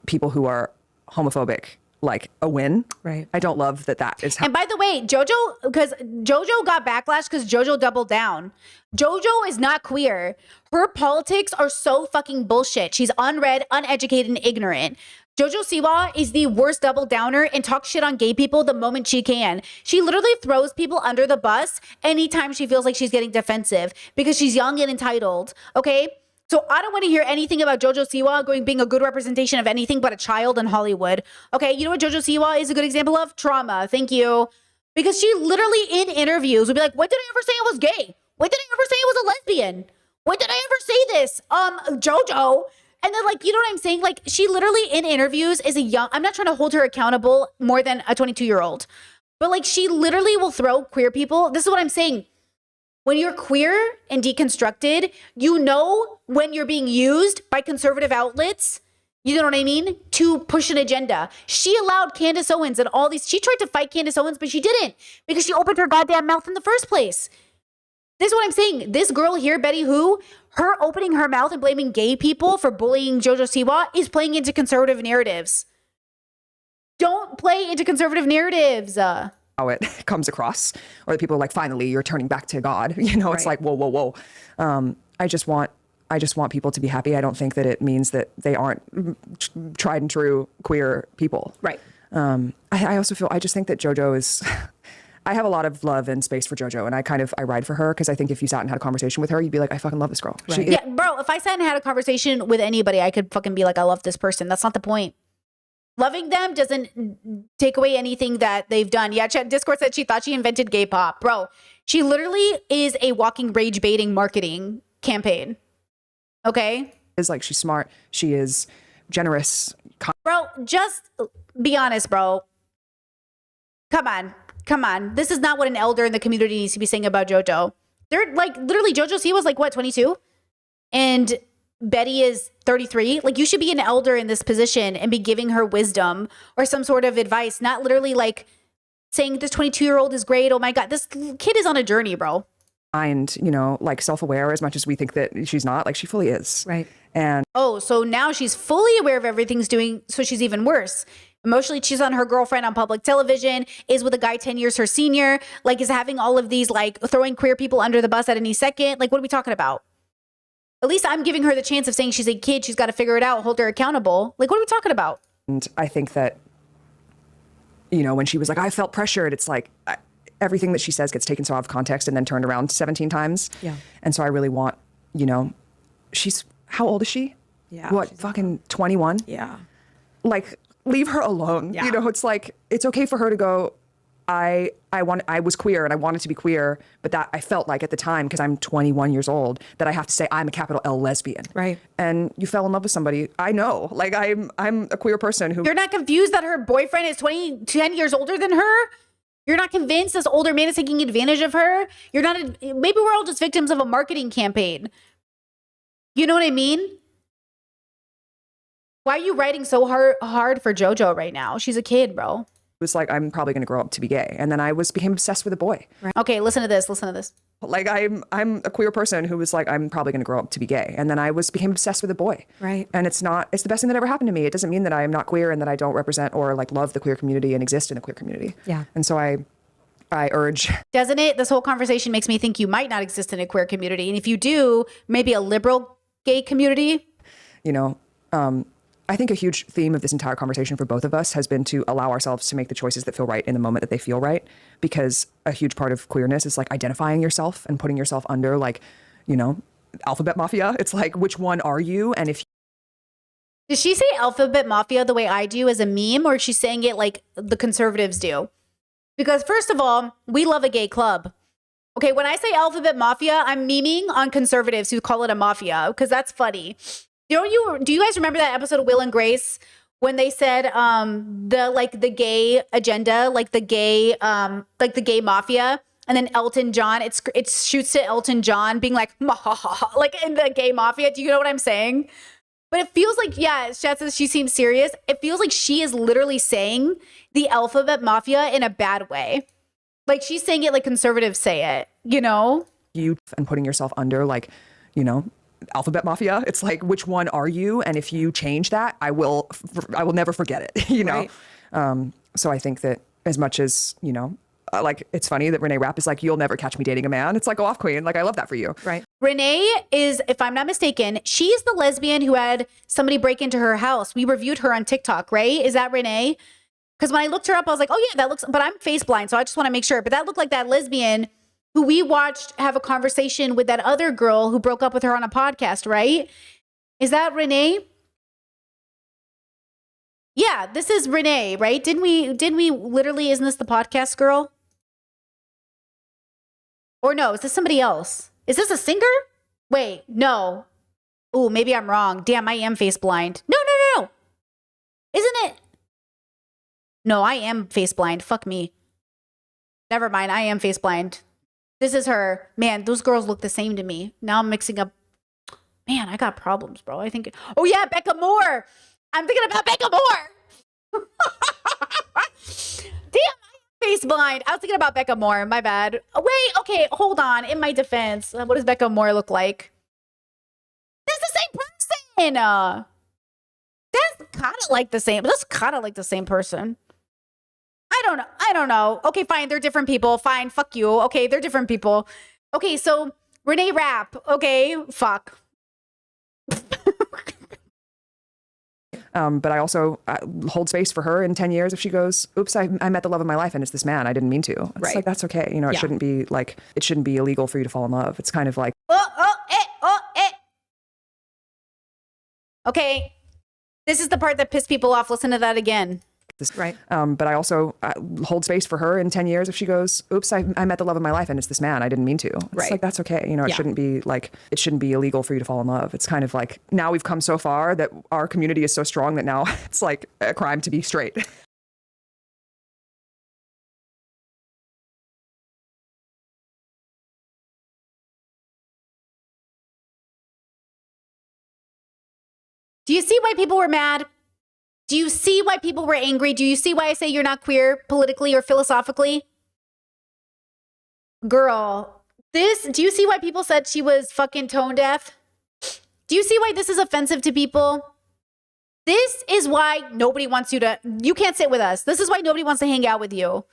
people who are homophobic like a win. Right. I don't love that is And by the way, because JoJo got backlash because JoJo doubled down. JoJo is not queer. Her politics are so fucking bullshit. She's unread, uneducated, and ignorant. JoJo Siwa is the worst double downer and talks shit on gay people the moment she can. She literally throws people under the bus anytime she feels like she's getting defensive because she's young and entitled. Okay? So I don't want to hear anything about JoJo Siwa being a good representation of anything but a child in Hollywood. Okay, you know what JoJo Siwa is a good example of? Trauma. Thank you. Because she literally in interviews would be like, when did I ever say I was gay? When did I ever say I was a lesbian? When did I ever say this? JoJo. And then like, you know what I'm saying? Like she literally in interviews is I'm not trying to hold her accountable more than a 22-year-old. But like she literally will throw queer people. This is what I'm saying. When you're queer and deconstructed, you know when you're being used by conservative outlets, you know what I mean, to push an agenda. She allowed Candace Owens and all these, she tried to fight Candace Owens, but she didn't because she opened her goddamn mouth in the first place. This is what I'm saying. This girl here, Betty Who, her opening her mouth and blaming gay people for bullying JoJo Siwa is playing into conservative narratives. Don't play into conservative narratives. how it comes across, or the people are like, finally you're turning back to God. You know, it's like, whoa. I just want people to be happy. I don't think that it means that they aren't tried and true queer people. Right. I also feel, I just think that JoJo is, I have a lot of love and space for JoJo, and I ride for her because I think if you sat and had a conversation with her, you'd be like, I fucking love this girl. Right. Yeah, bro, if I sat and had a conversation with anybody, I could fucking be like, I love this person. That's not the point. Loving them doesn't take away anything that they've done. Yeah, Discord said she thought she invented gay pop. Bro, she literally is a walking rage baiting marketing campaign. Okay? Is like, she's smart. She is generous. Bro, just be honest, bro. Come on. This is not what an elder in the community needs to be saying about JoJo. They're like, literally, JoJo C was like, what, 22? And Betty is 33. Like, you should be an elder in this position and be giving her wisdom or some sort of advice, not literally like saying this 22-year-old is great. Oh my God, this kid is on a journey, bro. And, you know, like self-aware as much as we think that she's not, like she fully is. Right. And Oh, so now she's fully aware of everything's doing, so she's even worse. Emotionally, she's on her girlfriend on public television, is with a guy 10 years her senior, like is having all of these, like throwing queer people under the bus at any second. Like, what are we talking about? At least I'm giving her the chance of saying she's a kid. She's got to figure it out, hold her accountable. Like, what are we talking about? And I think that, you know, when she was like, I felt pressured, it's like everything that she says gets taken so out of context and then turned around 17 times. Yeah. And so I really want, you know, how old is she? Yeah, What, she's fucking 21? Yeah. Like, leave her alone. Yeah. You know, it's like, it's okay for her to go, I was queer and I wanted to be queer, but that I felt like at the time, because I'm 21 years old, that I have to say I'm a capital L lesbian. Right. And you fell in love with somebody. I know, like I'm a queer person who. You're not confused that her boyfriend is 10 years older than her? You're not convinced this older man is taking advantage of her? You're not, maybe we're all just victims of a marketing campaign. You know what I mean? Why are you writing so hard for JoJo right now? She's a kid, bro. was like, I'm probably going to grow up to be gay. And then became obsessed with a boy. Right. Okay, listen to this. Listen to this. Like I'm a queer person who was like, I'm probably going to grow up to be gay. And then became obsessed with a boy. Right. And it's the best thing that ever happened to me. It doesn't mean that I am not queer and that I don't represent or like love the queer community and exist in a queer community. Yeah. And so I urge. Doesn't it? This whole conversation makes me think you might not exist in a queer community. And if you do, maybe a liberal gay community. You know, I think a huge theme of this entire conversation for both of us has been to allow ourselves to make the choices that feel right in the moment that they feel right. Because a huge part of queerness is like identifying yourself and putting yourself under like, you know, alphabet mafia. It's like, which one are you? And if Does she say alphabet mafia the way I do as a meme, or is she saying it like the conservatives do? Because first of all, we love a gay club. Okay, when I say alphabet mafia, I'm memeing on conservatives who call it a mafia because that's funny. Do you guys remember that episode of Will and Grace when they said the gay agenda, like the gay mafia, and then Elton John, it shoots to Elton John being like like in the gay mafia. Do you know what I'm saying? But it feels like, yeah, Chat says she seems serious. It feels like she is literally saying the alphabet mafia in a bad way. Like she's saying it like conservatives say it, you know? and putting yourself under like, you know, alphabet mafia. It's like, which one are you? And if you change that, I will never forget it, you know? Right. So I think that as much as, you know, like it's funny that Renee Rapp is like, you'll never catch me dating a man. It's like, go off queen. Like, I love that for you. Right. Renee is, if I'm not mistaken, she's the lesbian who had somebody break into her house. We reviewed her on TikTok, right? Is that Renee? Because when I looked her up, I was like, oh yeah, that looks, but I'm face blind. So I just want to make sure. But that looked like that lesbian who we watched have a conversation with that other girl who broke up with her on a podcast, right? Is that Renee? Yeah, this is Renee, right? Didn't we literally, isn't this the podcast girl? Or no, is this somebody else? Is this a singer? Wait, no. Oh, maybe I'm wrong. Damn, I am face blind. No. Isn't it? No, I am face blind. Fuck me. Never mind, I am face blind. This is her. Man, those girls look the same to me. Now I'm mixing up. Man, I got problems, bro. I think. Oh yeah, Becca Moore. I'm thinking about Becca Moore. Damn, I'm face blind. I was thinking about Becca Moore. My bad. Wait, okay, hold on. In my defense, what does Becca Moore look like? That's the same person. That's kind of like the same. That's kind of like the same person. I don't know. Okay, fine. They're different people. Fine. Fuck you. Okay, they're different people. Okay, so Renee Rapp. Okay, fuck. But I also hold space for her in 10 years if she goes, oops, I met the love of my life and it's this man. I didn't mean to. It's Right. like, that's okay. You know, it shouldn't be illegal for you to fall in love. It's kind of like, Okay, this is the part that pissed people off. Listen to that again. this. Right. But I also hold space for her in 10 years if she goes, oops, I met the love of my life and it's this man. I didn't mean to. It's Right. like, that's okay. You know, it shouldn't be illegal for you to fall in love. It's kind of like, now we've come so far that our community is so strong that now it's like a crime to be straight. Do you see why people were mad? Do you see why people were angry? Do you see why I say you're not queer politically or philosophically? Girl, do you see why people said she was fucking tone deaf? Do you see why this is offensive to people? This is why nobody wants you can't sit with us. This is why nobody wants to hang out with you.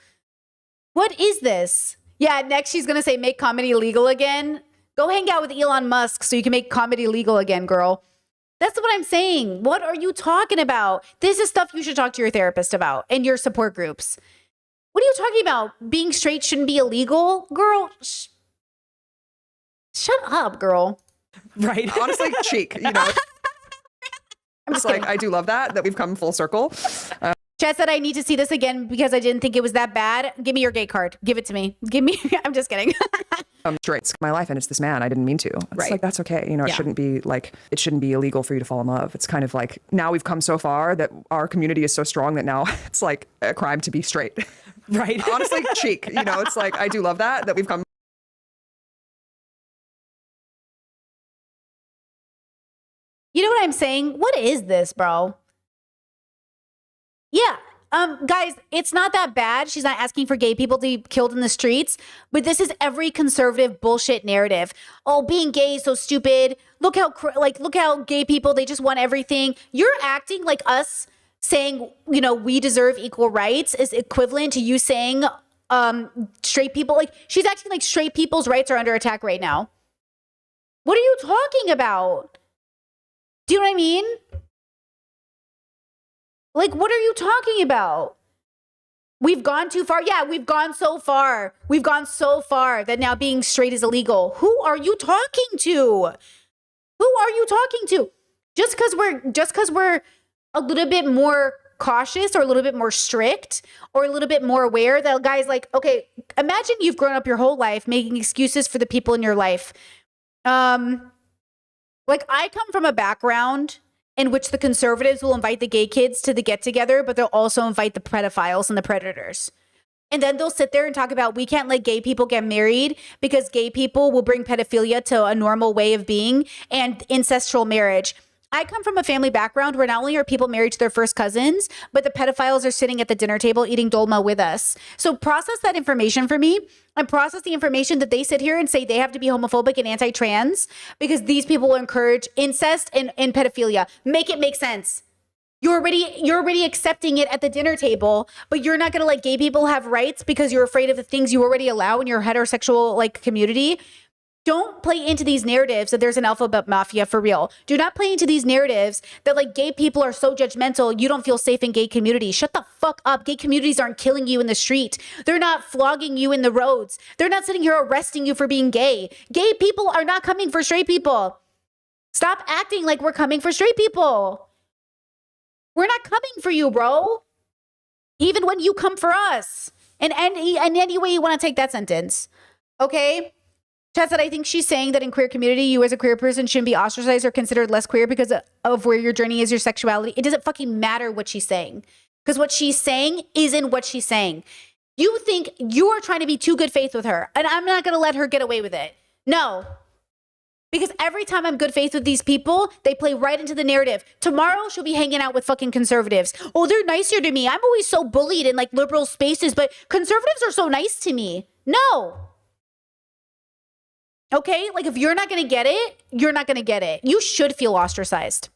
What is this? Yeah, next she's going to say make comedy illegal again. Go hang out with Elon Musk so you can make comedy legal again, girl. That's what I'm saying. What are you talking about? This is stuff you should talk to your therapist about and your support groups. What are you talking about? Being straight shouldn't be illegal? Girl, shut up, girl. Right. Honestly, cheek, you know. I'm just like, I do love that we've come full circle. Chat said I need to see this again because I didn't think it was that bad. Give me your gay card. Give it to me. Give me. I'm just kidding. Straight my life, and it's this man. I didn't mean to. It's Right. like, that's okay. You know, it shouldn't be like, it shouldn't be illegal for you to fall in love. It's kind of like, now we've come so far that our community is so strong that now it's like a crime to be straight. Right. Honestly, cheek, you know, it's like, I do love that we've come. You know what I'm saying? What is this, bro? Yeah. Guys, it's not that bad. She's not asking for gay people to be killed in the streets, but this is every conservative bullshit narrative. Oh, being gay is so stupid. Look how gay people, they just want everything. You're acting like us saying, you know, we deserve equal rights is equivalent to you saying straight people, like she's acting like straight people's rights are under attack right now. What are you talking about? Do you know what I mean? Like, what are you talking about? We've gone too far. Yeah, we've gone so far. We've gone so far that now being straight is illegal. Who are you talking to? Who are you talking to? Just because we're a little bit more cautious or a little bit more strict or a little bit more aware that guys like, okay, imagine you've grown up your whole life making excuses for the people in your life. Like I come from a background in which the conservatives will invite the gay kids to the get-together, but they'll also invite the pedophiles and the predators. And then they'll sit there and talk about we can't let gay people get married because gay people will bring pedophilia to a normal way of being and incestual marriage. I come from a family background where not only are people married to their first cousins, but the pedophiles are sitting at the dinner table eating dolma with us. So process that information for me and process the information that they sit here and say they have to be homophobic and anti-trans because these people will encourage incest and pedophilia. Make it make sense. You're already accepting it at the dinner table, but you're not going to let gay people have rights because you're afraid of the things you already allow in your heterosexual like community. Don't play into these narratives that there's an alphabet mafia for real. Do not play into these narratives that like gay people are so judgmental, you don't feel safe in gay communities. Shut the fuck up. Gay communities aren't killing you in the street. They're not flogging you in the roads. They're not sitting here arresting you for being gay. Gay people are not coming for straight people. Stop acting like we're coming for straight people. We're not coming for you, bro. Even when you come for us. And any way you want to take that sentence. Okay? Chad said, I think she's saying that in queer community, you as a queer person shouldn't be ostracized or considered less queer because of where your journey is, your sexuality. It doesn't fucking matter what she's saying because what she's saying isn't what she's saying. You think you are trying to be too good faith with her and I'm not going to let her get away with it. No. Because every time I'm good faith with these people, they play right into the narrative. Tomorrow, she'll be hanging out with fucking conservatives. Oh, they're nicer to me. I'm always so bullied in like liberal spaces, but conservatives are so nice to me. No. Okay, like if you're not going to get it, you're not going to get it. You should feel ostracized.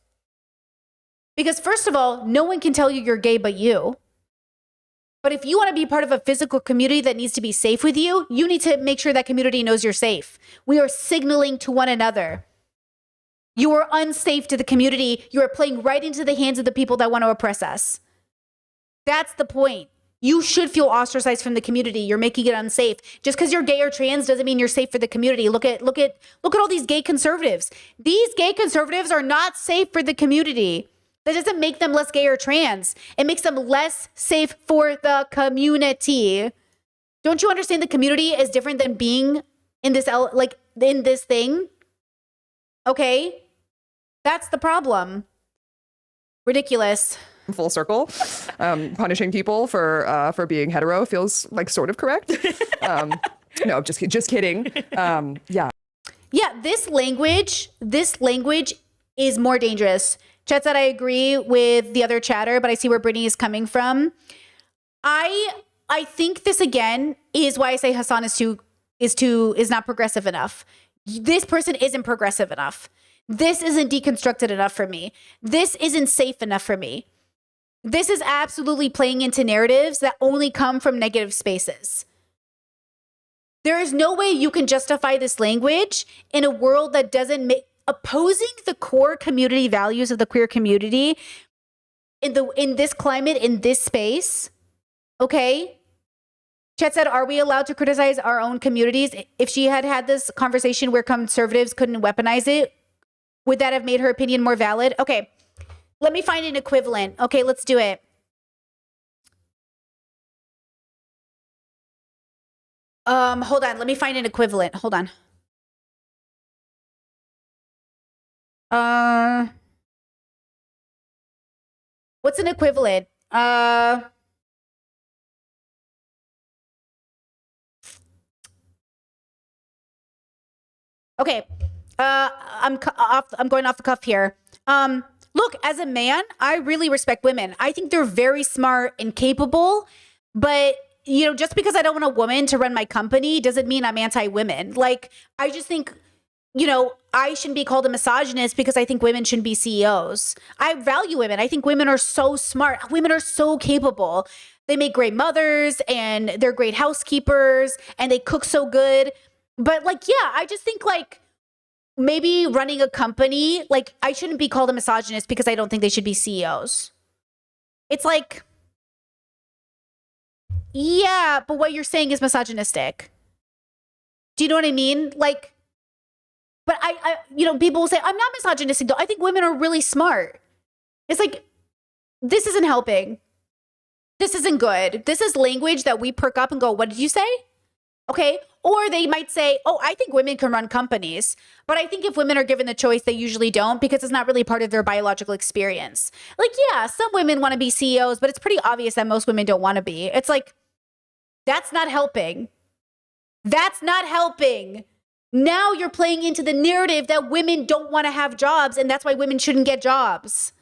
Because first of all, no one can tell you you're gay but you. But if you want to be part of a physical community that needs to be safe with you, you need to make sure that community knows you're safe. We are signaling to one another. You are unsafe to the community. You are playing right into the hands of the people that want to oppress us. That's the point. You should feel ostracized from the community. You're making it unsafe. Just because you're gay or trans doesn't mean you're safe for the community. Look at all these gay conservatives. These gay conservatives are not safe for the community. That doesn't make them less gay or trans. It makes them less safe for the community. Don't you understand the community is different than being in this in this thing? Okay? That's the problem. Ridiculous. Full circle. Punishing people for being hetero feels like sort of correct. No, just kidding. Yeah. Yeah, this language is more dangerous. Chat said I agree with the other chatter, but I see where Brittany is coming from. I think this again is why I say Hassan is not progressive enough. This person isn't progressive enough. This isn't deconstructed enough for me. This isn't safe enough for me. This is absolutely playing into narratives that only come from negative spaces. There is no way you can justify this language in a world that doesn't make opposing the core community values of the queer community in this climate, in this space. Okay. Chet said, are we allowed to criticize our own communities? If she had had this conversation where conservatives couldn't weaponize it, would that have made her opinion more valid? Okay. Let me find an equivalent. Okay, let's do it. Hold on. Let me find an equivalent. Hold on. What's an equivalent? Okay. I'm going off the cuff here. Look, as a man, I really respect women. I think they're very smart and capable, but you know, just because I don't want a woman to run my company doesn't mean I'm anti-women. Like, I just think, you know, I shouldn't be called a misogynist because I think women shouldn't be CEOs. I value women. I think women are so smart. Women are so capable. They make great mothers and they're great housekeepers and they cook so good. But like, yeah, I just think like maybe running a company, like I shouldn't be called a misogynist because I don't think they should be CEOs. It's like, yeah, but what you're saying is misogynistic. Do you know what I mean? Like, but I you know, people will say, I'm not misogynistic though. I think women are really smart. It's like, this isn't helping. This isn't good. This is language that we perk up and go, what did you say? Okay. Or they might say, oh, I think women can run companies. But I think if women are given the choice, they usually don't because it's not really part of their biological experience. Like, yeah, some women want to be CEOs, but it's pretty obvious that most women don't want to be. It's like, that's not helping. That's not helping. Now you're playing into the narrative that women don't want to have jobs and that's why women shouldn't get jobs.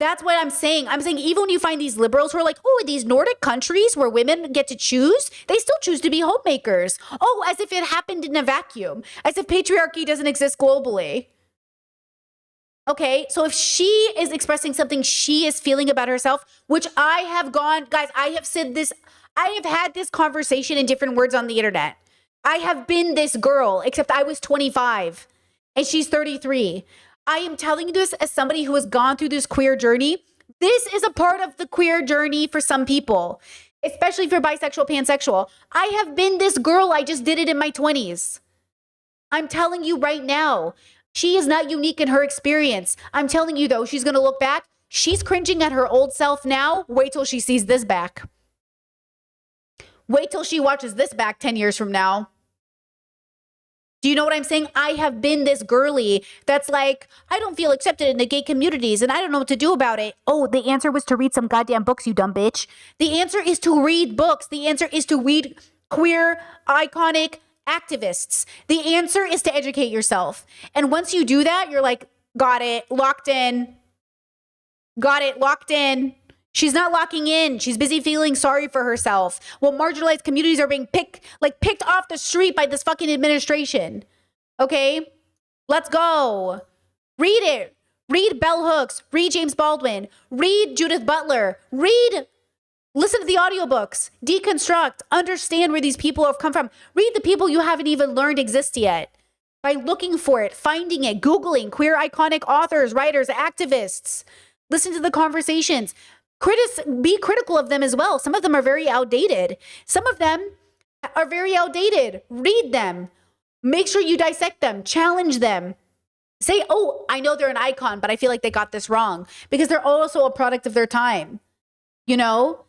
That's what I'm saying. I'm saying even when you find these liberals who are like, oh, these Nordic countries where women get to choose, they still choose to be homemakers. Oh, as if it happened in a vacuum, as if patriarchy doesn't exist globally. Okay, so if she is expressing something she is feeling about herself, which I have gone, guys, I have said this, I have had this conversation in different words on the internet. I have been this girl, except I was 25 and she's 33. I am telling you this as somebody who has gone through this queer journey. This is a part of the queer journey for some people, especially if you're bisexual, pansexual. I have been this girl. I just did it in my 20s. I'm telling you right now, she is not unique in her experience. I'm telling you though, she's going to look back. She's cringing at her old self now. Wait till she sees this back. Wait till she watches this back 10 years from now. Do you know what I'm saying? I have been this girly that's like, I don't feel accepted in the gay communities and I don't know what to do about it. Oh, the answer was to read some goddamn books, you dumb bitch. The answer is to read books. The answer is to read queer, iconic activists. The answer is to educate yourself. And once you do that, you're like, got it, locked in. Got it, locked in. She's not locking in. She's busy feeling sorry for herself. Well, marginalized communities are being picked off the street by this fucking administration. Okay? Let's go. Read it. Read Bell Hooks. Read James Baldwin. Read Judith Butler. Listen to the audiobooks. Deconstruct. Understand where these people have come from. Read the people you haven't even learned exist yet. By looking for it, finding it, Googling queer iconic authors, writers, activists. Listen to the conversations. Be critical of them as well. Some of them are very outdated. Read them. Make sure you dissect them. Challenge them. Say, oh, I know they're an icon, but I feel like they got this wrong. Because they're also a product of their time. You know?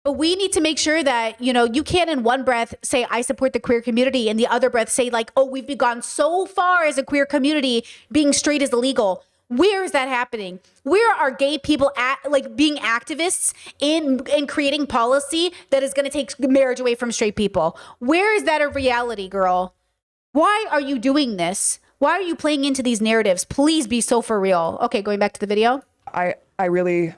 But we need to make sure that, you know, you can't in one breath say, I support the queer community, and the other breath say like, oh, we've gone so far as a queer community, being straight is illegal. Where is that happening? Where are gay people being activists in creating policy that is going to take marriage away from straight people? Where is that a reality, girl? Why are you doing this? Why are you playing into these narratives? Please be so for real. Okay, going back to the video. I really,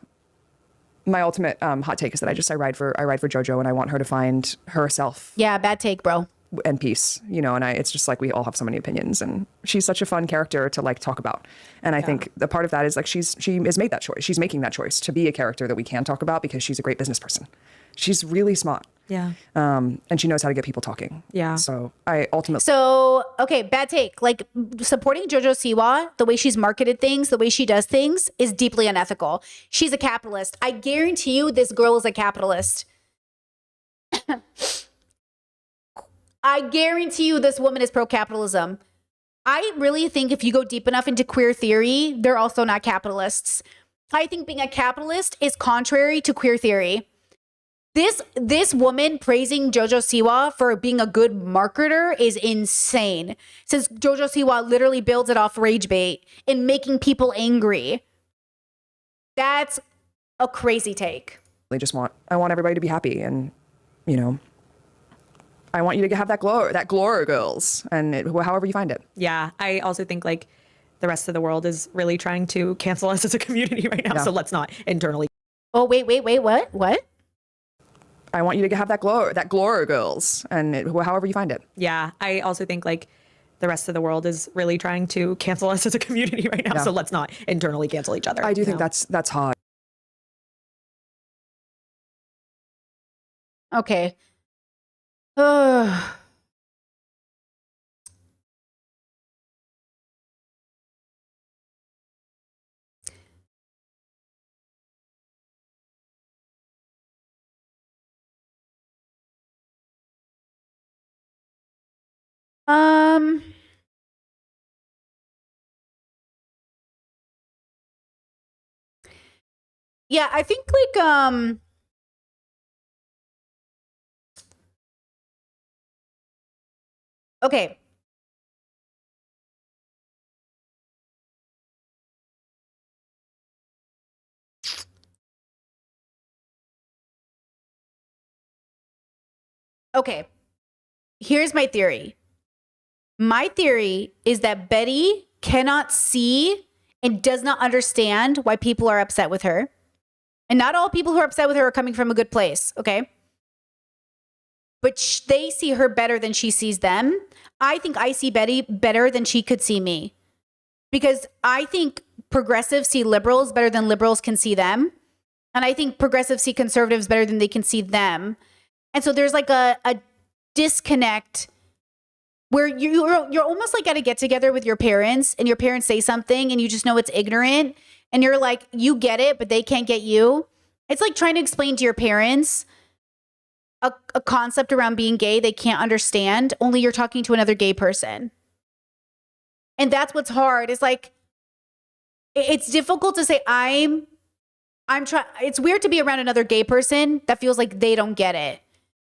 my ultimate hot take is that I ride for JoJo and I want her to find herself. Yeah, bad take, bro. and peace, you know, and it's just like we all have so many opinions, and she's such a fun character to like talk about. And I think the part of that is like she has made that choice. She's making that choice to be a character that we can talk about because she's a great business person. She's really smart. Yeah. And she knows how to get people talking. Yeah. So I ultimately. So, okay, bad take. Like supporting JoJo Siwa, the way she's marketed things, the way she does things is deeply unethical. She's a capitalist. I guarantee you this girl is a capitalist. I guarantee you this woman is pro-capitalism. I really think if you go deep enough into queer theory, they're also not capitalists. I think being a capitalist is contrary to queer theory. This woman praising JoJo Siwa for being a good marketer is insane. Since JoJo Siwa literally builds it off rage bait and making people angry. That's a crazy take. I want everybody to be happy, and you know, I want you to have that glow, girls, and however you find it. Yeah. I also think like the rest of the world is really trying to cancel us as a community right now. Yeah. So let's not internally. Oh, wait, what? I want you to have that glow, girls, and however you find it. Yeah. I also think like the rest of the world is really trying to cancel us as a community right now. Yeah. So let's not internally cancel each other. I do you think know? that's hard. Okay. Ugh. Um, yeah, I think like okay. Okay. Here's my theory. My theory is that Betty cannot see and does not understand why people are upset with her. And not all people who are upset with her are coming from a good place, okay? But they see her better than she sees them. I think I see Betty better than she could see me. Because I think progressives see liberals better than liberals can see them. And I think progressives see conservatives better than they can see them. And so there's like a disconnect where you're almost like at a get together with your parents and your parents say something and you just know it's ignorant and you're like, you get it, but they can't get you. It's like trying to explain to your parents a concept around being gay they can't understand, only you're talking to another gay person. And that's what's hard. It's like, it's difficult to say I'm trying. It's weird to be around another gay person that feels like they don't get it.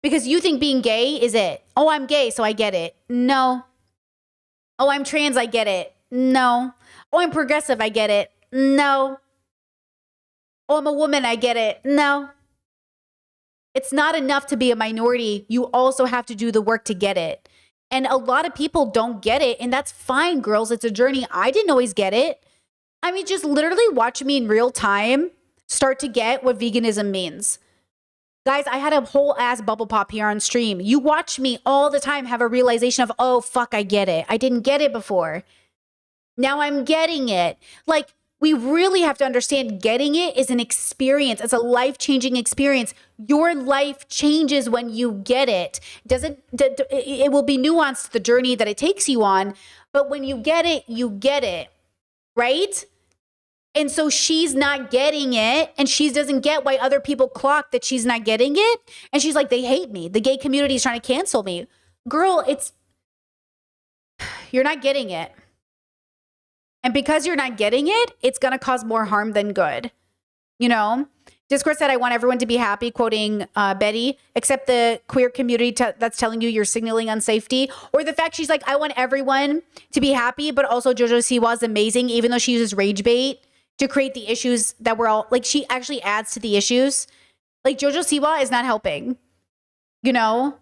Because you think being gay is it. Oh, I'm gay, so I get it. No. Oh, I'm trans, I get it. No. Oh, I'm progressive, I get it. No. Oh, I'm a woman, I get it. No. It's not enough to be a minority. You also have to do the work to get it. And a lot of people don't get it. And that's fine, girls. It's a journey. I didn't always get it. I mean, just literally watch me in real time start to get what veganism means. Guys, I had a whole ass bubble pop here on stream. You watch me all the time have a realization of, oh, fuck, I get it. I didn't get it before. Now I'm getting it. Like, we really have to understand getting it is an experience. It's a life-changing experience. Your life changes when you get it. It will be nuanced, the journey that it takes you on. But when you get it, right? And so she's not getting it, and she doesn't get why other people clock that she's not getting it. And she's like, they hate me. The gay community is trying to cancel me. Girl, you're not getting it. And because you're not getting it, it's going to cause more harm than good. You know? Discord said, I want everyone to be happy, quoting Betty, except the queer community that's telling you you're signaling unsafety. Or the fact she's like, I want everyone to be happy, but also JoJo Siwa is amazing, even though she uses rage bait to create the issues that we're all, like, she actually adds to the issues. Like, JoJo Siwa is not helping, you know?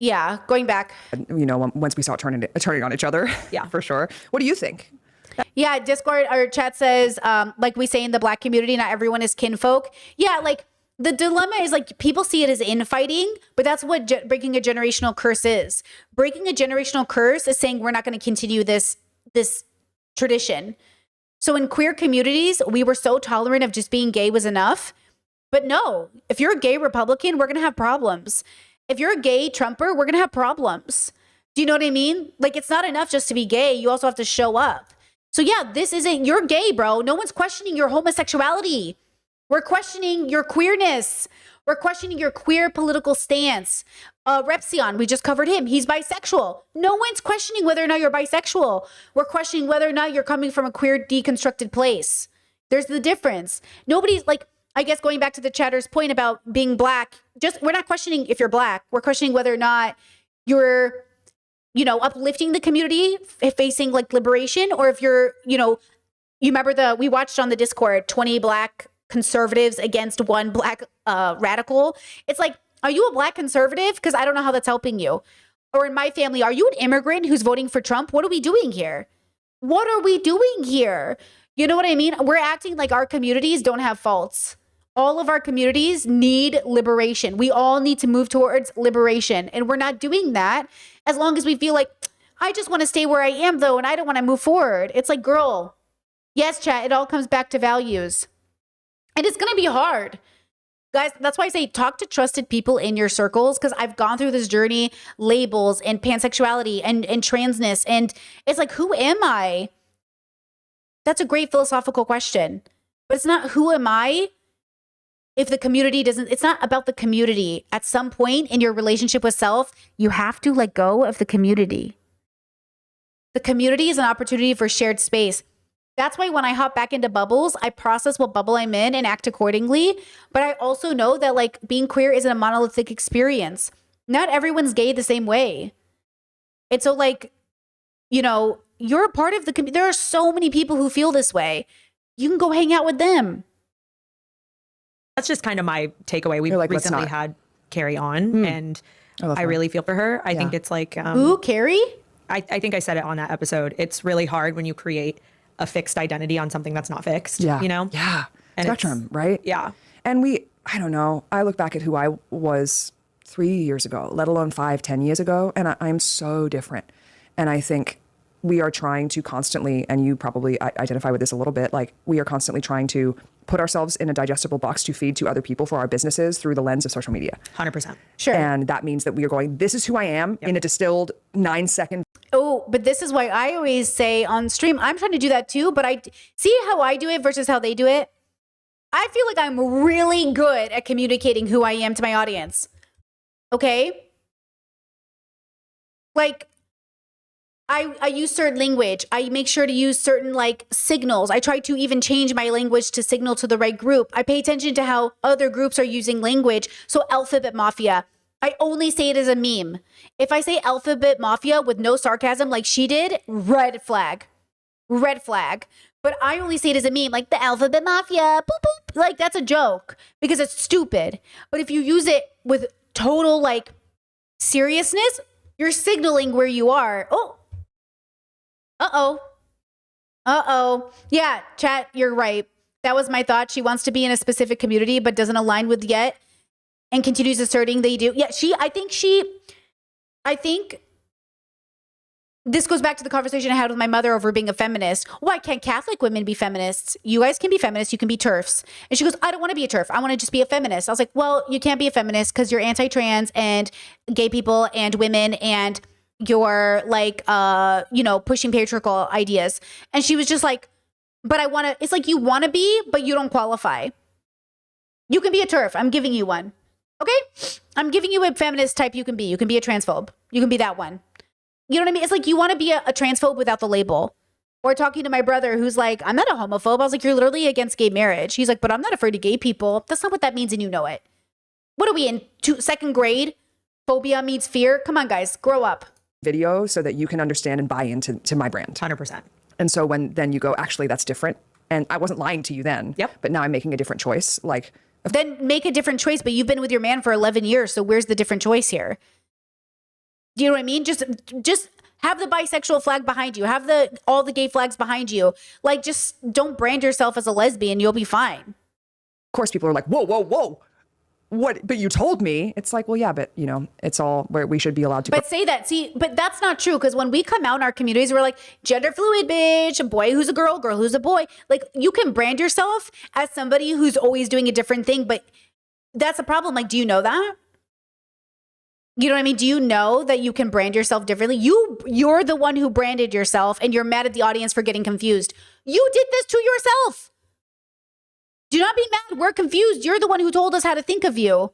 Yeah, going back. You know, once we start turning on each other, Yeah. for sure. What do you think? Yeah, Discord or chat says, like we say in the Black community, not everyone is kinfolk. Yeah, like, the dilemma is like people see it as infighting, but that's what breaking a generational curse is. Breaking a generational curse is saying we're not going to continue this tradition. So in queer communities, we were so tolerant of just being gay was enough. But no, if you're a gay Republican, we're going to have problems. If you're a gay Trumper, we're going to have problems. Do you know what I mean? Like, it's not enough just to be gay. You also have to show up. So yeah, this isn't, you're gay, bro. No one's questioning your homosexuality. We're questioning your queerness. We're questioning your queer political stance. Repsion, we just covered him. He's bisexual. No one's questioning whether or not you're bisexual. We're questioning whether or not you're coming from a queer deconstructed place. There's the difference. Nobody's like, I guess going back to the chatter's point about being black, we're not questioning if you're black. We're questioning whether or not you're, uplifting the community, facing like liberation, or if you're, you remember we watched on the Discord 20 black conservatives against one black radical. It's like, are you a black conservative? Because I don't know how that's helping you. Or in my family, are you an immigrant who's voting for Trump? What are we doing here? What are we doing here? You know what I mean? We're acting like our communities don't have faults. All of our communities need liberation. We all need to move towards liberation. And we're not doing that as long as we feel like, I just want to stay where I am though, and I don't want to move forward. It's like, girl, yes, chat, it all comes back to values. And it's going to be hard. Guys, that's why I say talk to trusted people in your circles, because I've gone through this journey, labels and pansexuality and transness. And it's like, who am I? That's a great philosophical question. But it's not who am I if the community doesn't, it's not about the community. At some point in your relationship with self, you have to let go of the community. The community is an opportunity for shared space. That's why when I hop back into bubbles, I process what bubble I'm in and act accordingly. But I also know that like being queer isn't a monolithic experience. Not everyone's gay the same way. And so like, you're a part of the community. There are so many people who feel this way. You can go hang out with them. That's just kind of my takeaway. We like, recently had Carrie on, and I really feel for her. I think it's like, Ooh, Carrie? I think I said it on that episode. It's really hard when you create a fixed identity on something that's not fixed. Yeah. Yeah. And Spectrum, right? Yeah. And I don't know. I look back at who I was 3 years ago, let alone 5, 10 years ago, and I'm so different. And I think we are trying to constantly, and you probably identify with this a little bit, like we are constantly trying to put ourselves in a digestible box to feed to other people for our businesses through the lens of social media. 100%. Sure. And that means that we are going, this is who I am in a distilled 9-second. Oh, but this is why I always say on stream, I'm trying to do that too, but I see how I do it versus how they do it. I feel like I'm really good at communicating who I am to my audience. Okay? Like, I use certain language. I make sure to use certain like signals. I try to even change my language to signal to the right group. I pay attention to how other groups are using language. So Alphabet Mafia, I only say it as a meme. If I say Alphabet Mafia with no sarcasm like she did, red flag. Red flag. But I only say it as a meme, like the Alphabet Mafia, boop, boop. Like that's a joke because it's stupid. But if you use it with total like seriousness, you're signaling where you are. Oh, yeah, chat, you're right. That was my thought. She wants to be in a specific community, but doesn't align with yet and continues asserting they do. Yeah, I think this goes back to the conversation I had with my mother over being a feminist. Why can't Catholic women be feminists? You guys can be feminists. You can be TERFs. And she goes, I don't want to be a TERF. I want to just be a feminist. I was like, well, you can't be a feminist because you're anti-trans and gay people and women and you're like, pushing patriarchal ideas. And she was just like, but I want to, it's like you want to be, but you don't qualify. You can be a TERF. I'm giving you one. Okay? I'm giving you a feminist type you can be. You can be a transphobe. You can be that one. You know what I mean? It's like you want to be a transphobe without the label. Or talking to my brother who's like, I'm not a homophobe. I was like, you're literally against gay marriage. He's like, but I'm not afraid of gay people. That's not what that means and you know it. What are we in second grade? Phobia meets fear? Come on, guys. Grow up. Video so that you can understand and buy into my brand. 100%. And so when then you go, actually, that's different. And I wasn't lying to you then. Yep. But now I'm making a different choice. Like, then make a different choice. But you've been with your man for 11 years. So where's the different choice here? Do you know what I mean? Just have the bisexual flag behind you. Have all the gay flags behind you. Like, just don't brand yourself as a lesbian. You'll be fine. of course, people are like, whoa, whoa, whoa. what, but you told me. It's like, well, yeah, but you know, it's all where we should be allowed to But say that. See, but that's not true, because when we come out in our communities, we're like gender fluid, bitch, a boy who's a girl who's a boy. Like, you can brand yourself as somebody who's always doing a different thing, but that's a problem. Like, do you know that? You know what I mean? Do you know that you can brand yourself differently? You're the one who branded yourself, and you're mad at the audience for getting confused. You did this to yourself. Do not be mad. We're confused. You're the one who told us how to think of you.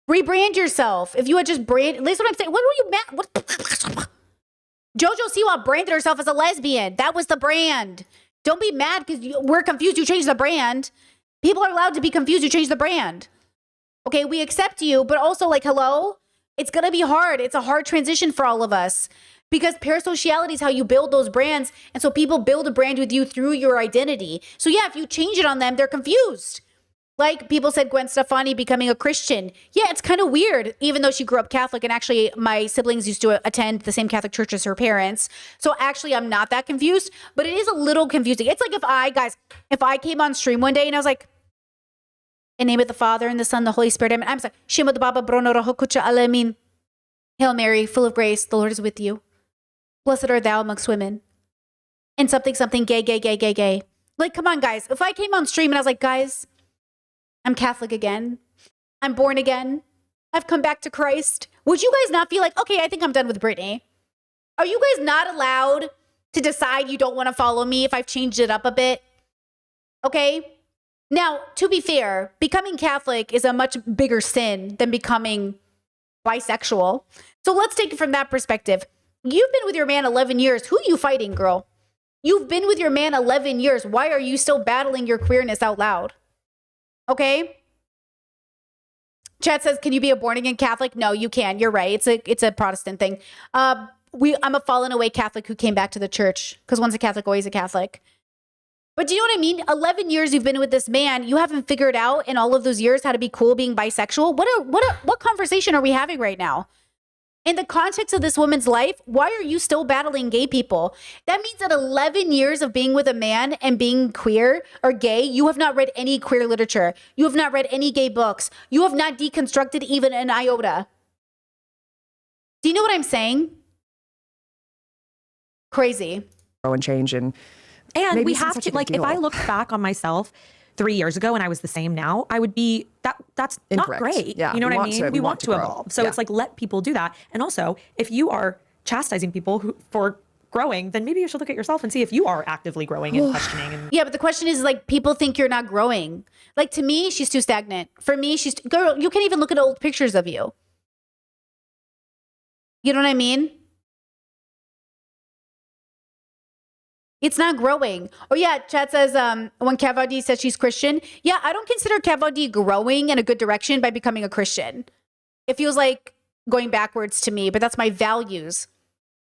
Rebrand yourself. If you had just brand, listen what I'm saying. What were you mad? What? JoJo Siwa branded herself as a lesbian. That was the brand. Don't be mad because we're confused. You changed the brand. People are allowed to be confused. You changed the brand. Okay, we accept you, but also, like, hello? It's going to be hard. It's a hard transition for all of us, because parasociality is how you build those brands. And so people build a brand with you through your identity. So yeah, if you change it on them, they're confused. Like people said, Gwen Stefani becoming a Christian. Yeah, it's kind of weird, even though she grew up Catholic. And actually, my siblings used to attend the same Catholic church as her parents. So actually, I'm not that confused, but it is a little confusing. It's like if I came on stream one day and I was like, in the name of the Father and the Son, the Holy Spirit, I'm sorry, Shema Baba Brono Roho Kucha Alamin. Hail Mary, full of grace, the Lord is with you. Blessed art thou amongst women. And something gay. Like, come on, guys. If I came on stream and I was like, guys, I'm Catholic again. I'm born again. I've come back to Christ. Would you guys not feel like, okay, I think I'm done with Britney? Are you guys not allowed to decide you don't want to follow me if I've changed it up a bit? Okay? Now, to be fair, becoming Catholic is a much bigger sin than becoming bisexual. So let's take it from that perspective. You've been with your man 11 years. Who are you fighting, girl? You've been with your man 11 years. Why are you still battling your queerness out loud? Okay? Chat says, can you be a born again Catholic? No, you can. You're right. It's a Protestant thing. I'm a fallen away Catholic who came back to the church, because once a Catholic, always a Catholic. But do you know what I mean? 11 years you've been with this man. You haven't figured out in all of those years how to be cool being bisexual. What conversation are we having right now? In the context of this woman's life, why are you still battling gay people? That means that 11 years of being with a man and being queer or gay, you have not read any queer literature. You have not read any gay books. You have not deconstructed even an iota. Do you know what I'm saying? Crazy. grow and change and we maybe have such to, a big like, if deal. I looked back on myself 3 years ago and I was the same now, I would be that's Incorrect. not great. Yeah, You know we what I want mean? to- we we want want to to grow. evolve. So Yeah. it's like, let people do that. And also, if you are chastising people for growing, then maybe you should look at yourself and see if you are actively growing and questioning. And Yeah, but the question is, like, people think you're not growing. Like, to me, she's too stagnant. For me, girl, you can't even look at old pictures of you. You know what I mean? It's not growing. Oh yeah, chat says when Kavadi says she's Christian. Yeah, I don't consider Kavadi growing in a good direction by becoming a Christian. It feels like going backwards to me, but that's my values.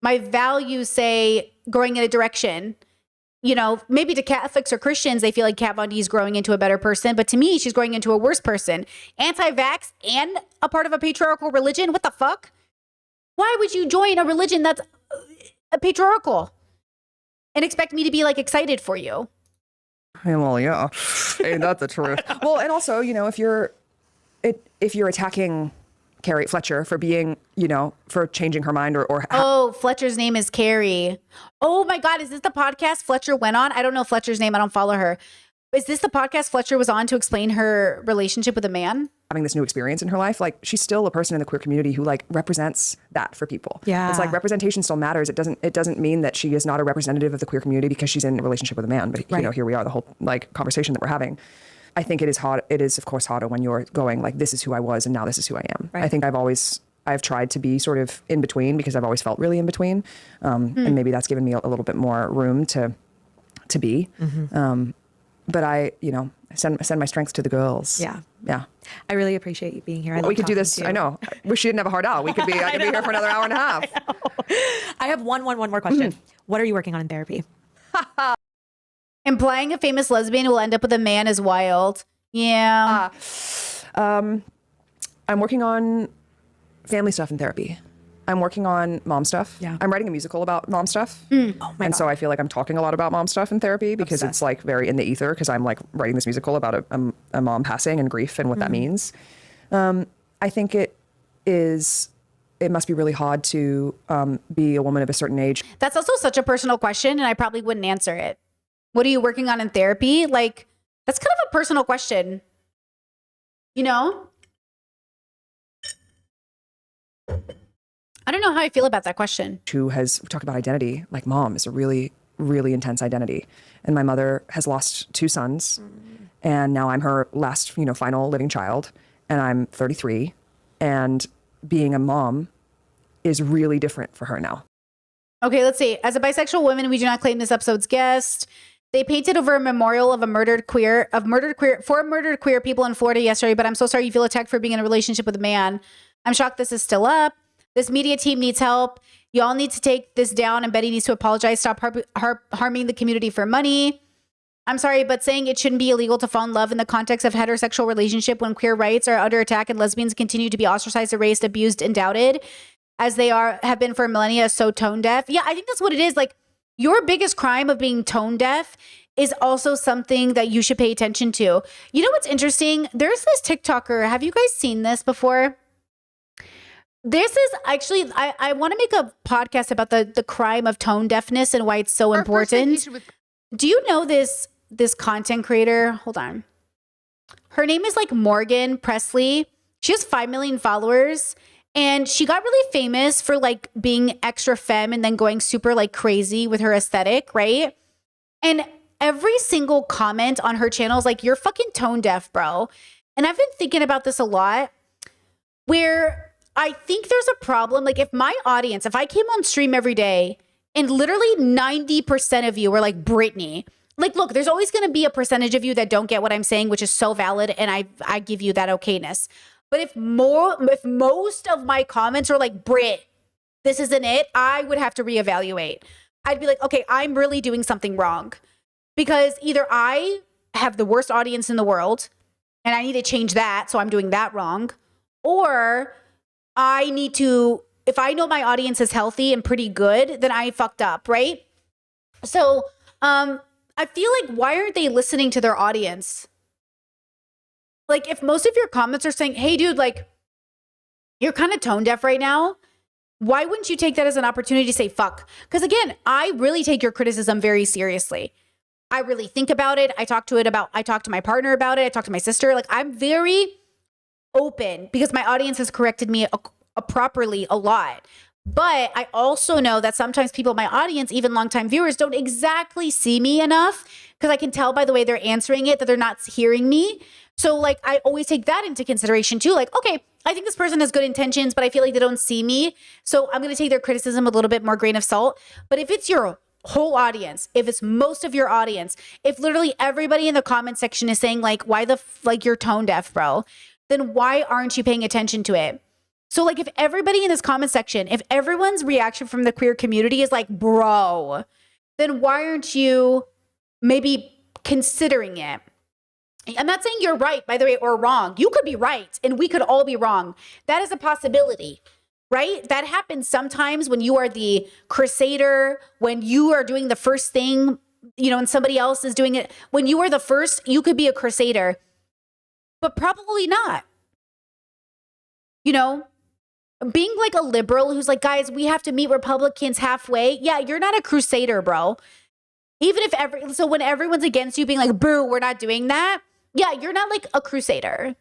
My values say growing in a direction. You know, maybe to Catholics or Christians, they feel like Kat Von D is growing into a better person. But to me, she's growing into a worse person. Anti-vax and a part of a patriarchal religion? What the fuck? Why would you join a religion that's patriarchal and expect me to be, like, excited for you? Yeah, well, yeah, ain't that the truth? Well, and also, you know, if you're attacking Carrie Fletcher for being, you know, for changing her mind or Oh, Fletcher's name is Carrie. Oh my God, is this the podcast Fletcher went on? I don't know Fletcher's name. I don't follow her. Is this the podcast Fletcher was on to explain her relationship with a man? having this new experience in her life, like, she's still a person in the queer community who, like, represents that for people. Yeah. It's like representation still matters. It doesn't mean that she is not a representative of the queer community because she's in a relationship with a man. But you know, here we are, the whole, like, conversation that we're having. I think it is hard. It is, of course, harder when you're going, like, this is who I was and now this is who I am. Right. I think I've tried to be sort of in between because I've always felt really in between. And maybe that's given me a little bit more room to be. But I, you know, send my strength to the girls. Yeah. Yeah. I really appreciate you being here. We could do this. I know. I wish you didn't have a hard out. I could be here for another hour and a half. I have one more question. What are you working on in therapy? Implying a famous lesbian will end up with a man is wild. Yeah. I'm working on family stuff in therapy. I'm working on mom stuff. Yeah. I'm writing a musical about mom stuff. Oh my God. So I feel like I'm talking a lot about mom stuff in therapy because it's like very in the ether because I'm like writing this musical about a mom passing and grief and what that means. I think it must be really hard to be a woman of a certain age. That's also such a personal question, and I probably wouldn't answer it. What are you working on in therapy? Like, that's kind of a personal question. You know? I don't know how I feel about that question. Who has talked about identity, like mom is a really, really intense identity. And my mother has lost 2 sons, and now I'm her last, final living child, and I'm 33, and being a mom is really different for her now. Okay, let's see. As a bisexual woman, we do not claim this episode's guest. They painted over a memorial of murdered queer people in Florida yesterday, but I'm so sorry you feel attacked for being in a relationship with a man. I'm shocked this is still up. This media team needs help. Y'all need to take this down, and Betty needs to apologize. Stop harming the community for money. I'm sorry, but saying it shouldn't be illegal to fall in love in the context of heterosexual relationship when queer rights are under attack and lesbians continue to be ostracized, erased, abused, and doubted, as they have been for millennia, so tone deaf. Yeah, I think that's what it is. Like, your biggest crime of being tone deaf is also something that you should pay attention to. You know what's interesting? There's this TikToker. Have you guys seen this before? This is actually, I want to make a podcast about the crime of tone deafness and why it's so important. Do you know this content creator? Hold on. Her name is like Morgan Presley. She has 5 million followers. And she got really famous for like being extra femme and then going super like crazy with her aesthetic, right? And every single comment on her channel is like, you're fucking tone deaf, bro. And I've been thinking about this a lot, where I think there's a problem. Like, if my audience, if I came on stream every day and literally 90% of you were like Britney, like, look, there's always going to be a percentage of you that don't get what I'm saying, which is so valid. And I give you that okayness. But if most of my comments are like, Brit, this isn't it, I would have to reevaluate. I'd be like, okay, I'm really doing something wrong, because either I have the worst audience in the world and I need to change that, so I'm doing that wrong, or I need to, if I know my audience is healthy and pretty good, then I fucked up, right? So I feel like, why aren't they listening to their audience? Like, if most of your comments are saying, hey, dude, like, you're kind of tone deaf right now, why wouldn't you take that as an opportunity to say fuck? Because again, I really take your criticism very seriously. I really think about it. I talk to my partner about it. I talk to my sister. Like, I'm very open because my audience has corrected me properly a lot. But I also know that sometimes people in my audience, even longtime viewers, don't exactly see me enough, because I can tell by the way they're answering it that they're not hearing me. So like, I always take that into consideration too. Like, okay, I think this person has good intentions, but I feel like they don't see me. So I'm going to take their criticism with a little bit more grain of salt. But if it's your whole audience, if it's most of your audience, if literally everybody in the comment section is saying like, why like you're tone deaf, bro, then why aren't you paying attention to it? So like, if everybody in this comment section, if everyone's reaction from the queer community is like, bro, then why aren't you maybe considering it? I'm not saying you're right, by the way, or wrong. You could be right, and we could all be wrong. That is a possibility, right? That happens sometimes when you are the crusader, when you are doing the first thing, and somebody else is doing it. When you are the first, you could be a crusader, but probably not. Being like a liberal who's like, guys, we have to meet Republicans halfway. Yeah, you're not a crusader, bro. Even if so when everyone's against you being like, boo, we're not doing that. Yeah, you're not like a crusader.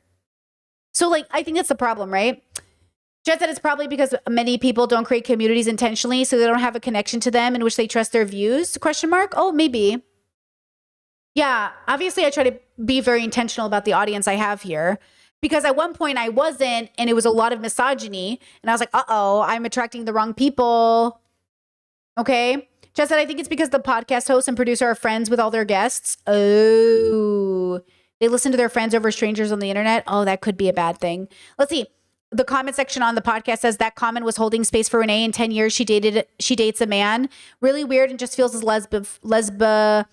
So like, I think that's the problem, right? Jet said it's probably because many people don't create communities intentionally, so they don't have a connection to them in which they trust their views, ? Oh, maybe. Yeah, obviously I try to be very intentional about the audience I have here, because at one point I wasn't, and it was a lot of misogyny, and I was like, uh-oh, I'm attracting the wrong people. Okay? Jess said, I think it's because the podcast host and producer are friends with all their guests. Oh, they listen to their friends over strangers on the internet. Oh, that could be a bad thing. Let's see. The comment section on the podcast says that comment was holding space for Renee. In 10 years, she dates a man. Really weird and just feels as lesbophobic,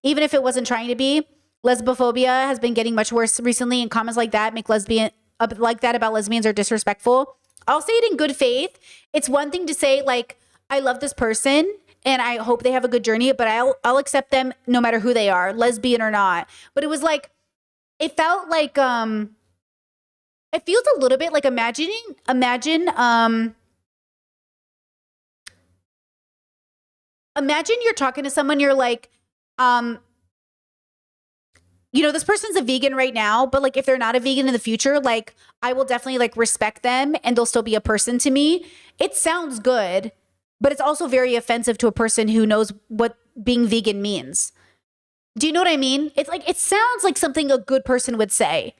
even if it wasn't trying to be. Lesbophobia has been getting much worse recently, and comments like that make like that about lesbians are disrespectful. I'll say it in good faith. It's one thing to say like, I love this person and I hope they have a good journey, but I'll accept them no matter who they are, lesbian or not. But it was like, it felt like it feels a little bit like imagine you're talking to someone, you're like, this person's a vegan right now, but like if they're not a vegan in the future, like I will definitely like respect them and they'll still be a person to me. It sounds good, but it's also very offensive to a person who knows what being vegan means. Do you know what I mean? It's like, it sounds like something a good person would say.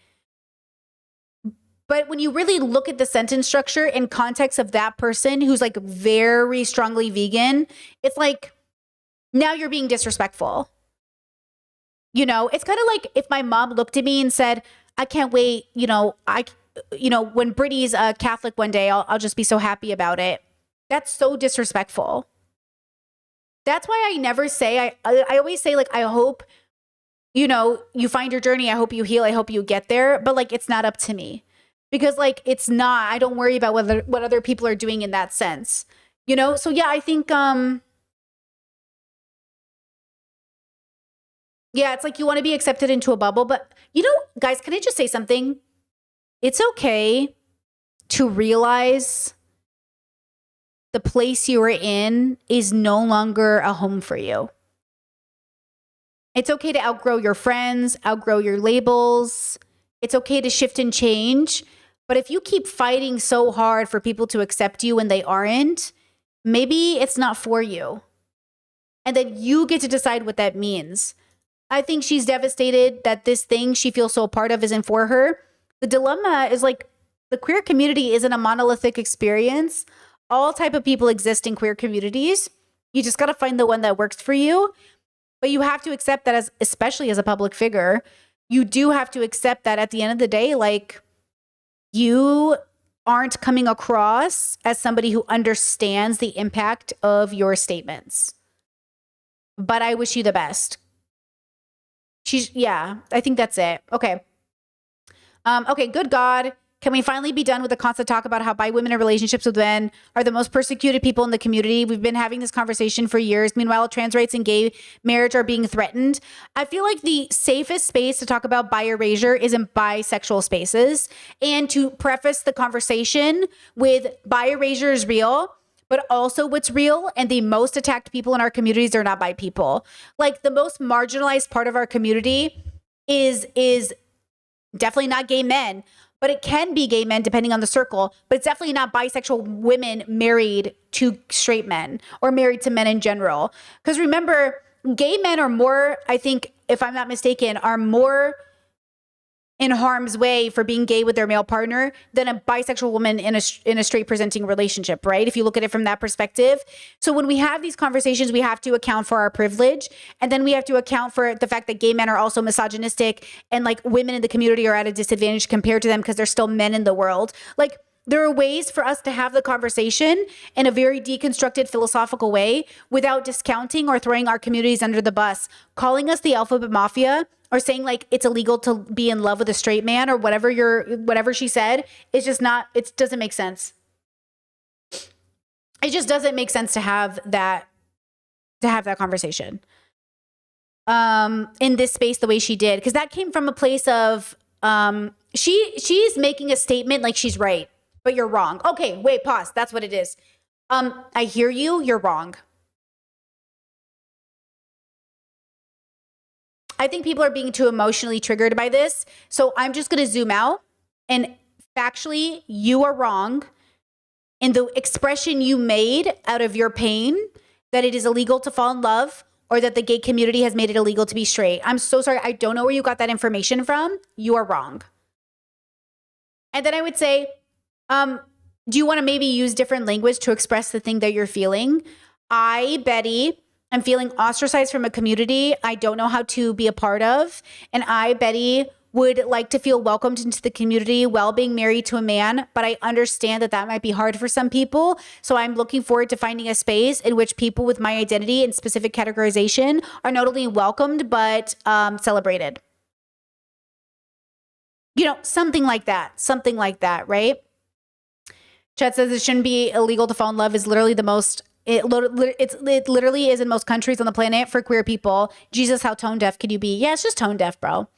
But when you really look at the sentence structure in context of that person who's like very strongly vegan, it's like, now you're being disrespectful. It's kind of like if my mom looked at me and said, I can't wait, when Brittany's a Catholic one day, I'll just be so happy about it. That's so disrespectful. That's why I never say, I always say, like, I hope, you find your journey. I hope you heal. I hope you get there. But like, it's not up to me because like, it's not, I don't worry about what other people are doing in that sense, So yeah, I think, yeah, it's like you want to be accepted into a bubble. But, guys, can I just say something? It's okay to realize the place you are in is no longer a home for you. It's okay to outgrow your friends, outgrow your labels. It's okay to shift and change. But if you keep fighting so hard for people to accept you when they aren't, maybe it's not for you. And then you get to decide what that means. I think she's devastated that this thing she feels so a part of isn't for her. The dilemma is like the queer community isn't a monolithic experience. All type of people exist in queer communities. You just got to find the one that works for you. But you have to accept that especially as a public figure, you do have to accept that at the end of the day, like you aren't coming across as somebody who understands the impact of your statements. But I wish you the best. I think that's it. Okay. Okay, good God. Can we finally be done with the constant talk about how bi women in relationships with men are the most persecuted people in the community? We've been having this conversation for years. Meanwhile, trans rights and gay marriage are being threatened. I feel like the safest space to talk about bi erasure is in bisexual spaces. And to preface the conversation with bi erasure is real, but also what's real and the most attacked people in our communities are not bi people. Like the most marginalized part of our community is definitely not gay men, but it can be gay men depending on the circle, but it's definitely not bisexual women married to straight men or married to men in general. Because remember, gay men are more, I think, if I'm not mistaken, are more in harm's way for being gay with their male partner than a bisexual woman in a straight presenting relationship, right? If you look at it from that perspective. So when we have these conversations, we have to account for our privilege. And then we have to account for the fact that gay men are also misogynistic and like women in the community are at a disadvantage compared to them because they're still men in the world. Like there are ways for us to have the conversation in a very deconstructed philosophical way without discounting or throwing our communities under the bus. Calling us the alphabet mafia or saying like it's illegal to be in love with a straight man or whatever she said, it's just not, it doesn't make sense. It just doesn't make sense to have that conversation in this space the way she did, because that came from a place of she's making a statement like she's right, but you're wrong. Okay, wait, pause. That's what it is. I hear you, you're wrong. I think people are being too emotionally triggered by this. So I'm just going to zoom out and factually, you are wrong in the expression you made out of your pain that it is illegal to fall in love or that the gay community has made it illegal to be straight. I'm so sorry. I don't know where you got that information from. You are wrong. And then I would say, do you want to maybe use different language to express the thing that you're feeling? I, Betty, I'm feeling ostracized from a community I don't know how to be a part of. And I, Betty, would like to feel welcomed into the community while being married to a man. But I understand that that might be hard for some people. So I'm looking forward to finding a space in which people with my identity and specific categorization are not only welcomed, but celebrated. Something like that, right? Chet says it shouldn't be illegal to fall in love is literally the most It literally is in most countries on the planet for queer people. Jesus, how tone deaf could you be? Yeah, it's just tone deaf, bro.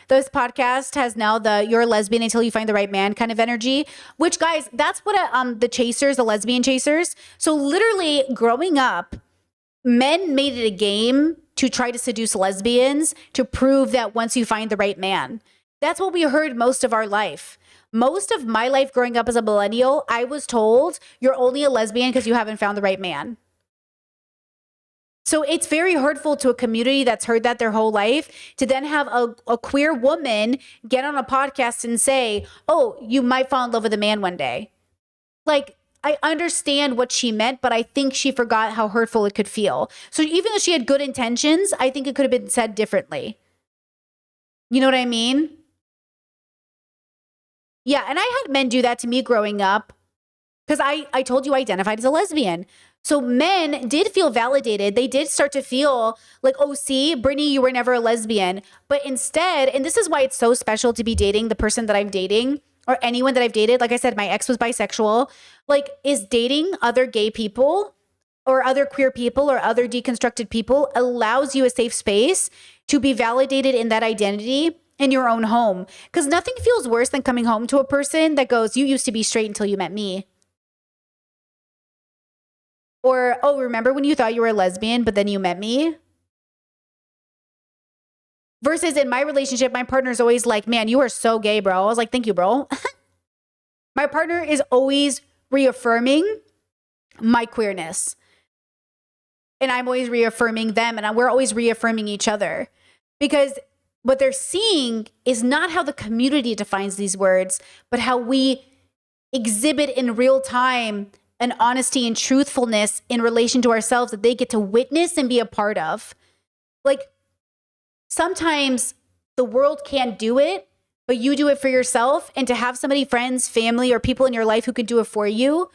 This podcast has now the "you're a lesbian until you find the right man" kind of energy, which, guys, that's what the chasers, the lesbian chasers. So literally growing up, men made it a game to try to seduce lesbians to prove that once you find the right man. That's what we heard most of our life. Most of my life growing up as a millennial, I was told you're only a lesbian because you haven't found the right man. So it's very hurtful to a community that's heard that their whole life to then have a queer woman get on a podcast and say, oh, you might fall in love with a man one day. Like, I understand what she meant, but I think she forgot how hurtful it could feel. So even though she had good intentions, I think it could have been said differently. You know what I mean? Yeah, and I had men do that to me growing up because I told you I identified as a lesbian. So men did feel validated. They did start to feel like, oh, see, Brittany, you were never a lesbian. But instead, and this is why it's so special to be dating the person that I'm dating or anyone that I've dated. Like I said, my ex was bisexual. Like, is dating other gay people or other queer people or other deconstructed people allows you a safe space to be validated in that identity in your own home. Because nothing feels worse than coming home to a person that goes, you used to be straight until you met me. Or, oh, remember when you thought you were a lesbian, but then you met me? Versus in my relationship, my partner's always like, man, you are so gay, bro. I was like, thank you, bro. My partner is always reaffirming my queerness. And I'm always reaffirming them. And we're always reaffirming each other. Because what they're seeing is not how the community defines these words, but how we exhibit in real time an honesty and truthfulness in relation to ourselves that they get to witness and be a part of. Like, sometimes the world can't do it, but you do it for yourself. And to have somebody, friends, family, or people in your life who can do it for you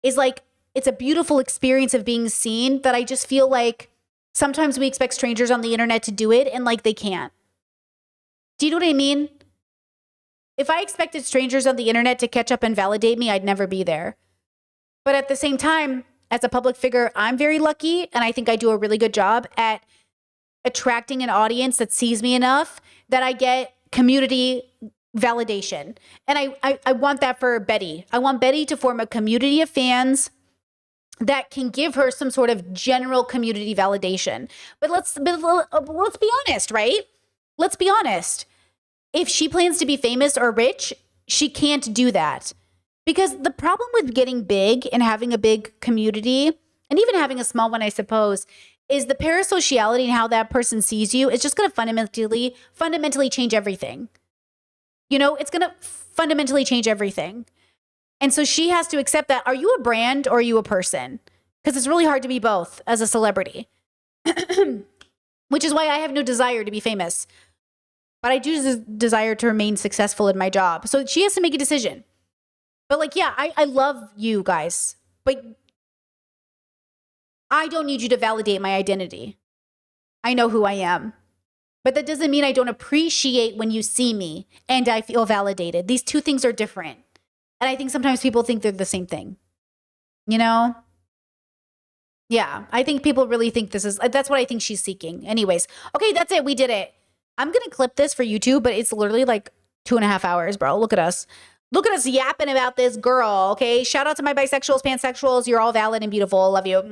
is like, it's a beautiful experience of being seen that I just feel like sometimes we expect strangers on the internet to do it and like they can't. Do you know what I mean? If I expected strangers on the internet to catch up and validate me, I'd never be there. But at the same time, as a public figure, I'm very lucky, and I think I do a really good job at attracting an audience that sees me enough that I get community validation. And I want that for Betty. I want Betty to form a community of fans that can give her some sort of general community validation. But let's be honest, right? Let's be honest. If she plans to be famous or rich, she can't do that. Because the problem with getting big and having a big community, and even having a small one, I suppose, is the parasociality and how that person sees you is just going to fundamentally change everything. You know, it's going to fundamentally change everything. And so she has to accept that. Are you a brand or are you a person? Because it's really hard to be both as a celebrity. Which is why I have no desire to be famous. But I do desire to remain successful in my job. So she has to make a decision. But like, yeah, I love you guys, but I don't need you to validate my identity. I know who I am. But that doesn't mean I don't appreciate when you see me and I feel validated. These two things are different. And I think sometimes people think they're the same thing. You know? Yeah, I think people really think that's what I think she's seeking. Anyways, okay, that's it. We did it. I'm going to clip this for YouTube, but it's literally like 2.5 hours, bro. Look at us. Look at us yapping about this girl, okay? Shout out to my bisexuals, pansexuals. You're all valid and beautiful. Love you.